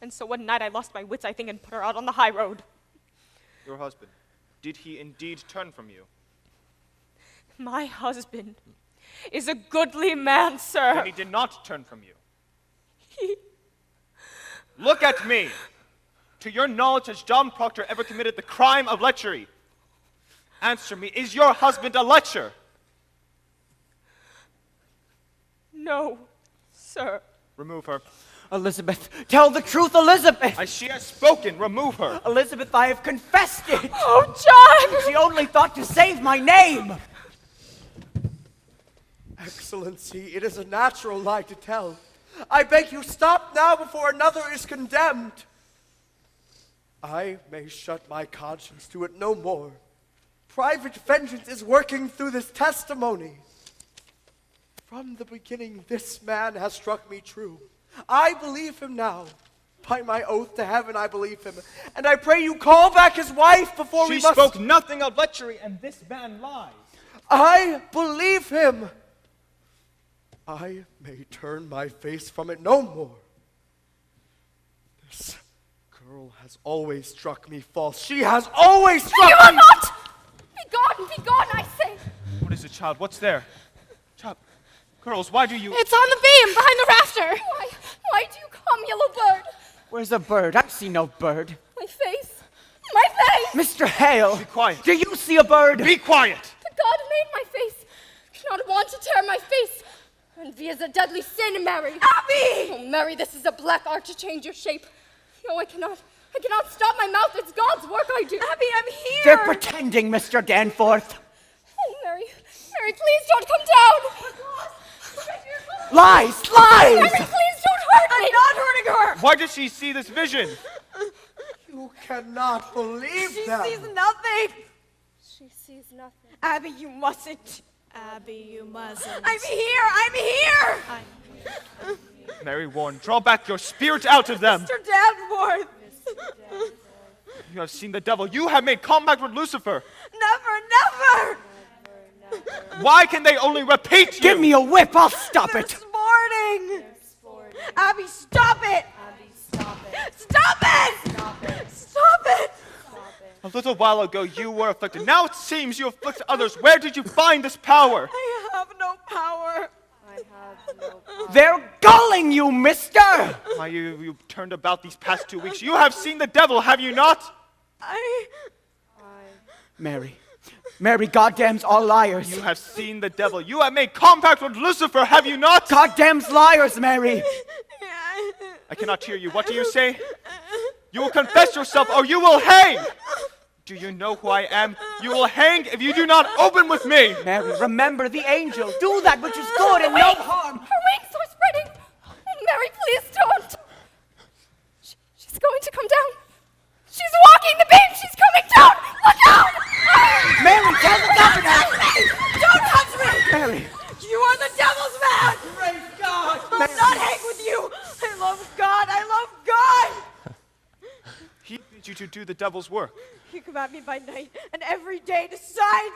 And so one night I lost my wits, I think, and put her out on the high road. Your husband, did he indeed turn from you? My husband is a goodly man, sir. Then he did not turn from you. Look at me! To your knowledge, has John Proctor ever committed the crime of lechery? Answer me, is your husband a lecher? No, sir. Remove her. Elizabeth, tell the truth, Elizabeth! She has spoken, remove her. Elizabeth, I have confessed it! Oh, John! She only thought to save my name! Excellency, it is a natural lie to tell. I beg you stop now before another is condemned. I may shut my conscience to it no more. Private vengeance is working through this testimony. From the beginning, this man has struck me true. I believe him now. By my oath to heaven, I believe him. And I pray you call back his wife before we must... She spoke nothing of lechery, and this man lies. I believe him. I may turn my face from it no more. This girl has always struck me false. She has always struck me... You will not! Be gone, I say! What is it, child? What's there? Child, girls, why do you... It's on the beam, behind the rafter! Why do you come, yellow bird? Where's a bird? I see no bird. My face! My face! Mr. Hale! Be quiet. Do you see a bird? Be quiet! The God made my face. Cannot want to tear my face. Envy is a deadly sin, Mary. Abby! Oh, Mary, this is a black art to change your shape. No, I cannot. I cannot stop my mouth. It's God's work I do. Abby, I'm here! They're pretending, Mr. Danforth. Oh, Mary. Mary, please don't come down. Lies! Lies! Mary, please don't hurt me. I'm not hurting her! Why does she see this vision? You cannot believe She them. sees nothing! She sees nothing. Abby, you mustn't. Abby, you mustn't. I'm here! I'm here! Mary Warren, draw back your spirit out of them. Mr. Danforth! You have seen the devil. You have made compact with Lucifer. Never! Why can they only repeat you? Give me a whip, I'll stop it. Sporting! Abby, stop it! Abby, stop it. Stop it! Stop it. Stop it! A little while ago you were afflicted. Now it seems you afflict others. Where did you find this power? I have no power. I have no power. They're gulling you, mister! Why, you turned about these past 2 weeks. You have seen the devil, have you not? Mary, goddamns all liars. You have seen the devil. You have made compact with Lucifer, have you not? Goddamns liars, Mary. I cannot hear you. What do you say? You will confess yourself or you will hang! Do you know who I am? You will hang if you do not open with me! Mary, remember the angel. Do that which is good and no harm. Her wings are spreading! Mary, please don't! She's going to come down. She's walking the beam! She's coming down! Look out! Mary, tell the governor! Don't touch me! Mary! You are the devil's man! Praise God! I will not hang with you! I love God! I love God! He bids you to do the devil's work. He come at me by night and every day to sign!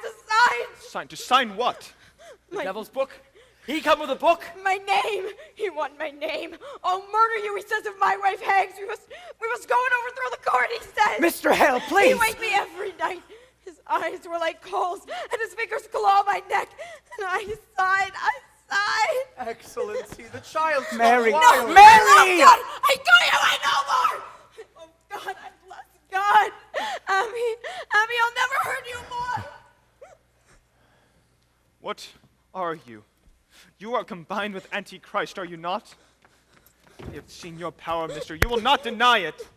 To sign what? The devil's book? He come with a book? My name! He want my name! I'll murder you, he says, if my wife hangs. We must go and overthrow the court, he says! Mr. Hale, please! He waked me every night. His eyes were like coals, and his fingers claw my neck. And I sighed. Excellency, the child's Mary! gone No, wild. Mary! Oh God, I tell you, I know more! Oh God, I bless God! Abby, I'll never hurt you more! What are you? You are combined with Antichrist, are you not? I have seen your power, mister. You will not deny it.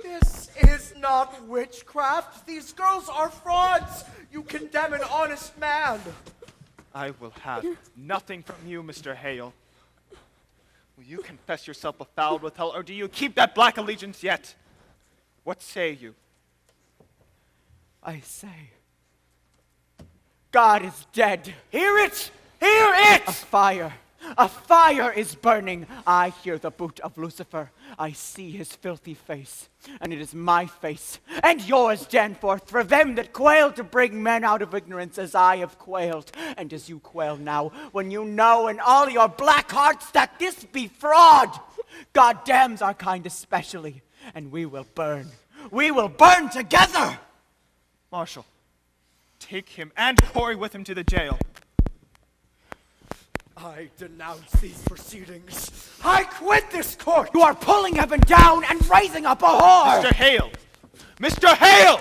This is not witchcraft. These girls are frauds. You condemn an honest man. I will have nothing from you, Mr. Hale. Will you confess yourself befouled with hell, or do you keep that black allegiance yet? What say you? I say, God is dead. Hear it! Hear it! A fire is burning. I hear the boot of Lucifer. I see his filthy face, and it is my face, and yours, Danforth, for them that quail to bring men out of ignorance as I have quailed, and as you quail now, when you know in all your black hearts that this be fraud. God damns our kind especially, and we will burn. We will burn together! Marshal, take him and Corey with him to the jail. I denounce these proceedings. I quit this court! You are pulling heaven down and raising up a whore! Mr. Hale! Mr. Hale!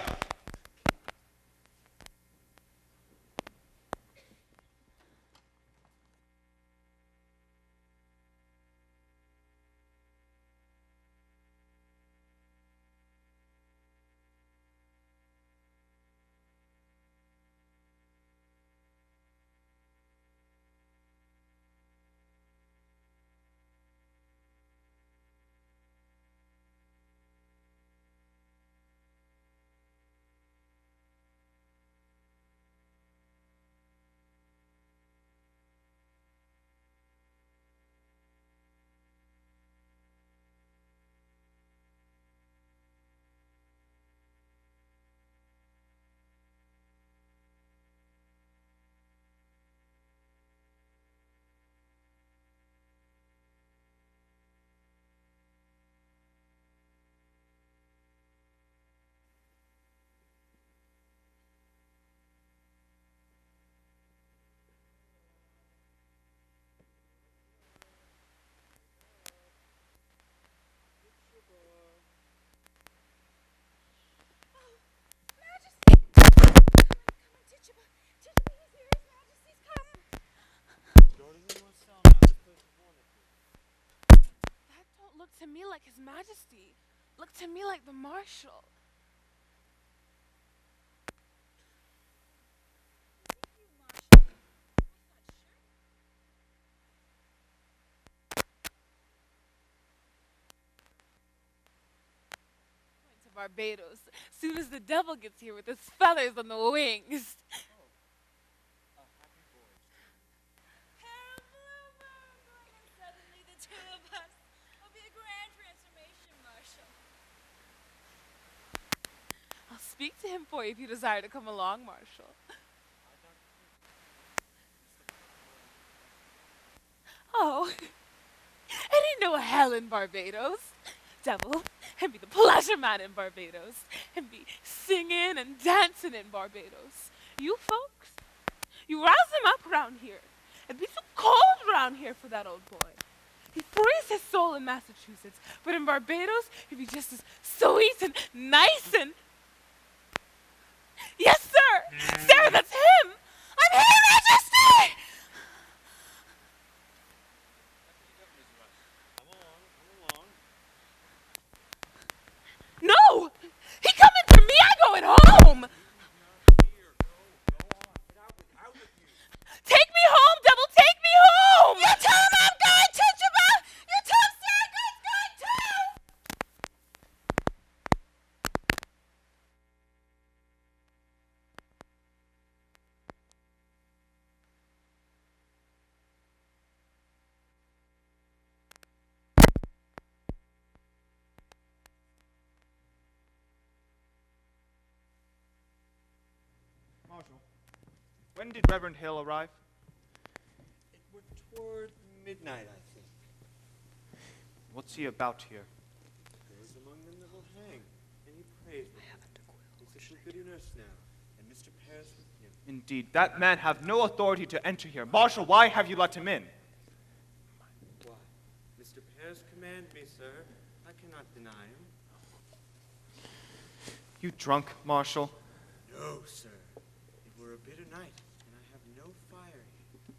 Look to me like His Majesty. Look to me like the Marshal. Going to Barbados. Soon as the devil gets here with his feathers on the wings. I'll speak to him for you if you desire to come along, Marshal. Oh, I didn't know Hale in Barbados. Devil, and be the pleasure man in Barbados, and be singing and dancing in Barbados. You folks, you rouse him up around here. It'd be so cold around here for that old boy. He frees his soul in Massachusetts, but in Barbados, he'd be just as sweet and nice and... Yes, sir! Sarah, that's him! I'm here, Majesty! No! He coming for me! I'm going home! Take me home, Devil! Take me home! You tell him I'm going, Crucible! You tell him Sarah's going too! Marshal, when did Reverend Hale arrive? It was toward midnight, I think. What's he about here? There is among them that will hang, and he prays with them. He's a good nurse now, and Mr. Paris with him. Indeed, that man have no authority to enter here. Marshal, why have you let him in? Why? Mr. Paris command me, sir. I cannot deny him. You drunk, Marshal? No, sir. It were a bitter night, and I have no fire here.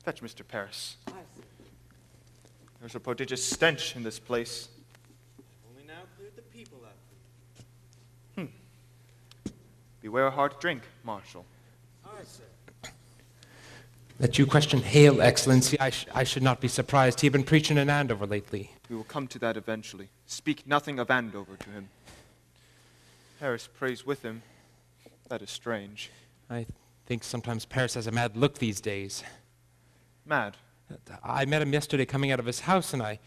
Fetch Mr. Paris. Aye, sir. There's a prodigious stench in this place. I've only now cleared the people out. Beware a hard drink, Marshal. Aye, sir. That you question Hale, Excellency, I should not be surprised. He had been preaching in Andover lately. We will come to that eventually. Speak nothing of Andover to him. Paris prays with him. That is strange. I think sometimes Paris has a mad look these days. Mad? I met him yesterday coming out of his house, and I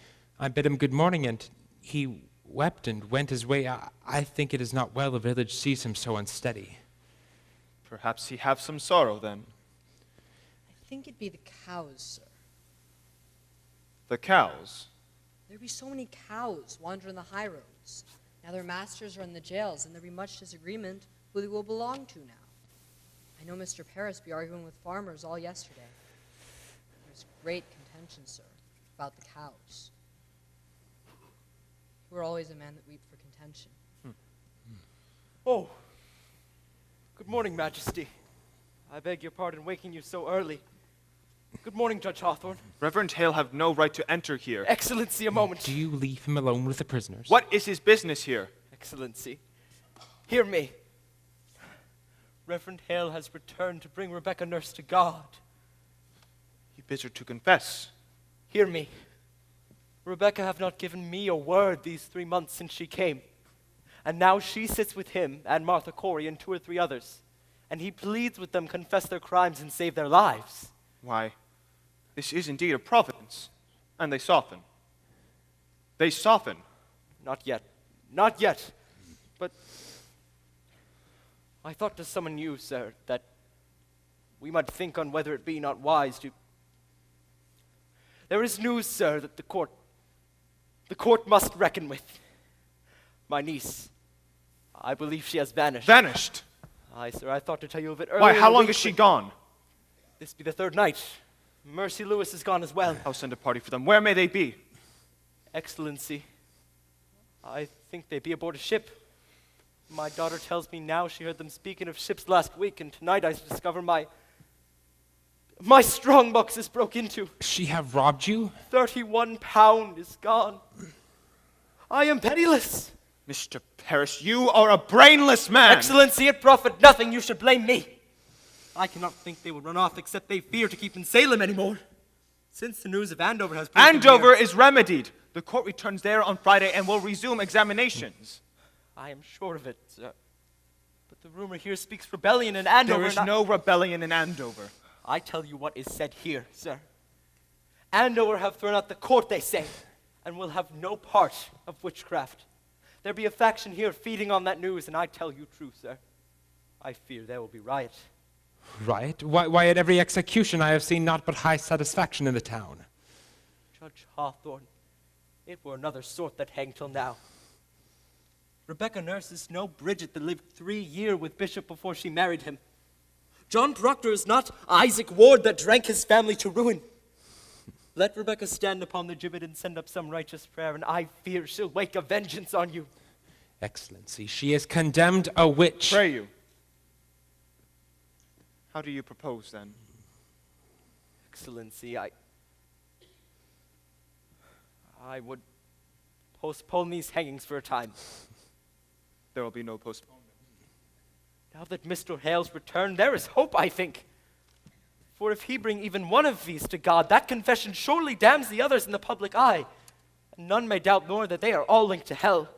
bid him good morning, and he wept and went his way. I think it is not well the village sees him so unsteady. Perhaps he have some sorrow, then. I think it'd be the cows, sir. The cows? There'd be so many cows wandering the high roads. Now their masters are in the jails, and there'd be much disagreement who they will belong to now. I know Mr. Paris be arguing with farmers all yesterday. There's great contention, sir, about the cows. You were always a man that weep for contention. Oh, good morning, Majesty. I beg your pardon waking you so early. Good morning, Judge Hawthorne. Reverend Hale have no right to enter here. Excellency, a moment. Do you leave him alone with the prisoners? What is his business here? Excellency, hear me. Reverend Hale has returned to bring Rebecca Nurse to God. He bids her to confess. Hear me. Rebecca have not given me a word these 3 months since she came. And now she sits with him and Martha Corey and 2 or 3 others. And he pleads with them confess their crimes and save their lives. Why, this is indeed a providence. And they soften. They soften. Not yet. Not yet. But I thought to summon you, sir, that we might think on whether it be not wise to... There is news, sir, that the court must reckon with. My niece, I believe she has vanished. Vanished? Aye, sir, I thought to tell you of it earlier. Why, how long is she gone? This be the 3rd night. Mercy Lewis is gone as well. I'll send a party for them. Where may they be? Excellency, I think they be aboard a ship. My daughter tells me now she heard them speaking of ships last week, and tonight I discover my strong box is broke into. She have robbed you? 31 pound is gone. I am penniless. Mr. Paris, you are a brainless man. Excellency, it profit nothing. You should blame me. I cannot think they will run off except they fear to keep in Salem anymore. Since the news of Andover has broken Andover here, is remedied. The court returns there on Friday and will resume examinations. I am sure of it, sir. But the rumor here speaks rebellion in Andover. There is no rebellion in Andover. I tell you what is said here, sir. Andover have thrown out the court, they say, and will have no part of witchcraft. There be a faction here feeding on that news, and I tell you true, sir. I fear there will be riot. Riot? Why at every execution I have seen naught but high satisfaction in the town. Judge Hawthorne, it were another sort that hanged till now. Rebecca Nurse is no Bridget that lived 3 years with Bishop before she married him. John Proctor is not Isaac Ward that drank his family to ruin. Let Rebecca stand upon the gibbet and send up some righteous prayer, and I fear she'll wake a vengeance on you. Excellency, she is condemned a witch. Pray you. How do you propose, then? Excellency, I would postpone these hangings for a time. There will be no postponement. Now that Mr. Hale's returned, there is hope, I think. For if he bring even one of these to God, that confession surely damns the others in the public eye, and none may doubt nor that they are all linked to hell.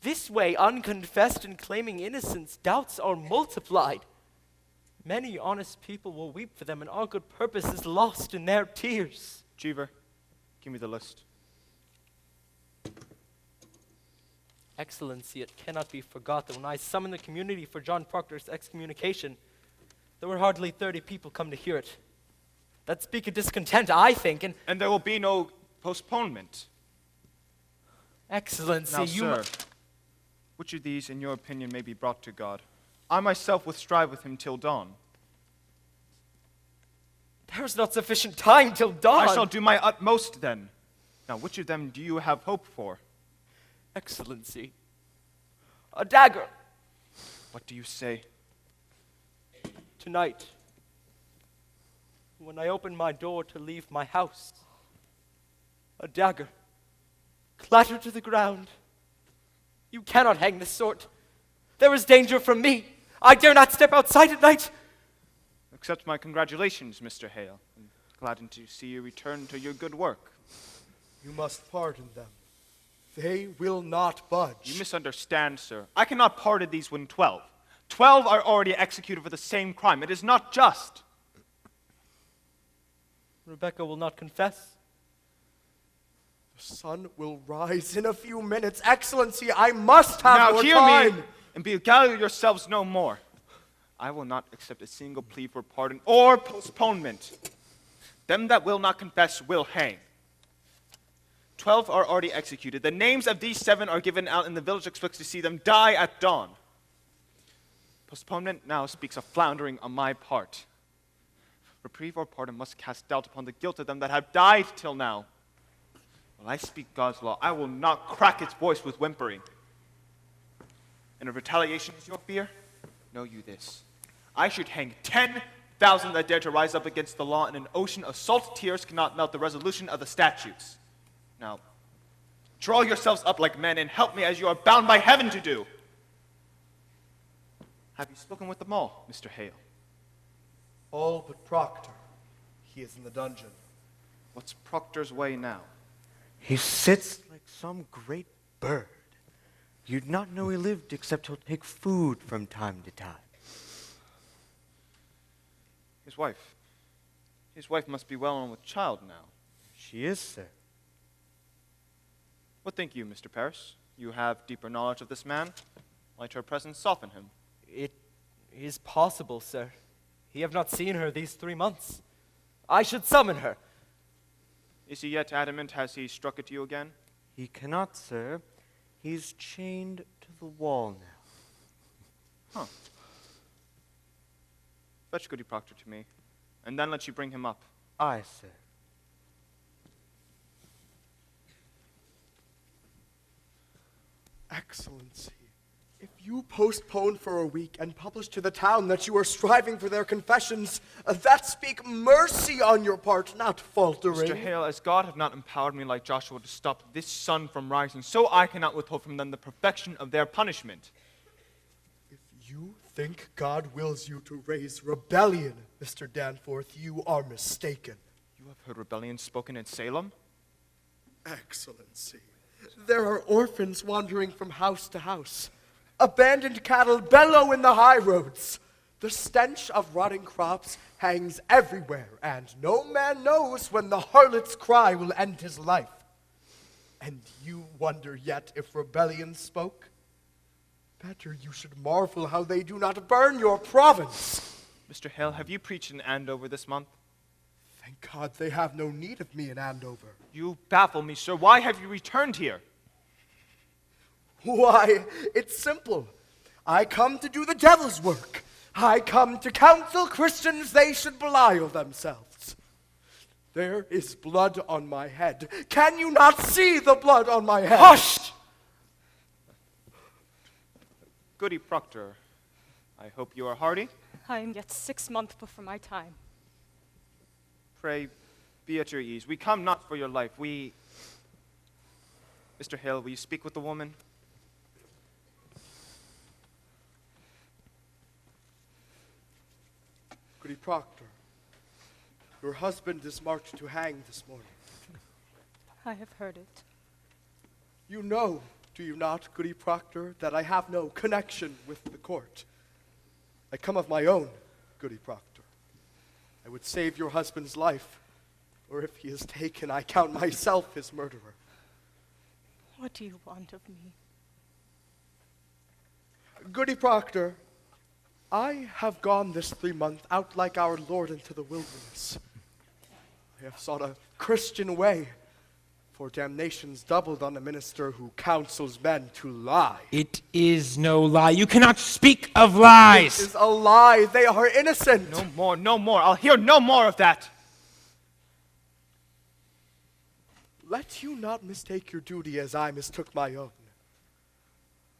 This way, unconfessed and claiming innocence, doubts are multiplied. Many honest people will weep for them, and all good purpose is lost in their tears. Jeever, give me the list. Excellency, it cannot be forgot that when I summoned the community for John Proctor's excommunication, there were hardly 30 people come to hear it. That speak of discontent, I think, and there will be no postponement. Excellency, now, you... Sir, which of these, in your opinion, may be brought to God? I myself will strive with him till dawn. There is not sufficient time till dawn. I shall do my utmost then. Now, which of them do you have hope for? Excellency, a dagger. What do you say? Tonight, when I opened my door to leave my house, a dagger clattered to the ground. You cannot hang this sort. There is danger from me. I dare not step outside at night. Accept my congratulations, Mr. Hale. I'm glad to see you return to your good work. You must pardon them. They will not budge. You misunderstand, sir. I cannot pardon these when 12. 12 are already executed for the same crime. It is not just. Rebecca will not confess. The sun will rise in a few minutes. Excellency, I must have now more hear time. me, and beguile yourselves no more. I will not accept a single plea for pardon or postponement. Them that will not confess will hang. 12 are already executed. The names of these 7 are given out, and the village expects to see them die at dawn. Postponement now speaks of floundering on my part. Reprieve or pardon must cast doubt upon the guilt of them that have died till now. While I speak God's law, I will not crack its voice with whimpering. And if retaliation is your fear, know you this. I should hang 10,000 that dare to rise up against the law, and an ocean of salt tears cannot melt the resolution of the statutes. Now, draw yourselves up like men and help me as you are bound by heaven to do. Have you spoken with them all, Mr. Hale? All but Proctor. He is in the dungeon. What's Proctor's way now? He sits like some great bird. You'd not know he lived except he'll take food from time to time. His wife. His wife must be well on with child now. She is, sir. What think you, Mr. Paris? You have deeper knowledge of this man. Might her presence soften him? It is possible, sir. Ye have not seen her these 3 months. I should summon her. Is he yet adamant? Has he struck at you again? He cannot, sir. He's chained to the wall now. Huh. Fetch Goody Proctor to me, and then let you bring him up. Aye, sir. Excellency, if you postpone for a week and publish to the town that you are striving for their confessions, that speak mercy on your part, not faltering. Mr. Hale, as God have not empowered me like Joshua to stop this sun from rising, so I cannot withhold from them the perfection of their punishment. If you think God wills you to raise rebellion, Mr. Danforth, you are mistaken. You have heard rebellion spoken in Salem? Excellency, there are orphans wandering from house to house. Abandoned cattle bellow in the high roads. The stench of rotting crops hangs everywhere, and no man knows when the harlot's cry will end his life. And you wonder yet if rebellion spoke? Better you should marvel how they do not burn your province. Mr. Hale, have you preached in Andover this month? Thank God they have no need of me in Andover. You baffle me, sir. Why have you returned here? Why, it's simple. I come to do the devil's work. I come to counsel Christians they should belie themselves. There is blood on my head. Can you not see the blood on my head? Hush! Goody Proctor, I hope you are hearty. I am yet 6 months before my time. Pray, be at your ease. We come not for your life. Mr. Hale, will you speak with the woman? Goody Proctor, your husband is marked to hang this morning. I have heard it. You know, do you not, Goody Proctor, that I have no connection with the court? I come of my own, Goody Proctor. I would save your husband's life, or if he is taken, I count myself his murderer. What do you want of me? Goody Proctor, I have gone this 3 month out like our Lord into the wilderness. I have sought a Christian way, for damnation's doubled on a minister who counsels men to lie. It is no lie. You cannot speak of lies. It is a lie. They are innocent. No more, no more. I'll hear no more of that. Let you not mistake your duty as I mistook my own.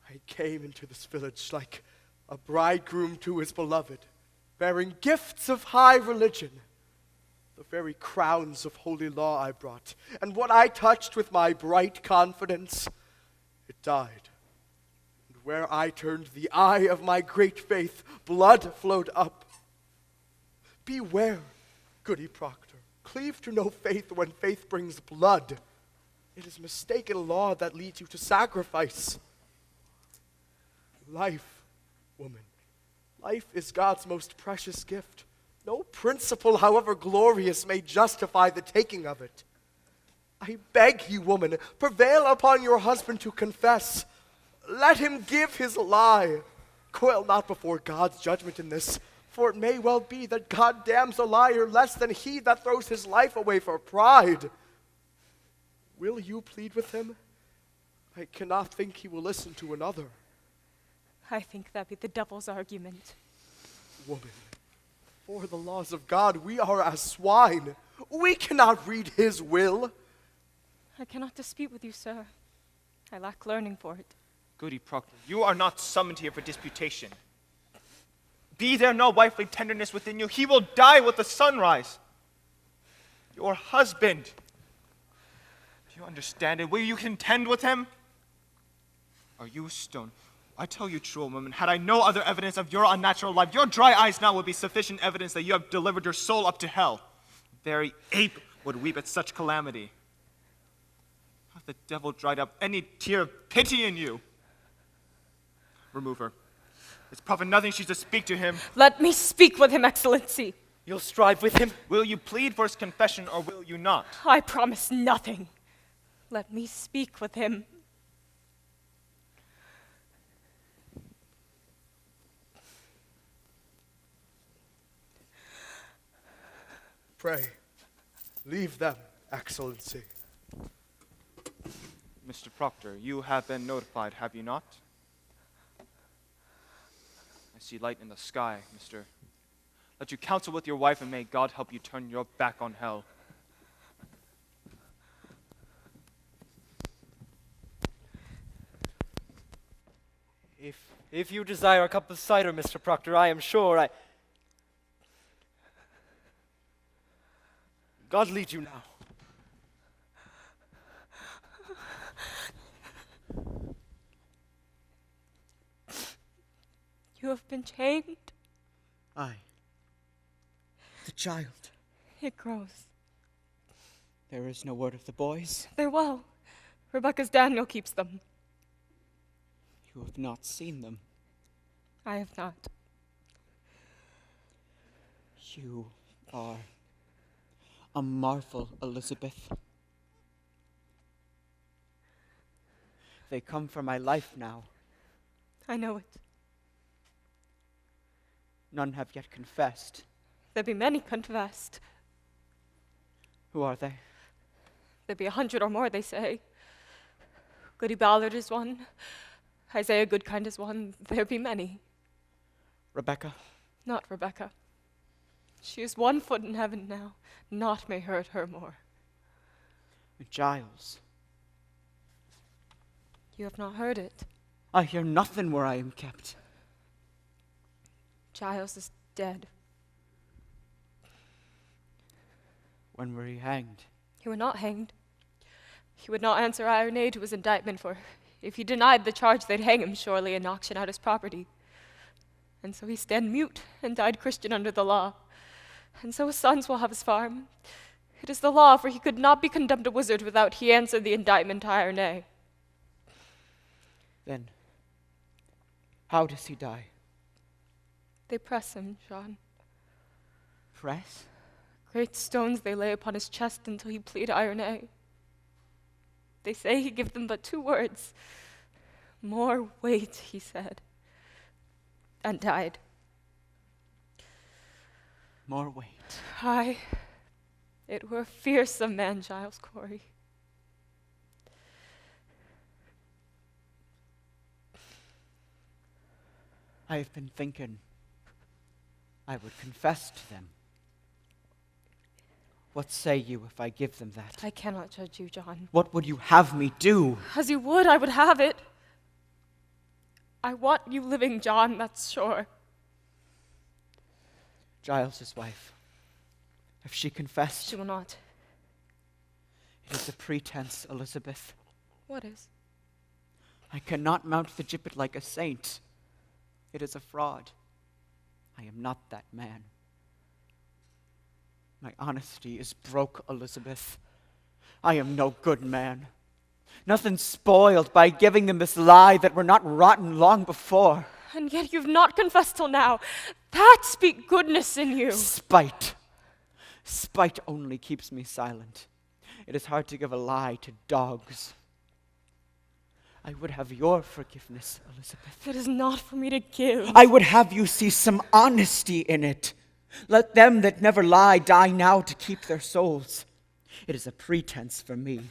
I came into this village like a bridegroom to his beloved, bearing gifts of high religion. The very crowns of holy law I brought, and what I touched with my bright confidence, it died. And where I turned the eye of my great faith, blood flowed up. Beware, Goody Proctor. Cleave to no faith when faith brings blood. It is mistaken law that leads you to sacrifice. Life, woman. Life is God's most precious gift. No principle, however glorious, may justify the taking of it. I beg you, woman, prevail upon your husband to confess. Let him give his lie. Quail not before God's judgment in this, for it may well be that God damns a liar less than he that throws his life away for pride. Will you plead with him? I cannot think he will listen to another. I think that be the devil's argument. Woman, for the laws of God, we are as swine. We cannot read his will. I cannot dispute with you, sir. I lack learning for it. Goody Proctor, you are not summoned here for disputation. Be there no wifely tenderness within you, he will die with the sunrise. Your husband. Do you understand it? Will you contend with him? Are you a stone? I tell you true, woman, had I no other evidence of your unnatural life, your dry eyes now would be sufficient evidence that you have delivered your soul up to hell. A very ape would weep at such calamity. Hath the devil dried up any tear of pity in you? Remove her. It's profit nothing she's to speak to him. Let me speak with him, Excellency. You'll strive with him? Will you plead for his confession or will you not? I promise nothing. Let me speak with him. Pray, leave them, Excellency. Mr. Proctor, you have been notified, have you not? I see light in the sky, mister. Let you counsel with your wife, and may God help you turn your back on hell. If you desire a cup of cider, Mr. Proctor, I am sure God lead you now. You have been chained. Aye. The child. It grows. There is no word of the boys. They're well. Rebecca's Daniel keeps them. You have not seen them. I have not. You are a marvel, Elizabeth. They come for my life now. I know it. None have yet confessed. There be many confessed. Who are they? There be 100 or more, they say. Goody Ballard is one. Isaiah Goodkind is one, there be many. Rebecca? Not Rebecca. She is 1 foot in heaven now. Naught may hurt her more. Giles. You have not heard it. I hear nothing where I am kept. Giles is dead. When were he hanged? He were not hanged. He would not answer iron aid to his indictment, for if he denied the charge, they'd hang him surely and auction out his property. And so he stand mute and died Christian under the law. And so his sons will have his farm. It is the law, for he could not be condemned a wizard without he answer the indictment iron aid. Then, how does he die? They press him, John. Press? Great stones they lay upon his chest until he plead iron aid. They say he give them but 2 words. More weight, he said, and died. More weight. Aye, it were a fearsome man, Giles Corey. I have been thinking I would confess to them. What say you if I give them that? I cannot judge you, John. What would you have me do? As you would, I would have it. I want you living, John, that's sure. Giles's wife. If she confessed? She will not. It is a pretense, Elizabeth. What is? I cannot mount the gibbet like a saint. It is a fraud. I am not that man. My honesty is broke, Elizabeth. I am no good man. Nothing spoiled by giving them this lie that were not rotten long before. And yet you've not confessed till now. That speak goodness in you. Spite. Spite only keeps me silent. It is hard to give a lie to dogs. I would have your forgiveness, Elizabeth. It is not for me to give. I would have you see some honesty in it. Let them that never lie die now to keep their souls. It is a pretense for me,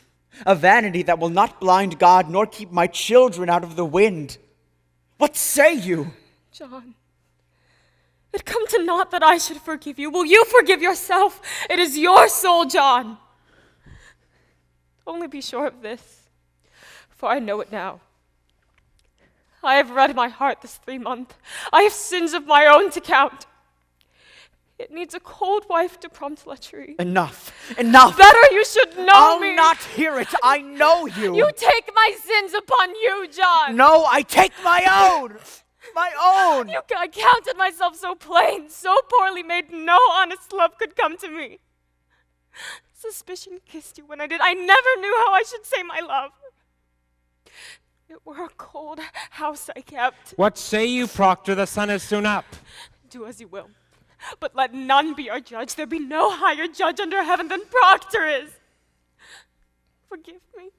a vanity that will not blind God nor keep my children out of the wind. What say you? John, it come to naught that I should forgive you. Will you forgive yourself? It is your soul, John. Only be sure of this, for I know it now. I have read my heart this 3 months. I have sins of my own to count. It needs a cold wife to prompt lechery. Enough. Enough. Better you should know me. I'll not hear it. I know you. You take my sins upon you, John. No, I take my own. My own. I counted myself so plain, so poorly made, no honest love could come to me. Suspicion kissed you when I did. I never knew how I should say my love. It were a cold house I kept. What say you, Proctor? The sun is soon up. Do as you will. But let none be our judge. There be no higher judge under heaven than Proctor is. Forgive me.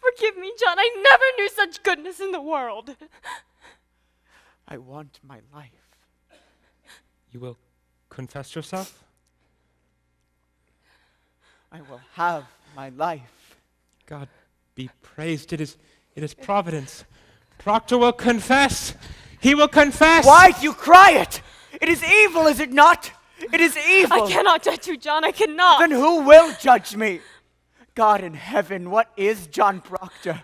Forgive me, John. I never knew such goodness in the world. I want my life. You will confess yourself? I will have my life. God be praised. It is providence. Proctor will confess. He will confess. Why do you cry it? It is evil, is it not? It is evil. I cannot judge you, John. I cannot. Then who will judge me? God in heaven, what is John Proctor?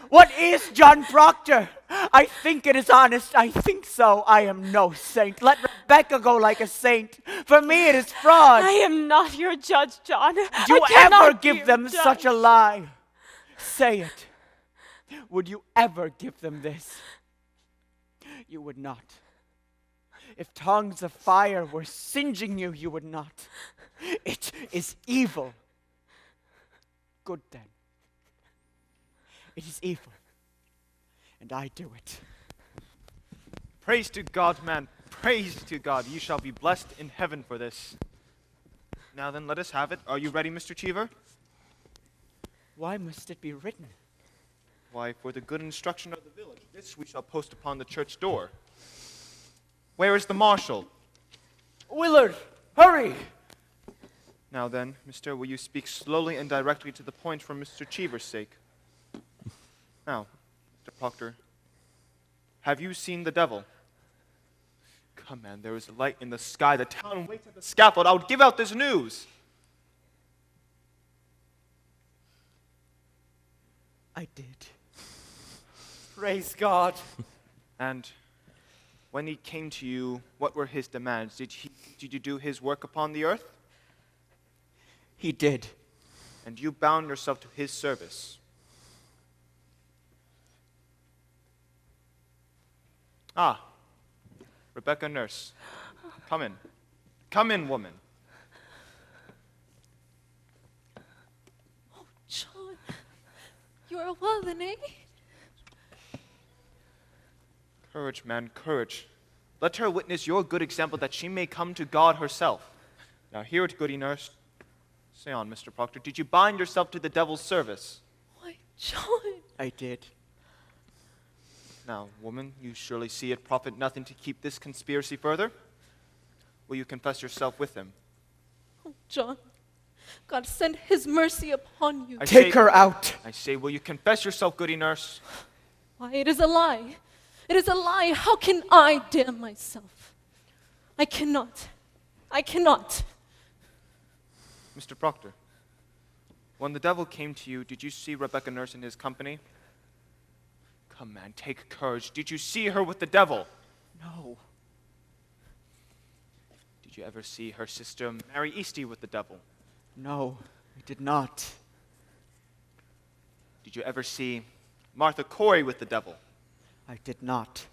What is John Proctor? I think it is honest. I think so. I am no saint. Let Rebecca go like a saint. For me, it is fraud. I am not your judge, John. Do you ever give them such a lie? Say it. Would you ever give them this? You would not. If tongues of fire were singeing you, you would not. It is evil. Good then. It is evil, and I do it. Praise to God, man. Praise to God. You shall be blessed in heaven for this. Now then, let us have it. Are you ready, Mr. Cheever? Why must it be written? Why, for the good instruction of the village. This we shall post upon the church door. Where is the marshal? Willard, hurry! Now then, mister, will you speak slowly and directly to the point for Mr. Cheever's sake? Now, Mr. Proctor, have you seen the devil? Come, man, there is a light in the sky. The town waits at the scaffold. I would give out this news. I did. Praise God. And when he came to you, what were his demands? Did you do his work upon the earth? He did. And you bound yourself to his service. Ah, Rebecca Nurse, come in. Come in, woman. Oh, John, you are well then, eh? Courage, man, courage. Let her witness your good example that she may come to God herself. Now hear it, goody nurse. Say on, Mr. Proctor. Did you bind yourself to the devil's service? Why, John. I did. Now, woman, you surely see it profit nothing to keep this conspiracy further. Will you confess yourself with him? Oh, John, God send his mercy upon you. Take her out. I say, will you confess yourself, goody nurse? Why, it is a lie. It is a lie. How can I damn myself? I cannot. I cannot. Mr. Proctor, when the devil came to you, did you see Rebecca Nurse in his company? Come, man, take courage. Did you see her with the devil? No. Did you ever see her sister Mary Eastie with the devil? No, I did not. Did you ever see Martha Corey with the devil? I did not.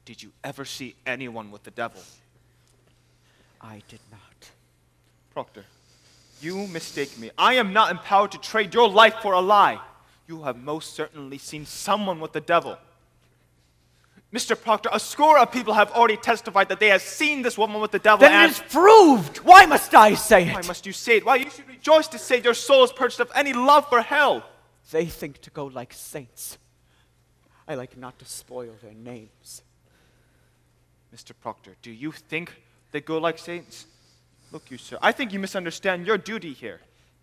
Did you ever see anyone with the devil? I did not. Proctor, you mistake me. I am not empowered to trade your life for a lie. You have most certainly seen someone with the devil. Mr. Proctor, a score of people have already testified that they have seen this woman with the devil. Then it is proved! Why must I say it? Why must you say it? Why, you should rejoice to say your soul is purged of any love for hell. They think to go like saints. I like not to spoil their names. Mr. Proctor, do you think they go like saints? Look, you, sir, I think you misunderstand your duty here.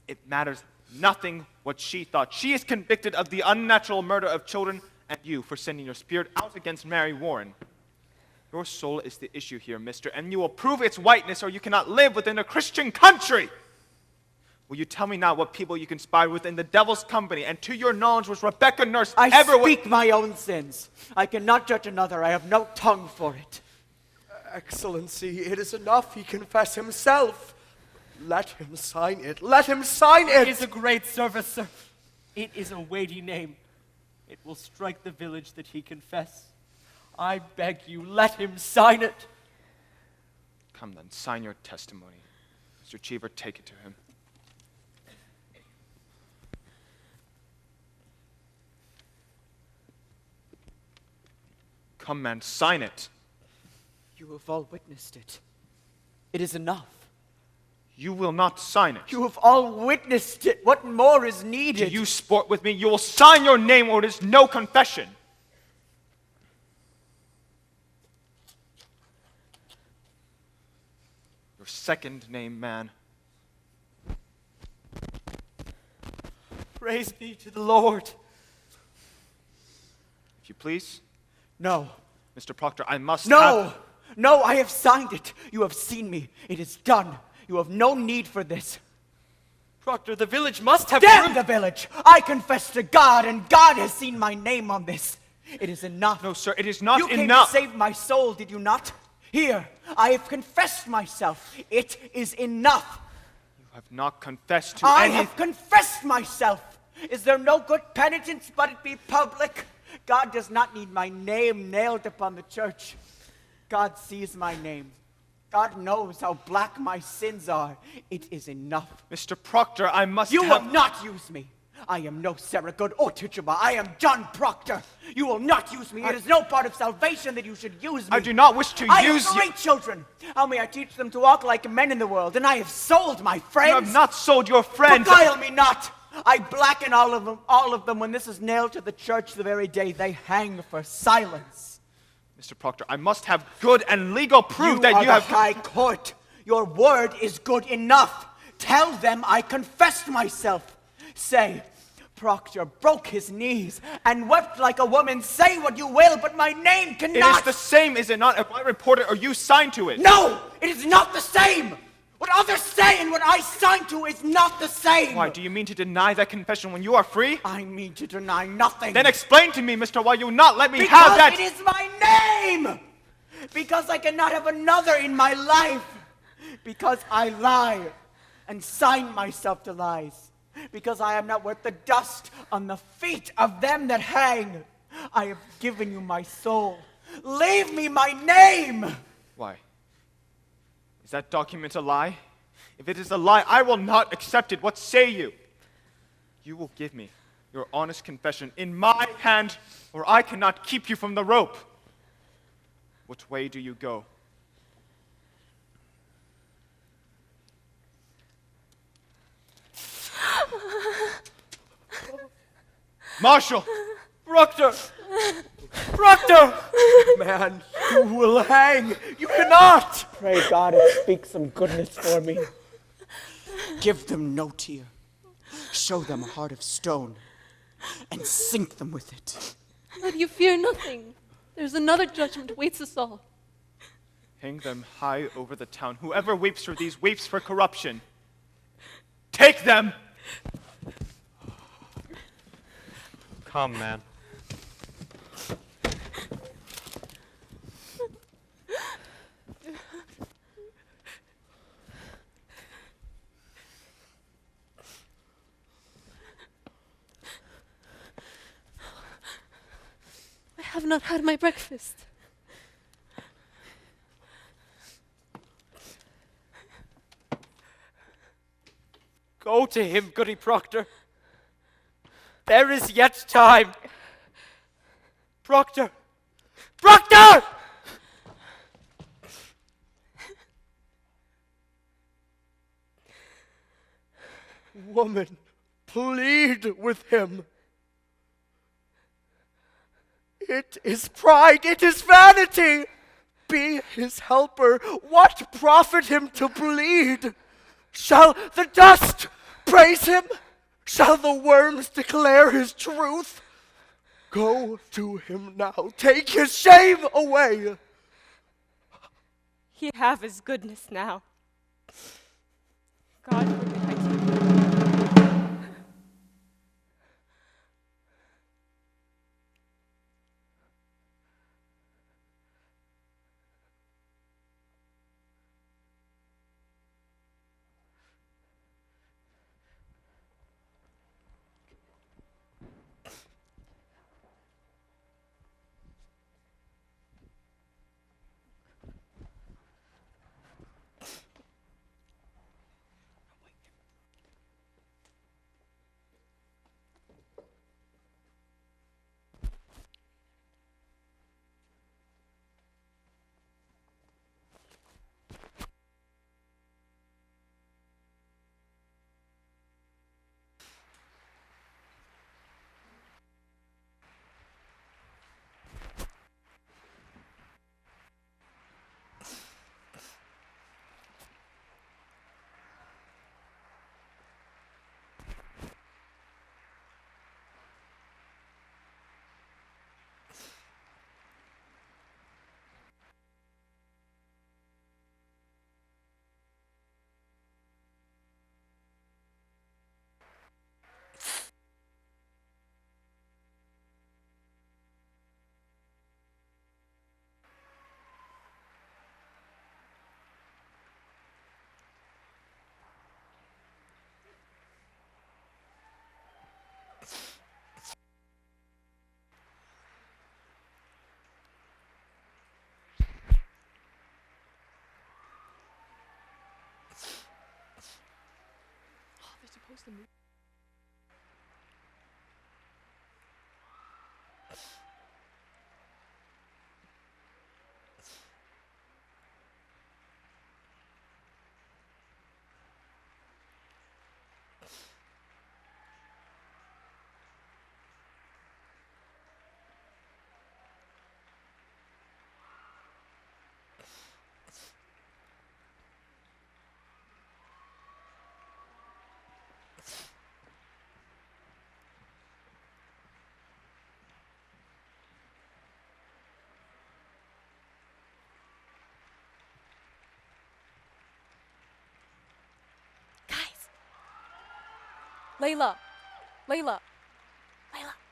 It matters nothing what she thought. She is convicted of the unnatural murder of children, and you for sending your spirit out against Mary Warren. Your soul is the issue here, mister, and you will prove its whiteness or you cannot live within a Christian country. Will you tell me now what people you conspired with in the devil's company, and to your knowledge was Rebecca Nurse I speak my own sins. I cannot judge another. I have no tongue for it. Excellency, it is enough he confess himself. Let him sign it. Let him sign it. It is a great service, sir. It is a weighty name. It will strike the village that he confess. I beg you, let him sign it. Come then, sign your testimony. Mr. Cheever, take it to him. Come, man, sign it. You have all witnessed it. It is enough. You will not sign it. You have all witnessed it. What more is needed? Do you sport with me? You will sign your name or it is no confession. Your second name, man. Praise be to the Lord. If you please. No. Mr. Proctor, I must No! No, I have signed it. You have seen me. It is done. You have no need for this. Proctor, the village must have... Damn the village! I confess to God, and God has seen my name on this. It is enough. No, sir, it is not enough. You came to save my soul, did you not? Here, I have confessed myself. It is enough. You have not confessed to I have confessed myself. Is there no good penitence but it be public? God does not need my name nailed upon the church. God sees my name. God knows how black my sins are. It is enough. Mr. Proctor, I must You will not use me. I am no Sarah Good or Tituba. I am John Proctor. You will not use me. It is no part of salvation that you should use me. I do not wish to use you. I have 3 children. How may I teach them to walk like men in the world? And I have sold my friends. You have not sold your friends. Beguile me not. I blacken all of them when this is nailed to the church the very day they hang for silence. Mr. Proctor, I must have good and legal proof that you have... the High Court. Your word is good enough. Tell them I confessed myself. Say, Proctor broke his knees and wept like a woman. Say what you will, but my name cannot... It is the same, is it not, if I report it or you sign to it? No! It is not the same! What others say and what I sign to is not the same! Why, do you mean to deny that confession when you are free? I mean to deny nothing. Then explain to me, mister, why you not let me because have that... it is my name! Because I cannot have another in my life! Because I lie and sign myself to lies. Because I am not worth the dust on the feet of them that hang. I have given you my soul. Leave me my name! Why? Is that document a lie? If it is a lie, I will not accept it. What say you? You will give me your honest confession in my hand, or I cannot keep you from the rope. Which way do you go? Marshal! Proctor! Proctor! Man, you will hang! You cannot! Pray God it speaks some goodness for me. Give them no tear. Show them a heart of stone. And sink them with it. But you fear nothing. There's another judgment awaits us all. Hang them high over the town. Whoever weeps for these weeps for corruption. Take them! Come, man. I have not had my breakfast. Go to him, goody Proctor. There is yet time. Proctor! Proctor! Woman, plead with him. It is pride, it is vanity. Be his helper. What profit him to plead? Shall the dust praise him? Shall the worms declare his truth? Go to him now. Take his shame away. He have his goodness now. God forbid I take it. Supposed to move. Layla. Layla. Layla.